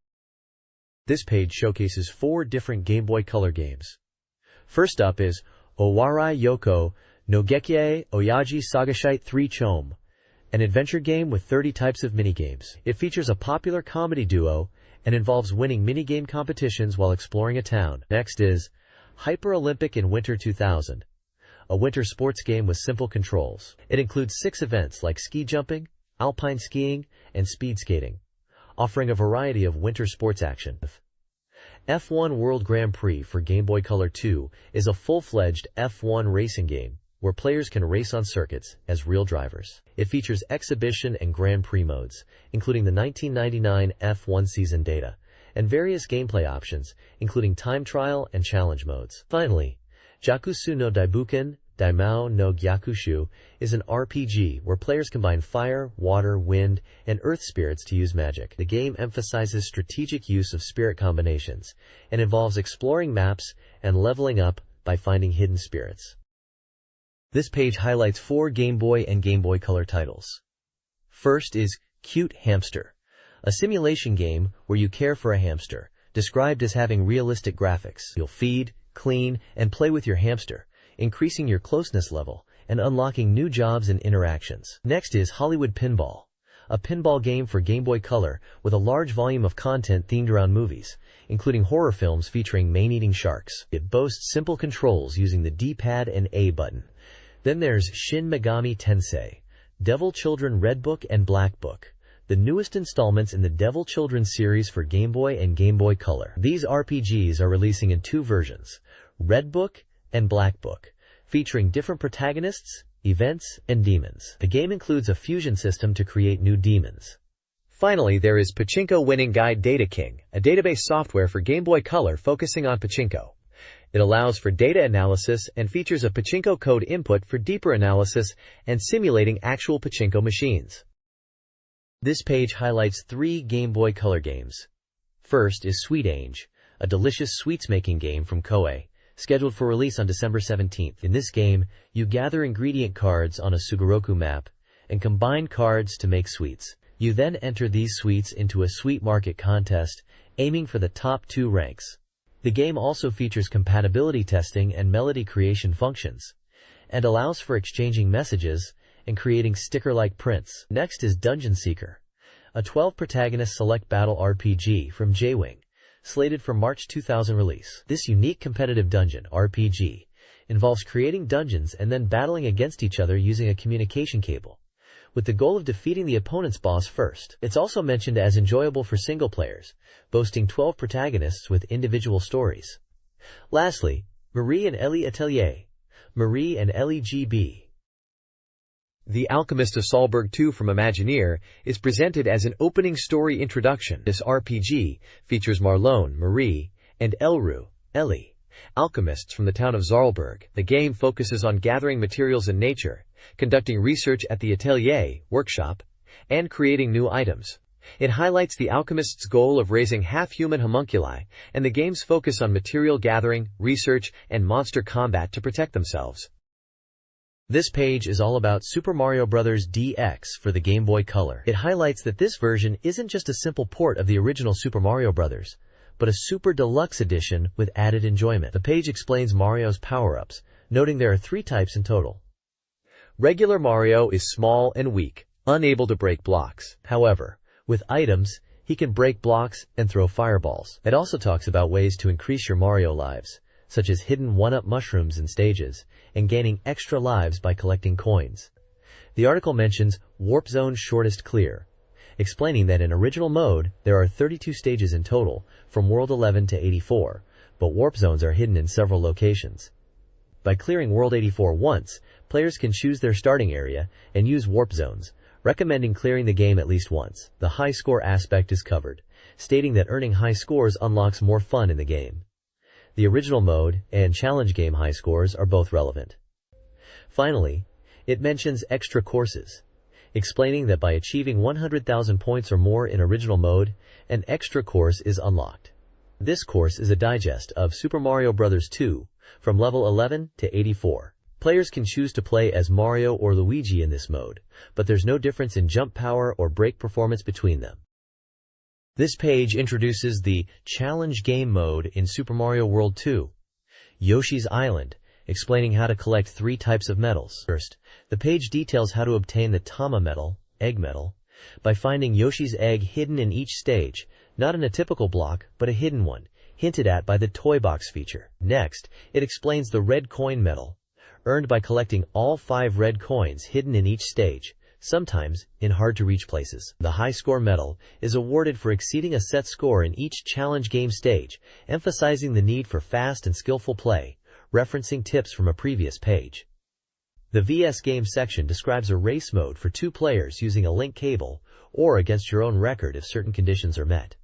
This page showcases 4 different Game Boy Color games. First up is Owarai Yoko no Gekie Oyaji Sagashite 3 Chome, an adventure game with 30 types of minigames. It features a popular comedy duo and involves winning minigame competitions while exploring a town. Next is Hyper Olympic in Winter 2000, a winter sports game with simple controls. It includes 6 events like ski jumping, alpine skiing, and speed skating, offering a variety of winter sports action. F1 World Grand Prix for Game Boy Color 2 is a full-fledged F1 racing game where players can race on circuits as real drivers. It features exhibition and Grand Prix modes, including the 1999 F1 season data, and various gameplay options, including time trial and challenge modes. Finally, Jakusu no Daibuken Daimao no Gyakushu is an RPG where players combine fire, water, wind, and earth spirits to use magic. The game emphasizes strategic use of spirit combinations and involves exploring maps and leveling up by finding hidden spirits. This page highlights 4 Game Boy and Game Boy Color titles. First is Cute Hamster, a simulation game where you care for a hamster, described as having realistic graphics. You'll feed, clean, and play with your hamster, increasing your closeness level and unlocking new jobs and interactions. Next is Hollywood Pinball, a pinball game for Game Boy Color with a large volume of content themed around movies, including horror films featuring man-eating sharks. It boasts simple controls using the D-pad and A button. Then there's Shin Megami Tensei, Devil Children Red Book and Black Book, the newest installments in the Devil Children series for Game Boy and Game Boy Color. These RPGs are releasing in two versions, Red Book and Black Book, featuring different protagonists, events, and demons. The game includes a fusion system to create new demons. Finally, there is Pachinko Winning Guide Data King, a database software for Game Boy Color focusing on pachinko. It allows for data analysis and features a pachinko code input for deeper analysis and simulating actual pachinko machines. This page highlights 3 Game Boy Color games. First is Sweet Ange, a delicious sweets-making game from Koei, scheduled for release on December 17th. In this game, you gather ingredient cards on a Sugoroku map and combine cards to make sweets. You then enter these sweets into a sweet market contest, aiming for the top 2 ranks. The game also features compatibility testing and melody creation functions, and allows for exchanging messages and creating sticker-like prints. Next is Dungeon Seeker, a 12-protagonist select battle RPG from J-Wing, slated for March 2000 release. This unique competitive dungeon RPG involves creating dungeons and then battling against each other using a communication cable, with the goal of defeating the opponent's boss first. It's also mentioned as enjoyable for single players, boasting 12 protagonists with individual stories. Lastly, Marie and Ellie Atelier, Marie and Ellie GB. The Alchemist of Solberg 2 from Imagineer is presented as an opening story introduction. This RPG features Marlone, Marie, and Elru, Ellie, alchemists from the town of Zarlberg. The game focuses on gathering materials in nature, conducting research at the atelier, workshop, and creating new items. It highlights the alchemist's goal of raising half-human homunculi and the game's focus on material gathering, research, and monster combat to protect themselves. This page is all about Super Mario Bros. DX for the Game Boy Color. It highlights that this version isn't just a simple port of the original Super Mario Bros., but a super deluxe edition with added enjoyment. The page explains Mario's power-ups, noting there are 3 types in total. Regular Mario is small and weak, unable to break blocks. However, with items, he can break blocks and throw fireballs. It also talks about ways to increase your Mario lives, such as hidden 1-up mushrooms in stages, and gaining extra lives by collecting coins. The article mentions Warp Zone's shortest clear, explaining that in original mode, there are 32 stages in total, from World 11 to 84, but Warp Zones are hidden in several locations. By clearing World 84 once, players can choose their starting area and use Warp Zones, recommending clearing the game at least once. The high score aspect is covered, stating that earning high scores unlocks more fun in the game. The original mode and challenge game high scores are both relevant. Finally, it mentions extra courses, explaining that by achieving 100,000 points or more in original mode, an extra course is unlocked. This course is a digest of Super Mario Bros. 2 from level 11 to 84. Players can choose to play as Mario or Luigi in this mode, but there's no difference in jump power or break performance between them. This page introduces the Challenge Game mode in Super Mario World 2, Yoshi's Island, explaining how to collect 3 types of medals. First, the page details how to obtain the Tama medal, egg medal, by finding Yoshi's egg hidden in each stage, not in a typical block, but a hidden one, hinted at by the Toy Box feature. Next, it explains the red coin medal, earned by collecting all 5 red coins hidden in each stage, sometimes in hard-to-reach places. The high score medal is awarded for exceeding a set score in each challenge game stage, emphasizing the need for fast and skillful play, referencing tips from a previous page. The VS Game section describes a race mode for 2 players using a link cable, or against your own record if certain conditions are met.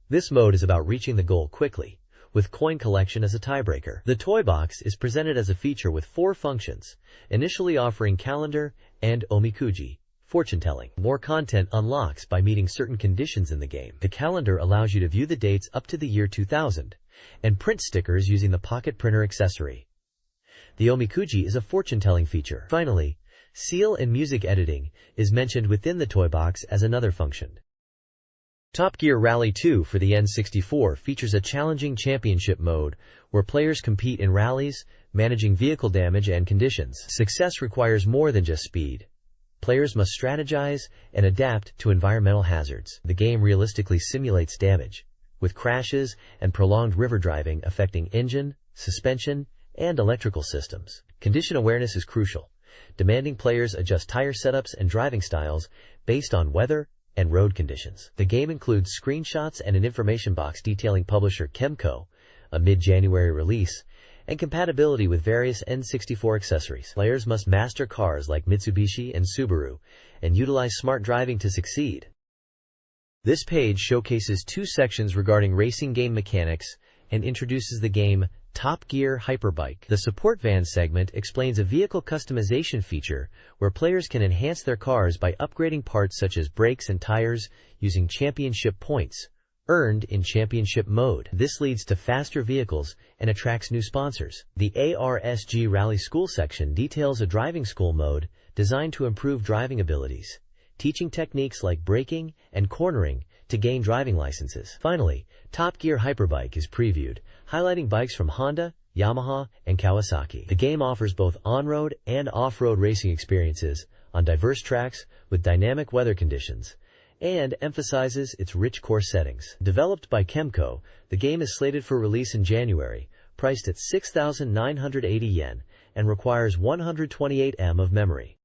This mode is about reaching the goal quickly, with coin collection as a tiebreaker. The Toy Box is presented as a feature with 4 functions, initially offering calendar and omikuji, fortune-telling. More content unlocks by meeting certain conditions in the game. The calendar allows you to view the dates up to the year 2000, and print stickers using the pocket printer accessory. The omikuji is a fortune-telling feature. Finally, seal and music editing is mentioned within the Toy Box as another function. Top Gear Rally 2 for the N64 features a challenging championship mode where players compete in rallies, managing vehicle damage and conditions. Success requires more than just speed. Players must strategize and adapt to environmental hazards. The game realistically simulates damage, with crashes and prolonged river driving affecting engine, suspension, and electrical systems. Condition awareness is crucial, demanding players adjust tire setups and driving styles based on weather and road conditions. The game includes screenshots and an information box detailing publisher Kemco, a mid-January release, and compatibility with various N64 accessories. Players must master cars like Mitsubishi and Subaru and utilize smart driving to succeed. This page showcases two sections regarding racing game mechanics and introduces the game Top Gear Hyperbike. The support van segment explains a vehicle customization feature where players can enhance their cars by upgrading parts such as brakes and tires using championship points earned in championship mode. This leads to faster vehicles and attracts new sponsors. The ARSG Rally School section details a driving school mode designed to improve driving abilities, teaching techniques like braking and cornering to gain driving licenses. Finally, Top Gear Hyperbike is previewed, highlighting bikes from Honda, Yamaha, and Kawasaki. The game offers both on-road and off-road racing experiences on diverse tracks with dynamic weather conditions, and emphasizes its rich course settings. Developed by Kemco, the game is slated for release in January, priced at 6,980 yen, and requires 128 MB of memory.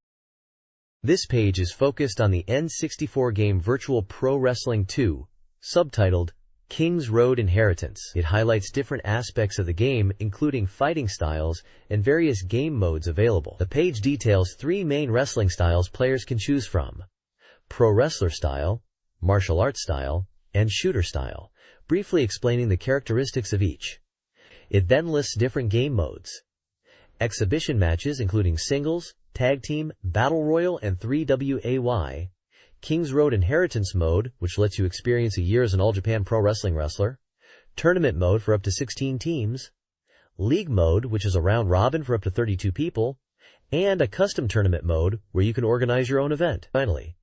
This page is focused on the N64 game Virtual Pro Wrestling 2, subtitled King's Road Inheritance. It highlights different aspects of the game, including fighting styles and various game modes available. The page details three main wrestling styles players can choose from: Pro Wrestler style, Martial Arts style, and Shooter style, briefly explaining the characteristics of each. It then lists different game modes. Exhibition matches including singles, tag team, battle royal, and 3WAY. King's Road Inheritance mode, which lets you experience a year as an All Japan Pro Wrestling wrestler. Tournament mode for up to 16 teams. League mode, which is a round robin for up to 32 people. And a custom tournament mode, where you can organize your own event. Finally,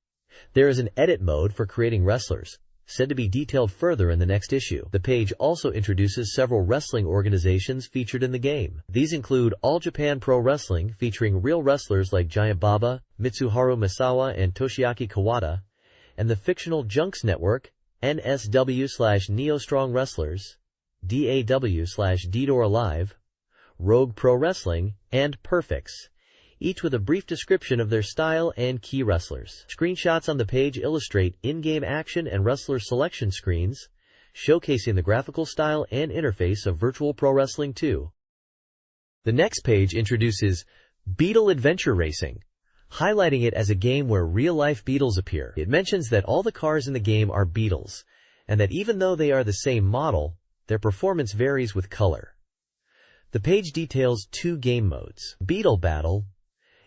there is an edit mode for creating wrestlers, said to be detailed further in the next issue. The page also introduces several wrestling organizations featured in the game. These include All Japan Pro Wrestling, featuring real wrestlers like Giant Baba, Mitsuharu Misawa, and Toshiaki Kawada, and the fictional Junks Network, NSW/Neo Strong Wrestlers, DAW/Dor Alive, Rogue Pro Wrestling, and Perfix, each with a brief description of their style and key wrestlers. Screenshots on the page illustrate in-game action and wrestler selection screens, showcasing the graphical style and interface of Virtual Pro Wrestling 2. The next page introduces Beetle Adventure Racing, highlighting it as a game where real-life beetles appear. It mentions that all the cars in the game are beetles, and that even though they are the same model, their performance varies with color. The page details two game modes. Beetle Battle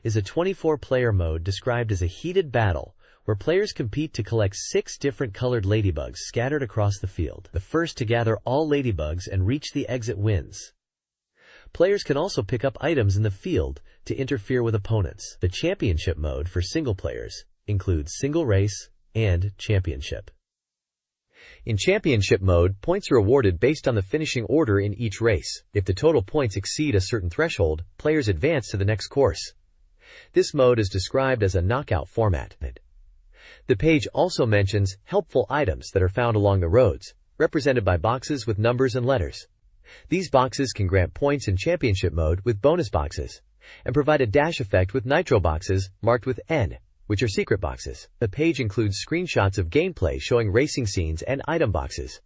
is a 24-player mode described as a heated battle where players compete to collect 6 different colored ladybugs scattered across the field. The first to gather all ladybugs and reach the exit wins. Players can also pick up items in the field to interfere with opponents. The championship mode for single players includes single race and championship. In championship mode, points are awarded based on the finishing order in each race. If the total points exceed a certain threshold, players advance to the next course. This mode is described as a knockout format. The page also mentions helpful items that are found along the roads, represented by boxes with numbers and letters. These boxes can grant points in championship mode with bonus boxes, and provide a dash effect with nitro boxes marked with N, which are secret boxes. The page includes screenshots of gameplay showing racing scenes and item boxes.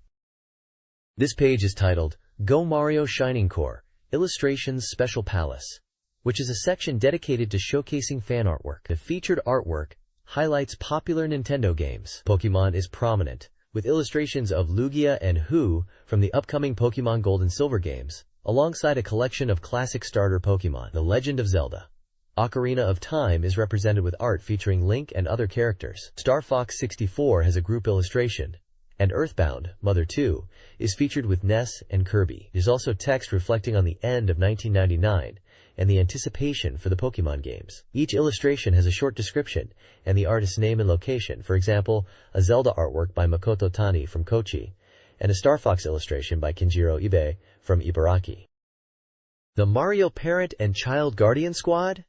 This page is titled Go Mario Shining Core, Illustrations Special Palace, which is a section dedicated to showcasing fan artwork. The featured artwork highlights popular Nintendo games. Pokemon is prominent, with illustrations of Lugia and Who from the upcoming Pokemon Gold and Silver games, alongside a collection of classic starter Pokemon. The Legend of Zelda Ocarina of Time is represented with art featuring Link and other characters. Star Fox 64 has a group illustration, and Earthbound, Mother 2, is featured with Ness and Kirby. There's also text reflecting on the end of 1999, and the anticipation for the Pokemon games. Each illustration has a short description and the artist's name and location, for example, a Zelda artwork by Makoto Tani from Kochi, and a Star Fox illustration by Kenjiro Ibe from Ibaraki. The Mario Parent and Child Guardian Squad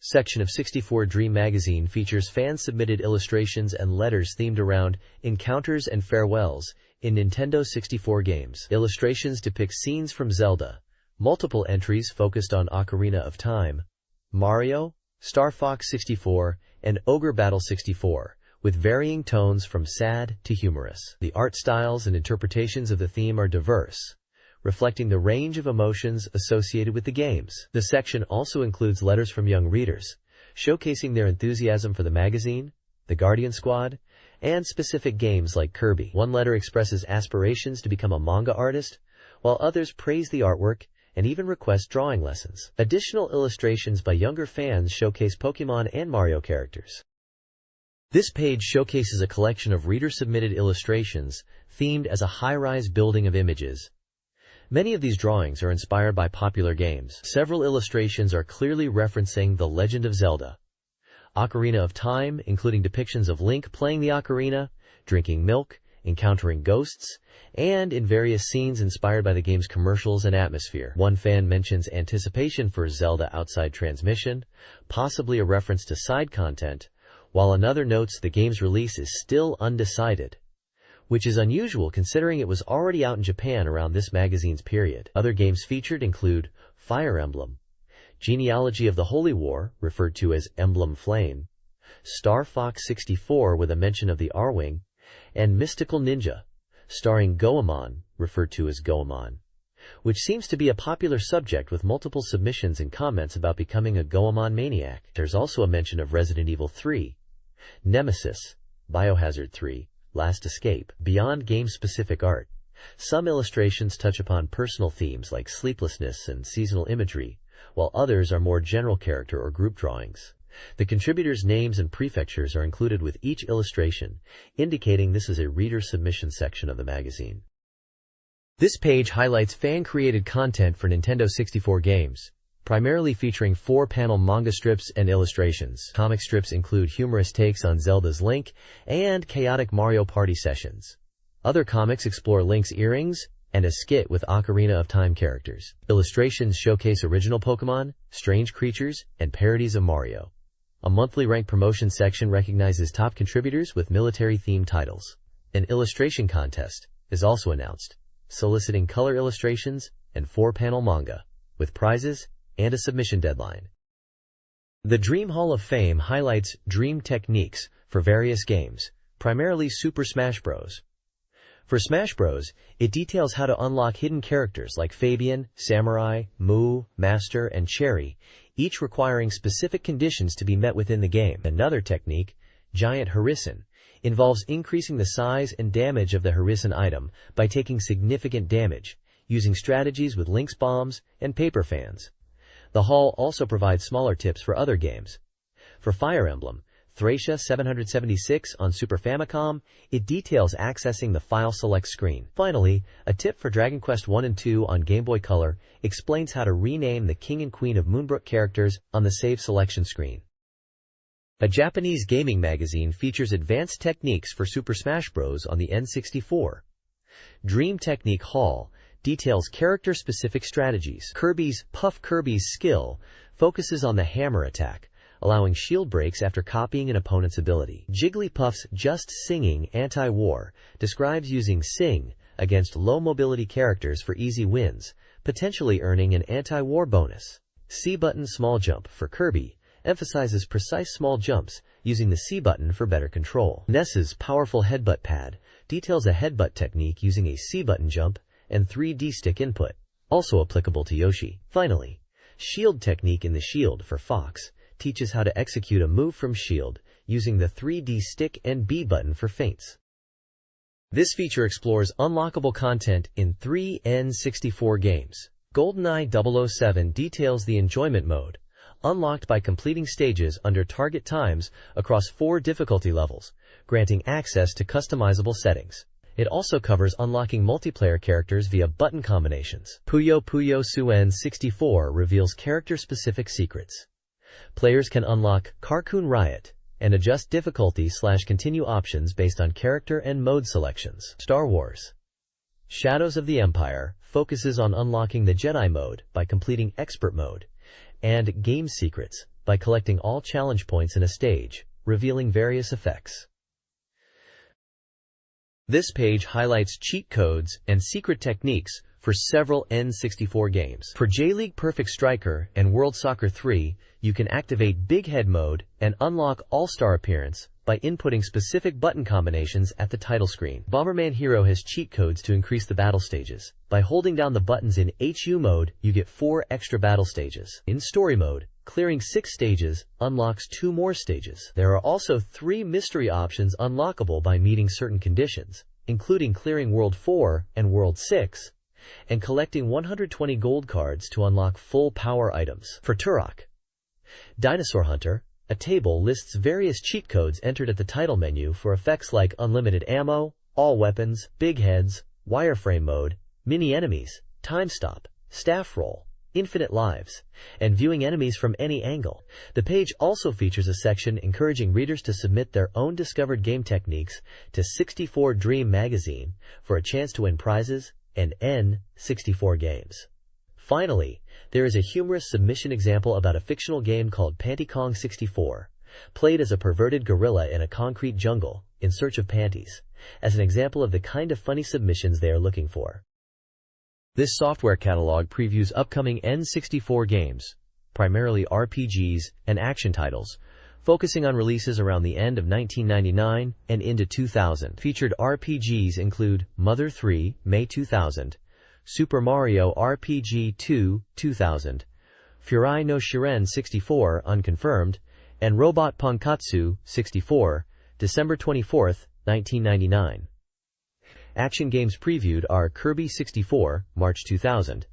section of 64Dream magazine features fan-submitted illustrations and letters themed around encounters and farewells in Nintendo 64 games. Illustrations depict scenes from Zelda. Multiple entries focused on Ocarina of Time, Mario, Star Fox 64, and Ogre Battle 64, with varying tones from sad to humorous. The art styles and interpretations of the theme are diverse, reflecting the range of emotions associated with the games. The section also includes letters from young readers, showcasing their enthusiasm for the magazine, the Guardian Squad, and specific games like Kirby. One letter expresses aspirations to become a manga artist, while others praise the artwork and even request drawing lessons. Additional illustrations by younger fans showcase Pokemon and Mario characters. This page showcases a collection of reader-submitted illustrations themed as a high-rise building of images. Many of these drawings are inspired by popular games. Several illustrations are clearly referencing The Legend of Zelda, Ocarina of Time, including depictions of Link playing the ocarina, drinking milk, encountering ghosts, and in various scenes inspired by the game's commercials and atmosphere. One fan mentions anticipation for Zelda Outside Transmission, possibly a reference to side content, while another notes the game's release is still undecided, which is unusual considering it was already out in Japan around this magazine's period. Other games featured include Fire Emblem, Genealogy of the Holy War, referred to as Emblem Flame, Star Fox 64 with a mention of the Arwing, and Mystical Ninja, starring Goemon, referred to as Goemon, which seems to be a popular subject with multiple submissions and comments about becoming a Goemon maniac. There's also a mention of Resident Evil 3, Nemesis, Biohazard 3, Last Escape. Beyond game-specific art, some illustrations touch upon personal themes like sleeplessness and seasonal imagery, while others are more general character or group drawings. The contributors' names and prefectures are included with each illustration, indicating this is a reader submission section of the magazine. This page highlights fan-created content for Nintendo 64 games, primarily featuring 4-panel manga strips and illustrations. Comic strips include humorous takes on Zelda's Link and chaotic Mario Party sessions. Other comics explore Link's earrings and a skit with Ocarina of Time characters. Illustrations showcase original Pokemon, strange creatures, and parodies of Mario. A monthly ranked promotion section recognizes top contributors with military-themed titles. An illustration contest is also announced, soliciting color illustrations and 4-panel manga, with prizes and a submission deadline. The Dream Hall of Fame highlights dream techniques for various games, primarily Super Smash Bros. For Smash Bros., it details how to unlock hidden characters like Fabian, Samurai, Moo, Master, and Cherry, each requiring specific conditions to be met within the game. Another technique, Giant Harrison, involves increasing the size and damage of the Harrison item by taking significant damage, using strategies with Link's bombs and paper fans. The hall also provides smaller tips for other games. For Fire Emblem, Thracia 776 on Super Famicom, it details accessing the File Select screen. Finally, a tip for Dragon Quest 1 and 2 on Game Boy Color explains how to rename the King and Queen of Moonbrook characters on the Save Selection screen. A Japanese gaming magazine features advanced techniques for Super Smash Bros. On the N64. Dream Technique Hall details character-specific strategies. Puff Kirby's skill focuses on the hammer attack, allowing shield breaks after copying an opponent's ability. Jigglypuff's Just Singing Anti-War describes using Sing against low-mobility characters for easy wins, potentially earning an anti-war bonus. C-Button Small Jump for Kirby emphasizes precise small jumps using the C button for better control. Ness's Powerful Headbutt Pad details a headbutt technique using a C button jump and 3D stick input, also applicable to Yoshi. Finally, Shield Technique in the Shield for Fox teaches how to execute a move from Shield using the 3D stick and B button for feints. This feature explores unlockable content in 3 N64 games. GoldenEye 007 details the enjoyment mode, unlocked by completing stages under target times across 4 difficulty levels, granting access to customizable settings. It also covers unlocking multiplayer characters via button combinations. Puyo Puyo Suen 64 reveals character-specific secrets. Players can unlock Carcoon Riot and adjust difficulty/continue options based on character and mode selections. Star Wars Shadows of the Empire focuses on unlocking the Jedi mode by completing Expert mode, and Game Secrets by collecting all challenge points in a stage, revealing various effects. This page highlights cheat codes and secret techniques for several N64 games. For J-League Perfect Striker and World Soccer 3, you can activate Big Head mode and unlock All-Star appearance by inputting specific button combinations at the title screen. Bomberman Hero has cheat codes to increase the battle stages. By holding down the buttons in HU mode, you get 4 extra battle stages. In Story mode, clearing 6 stages unlocks 2 more stages. There are also 3 mystery options unlockable by meeting certain conditions, including clearing World 4 and World 6, and collecting 120 gold cards to unlock full power items. For Turok Dinosaur Hunter, a table lists various cheat codes entered at the title menu for effects like unlimited ammo, all weapons, big heads, wireframe mode, mini enemies, time stop, staff roll, infinite lives, and viewing enemies from any angle. The page also features a section encouraging readers to submit their own discovered game techniques to 64Dream magazine for a chance to win prizes and N64 games. Finally, there is a humorous submission example about a fictional game called Panty Kong 64, played as a perverted gorilla in a concrete jungle in search of panties, as an example of the kind of funny submissions they are looking for. This software catalog previews upcoming N64 games, primarily RPGs and action titles, focusing on releases around the end of 1999 and into 2000. Featured RPGs include Mother 3, May 2000, Super Mario RPG 2, 2000, Furai no Shiren 64, unconfirmed, and Robot Pankatsu 64, December 24, 1999. Action games previewed are Kirby 64, March 2000,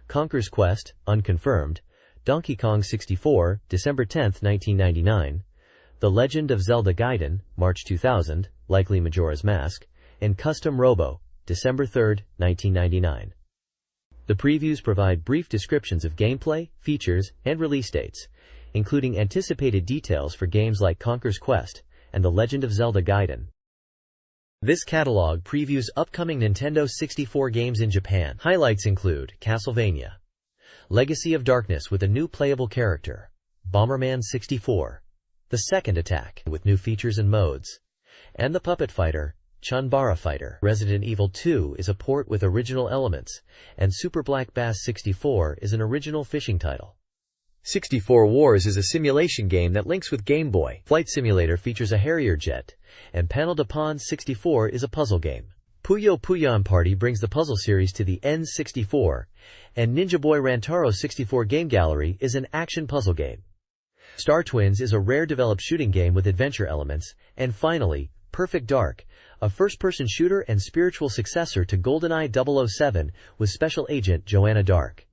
Conker's Quest, unconfirmed, Donkey Kong 64, December 10, 1999, The Legend of Zelda Gaiden, March 2000, likely Majora's Mask, and Custom Robo, December 3, 1999. The previews provide brief descriptions of gameplay, features, and release dates, including anticipated details for games like Conker's Quest and The Legend of Zelda Gaiden. This catalog previews upcoming Nintendo 64 games in Japan. Highlights include Castlevania, Legacy of Darkness with a new playable character, Bomberman 64, The Second Attack with new features and modes, and The Puppet Fighter, Chunbara Fighter. Resident Evil 2 is a port with original elements, and Super Black Bass 64 is an original fishing title. 64 Wars is a simulation game that links with Game Boy. Flight Simulator features a Harrier jet, and Panel de Pond 64 is a puzzle game. Puyo Puyon Party brings the puzzle series to the N64, and Ninja Boy Rantaro 64 Game Gallery is an action puzzle game. Star Twins is a rare developed shooting game with adventure elements, and finally, Perfect Dark, a first-person shooter and spiritual successor to GoldenEye 007 with Special Agent Joanna Dark.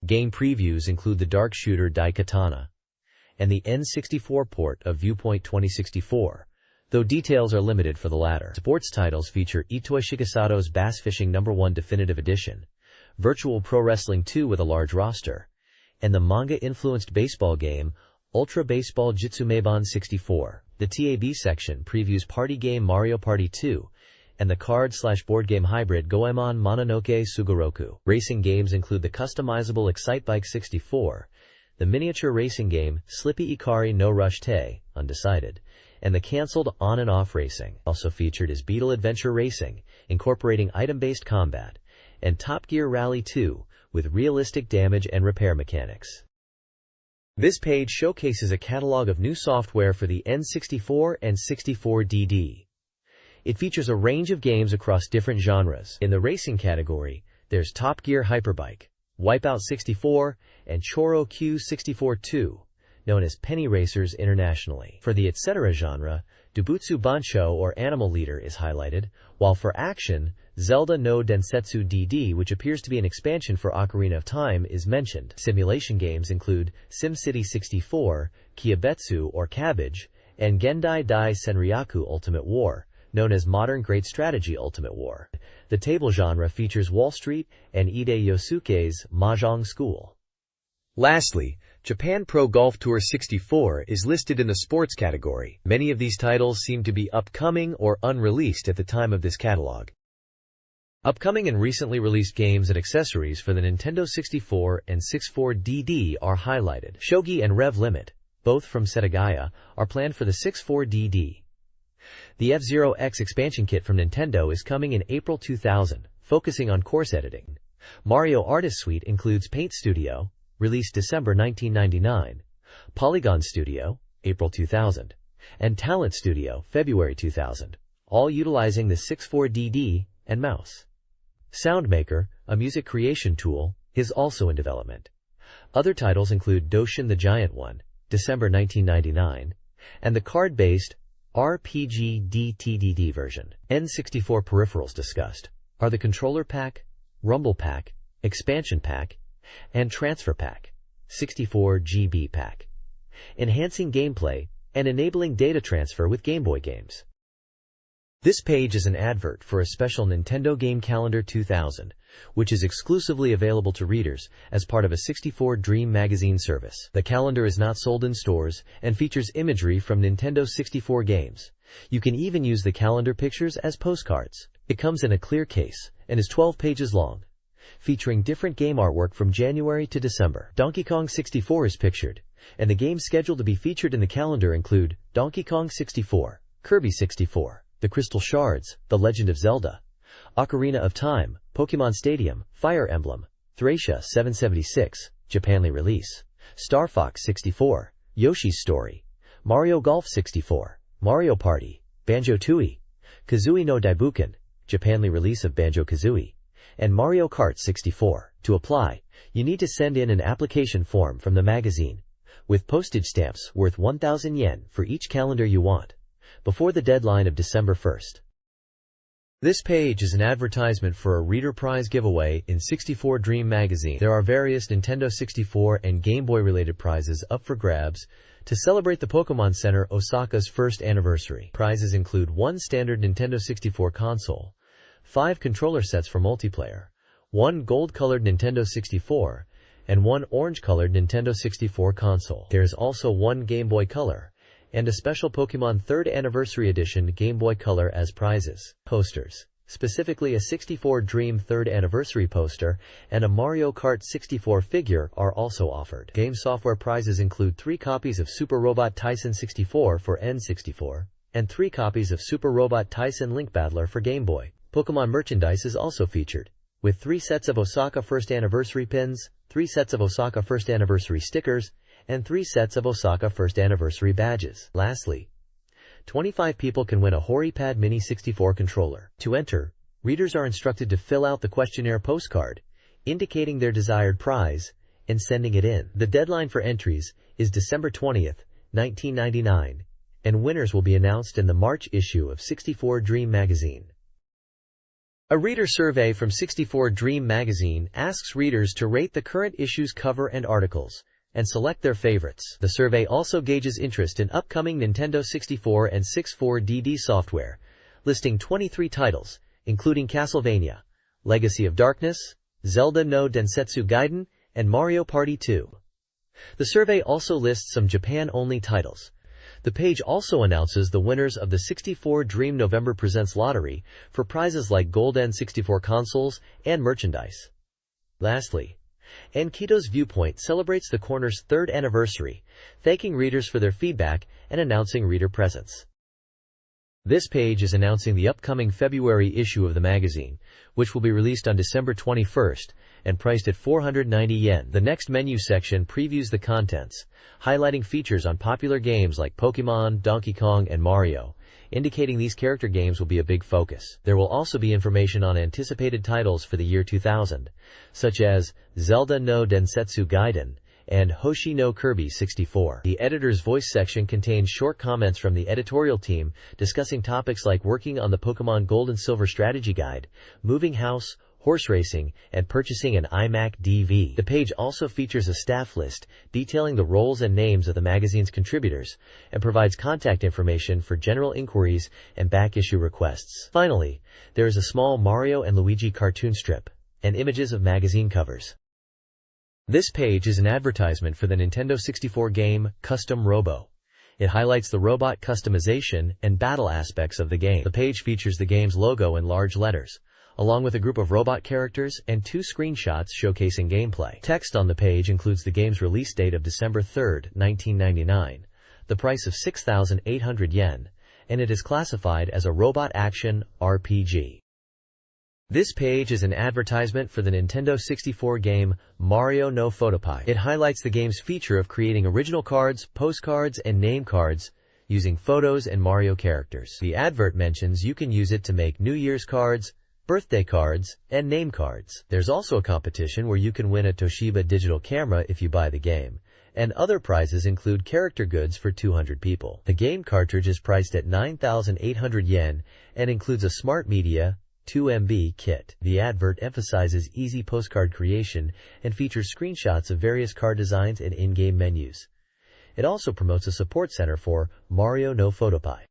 Game previews include the dark shooter Daikatana and the N64 port of Viewpoint 2064, though details are limited for the latter. Sports titles feature Itoi Shigesato's Bass Fishing No. 1 Definitive Edition, Virtual Pro Wrestling 2 with a large roster, and the manga-influenced baseball game Ultra Baseball Jitsumeiban 64. The TAB section previews party game Mario Party 2 and the card/board game hybrid Goemon Mononoke Sugoroku. Racing games include the customizable Excitebike 64, the miniature racing game Slippy Ikari no Rush Te, undecided, and the cancelled On and Off Racing. Also featured is Beetle Adventure Racing, incorporating item-based combat, and Top Gear Rally 2, with realistic damage and repair mechanics. This page showcases a catalog of new software for the N64 and 64DD. It features a range of games across different genres. In the racing category, there's Top Gear Hyperbike, Wipeout 64, and Choro Q64-2, known as Penny Racers internationally. For the etc. genre, Dubutsu Bancho or Animal Leader is highlighted, while for action, Zelda no Densetsu DD, which appears to be an expansion for Ocarina of Time, is mentioned. Simulation games include SimCity 64, Kiabetsu or Cabbage, and Gendai Dai Senryaku Ultimate War, known as Modern Great Strategy Ultimate War. The table genre features Wall Street and Ide Yosuke's Mahjong School. Lastly, Japan Pro Golf Tour 64 is listed in the sports category. Many of these titles seem to be upcoming or unreleased at the time of this catalog. Upcoming and recently released games and accessories for the Nintendo 64 and 64DD are highlighted. Shogi and Rev Limit, both from Setagaya, are planned for the 64DD. The F-Zero X expansion kit from Nintendo is coming in April 2000, focusing on course editing. Mario Artist Suite includes Paint Studio, released December 1999, Polygon Studio, April 2000, and Talent Studio, February 2000, all utilizing the 64DD and mouse. SoundMaker, a music creation tool, is also in development. Other titles include Doshin the Giant One, December 1999, and the card-based RPG DTDD version. N64 peripherals discussed are the Controller Pack, Rumble Pack, Expansion Pack, and Transfer Pack, 64GB Pack, enhancing gameplay and enabling data transfer with Game Boy games. This page is an advert for a special Nintendo Game Calendar 2000, which is exclusively available to readers as part of a 64Dream magazine service. The calendar is not sold in stores and features imagery from Nintendo 64 games. You can even use the calendar pictures as postcards. It comes in a clear case and is 12 pages long, featuring different game artwork from January to December. Donkey Kong 64 is pictured, and the games scheduled to be featured in the calendar include Donkey Kong 64, Kirby 64, The Crystal Shards, The Legend of Zelda, Ocarina of Time, Pokemon Stadium, Fire Emblem, Thracia 776, Japanly release, Star Fox 64, Yoshi's Story, Mario Golf 64, Mario Party, Banjo-Tooie, Kazooie no Daibuken, Japanly release of Banjo-Kazooie, and Mario Kart 64. To apply, you need to send in an application form from the magazine, with postage stamps worth 1,000 yen for each calendar you want, before the deadline of December 1st. This page is an advertisement for a Reader Prize giveaway in 64Dream magazine. There are various Nintendo 64 and Game Boy related prizes up for grabs to celebrate the Pokemon Center Osaka's first anniversary. Prizes include 1 standard Nintendo 64 console, 5 controller sets for multiplayer, 1 gold-colored Nintendo 64, and 1 orange-colored Nintendo 64 console. There is also 1 Game Boy Color and a special Pokemon 3rd Anniversary Edition Game Boy Color as prizes. Posters, specifically a 64Dream 3rd Anniversary poster and a Mario Kart 64 figure, are also offered. Game software prizes include 3 copies of Super Robot Tyson 64 for N64 and 3 copies of Super Robot Tyson Link Battler for Game Boy. Pokemon merchandise is also featured, with 3 sets of Osaka 1st Anniversary pins, 3 sets of Osaka 1st Anniversary stickers, and 3 sets of Osaka 1st Anniversary badges. Lastly, 25 people can win a HoriPad Mini 64 controller. To enter, readers are instructed to fill out the questionnaire postcard, indicating their desired prize, and sending it in. The deadline for entries is December 20th, 1999, and winners will be announced in the March issue of 64Dream magazine. A reader survey from 64Dream magazine asks readers to rate the current issue's cover and articles, and select their favorites. The survey also gauges interest in upcoming Nintendo 64 and 64DD software, listing 23 titles, including Castlevania, Legacy of Darkness, Zelda no Densetsu Gaiden, and Mario Party 2. The survey also lists some Japan-only titles. The page also announces the winners of the 64Dream November Presents Lottery for prizes like Gold N64 consoles and merchandise. Lastly, Enkito's Viewpoint celebrates the corner's 3rd anniversary, thanking readers for their feedback and announcing reader presents. This page is announcing the upcoming February issue of the magazine, which will be released on December 21st and priced at 490 yen. The next menu section previews the contents, highlighting features on popular games like Pokemon, Donkey Kong, and Mario, indicating these character games will be a big focus. There will also be information on anticipated titles for the year 2000, such as Zelda no Densetsu Gaiden and Hoshi no Kirby 64. The editor's voice section contains short comments from the editorial team discussing topics like working on the Pokemon Gold and Silver Strategy Guide, moving house, horse racing, and purchasing an iMac DV. The page also features a staff list detailing the roles and names of the magazine's contributors and provides contact information for general inquiries and back-issue requests. Finally, there is a small Mario and Luigi cartoon strip and images of magazine covers. This page is an advertisement for the Nintendo 64 game Custom Robo. It highlights the robot customization and battle aspects of the game. The page features the game's logo in large letters, along with a group of robot characters and 2 screenshots showcasing gameplay. Text on the page includes the game's release date of December 3, 1999, the price of 6,800 yen, and it is classified as a robot action RPG. This page is an advertisement for the Nintendo 64 game Mario no Photopai. It highlights the game's feature of creating original cards, postcards, and name cards using photos and Mario characters. The advert mentions you can use it to make New Year's cards, birthday cards, and name cards. There's also a competition where you can win a Toshiba digital camera if you buy the game, and other prizes include character goods for 200 people. The game cartridge is priced at 9,800 yen and includes a smart media 2 MB kit. The advert emphasizes easy postcard creation and features screenshots of various card designs and in-game menus. It also promotes a support center for Mario no Photopai.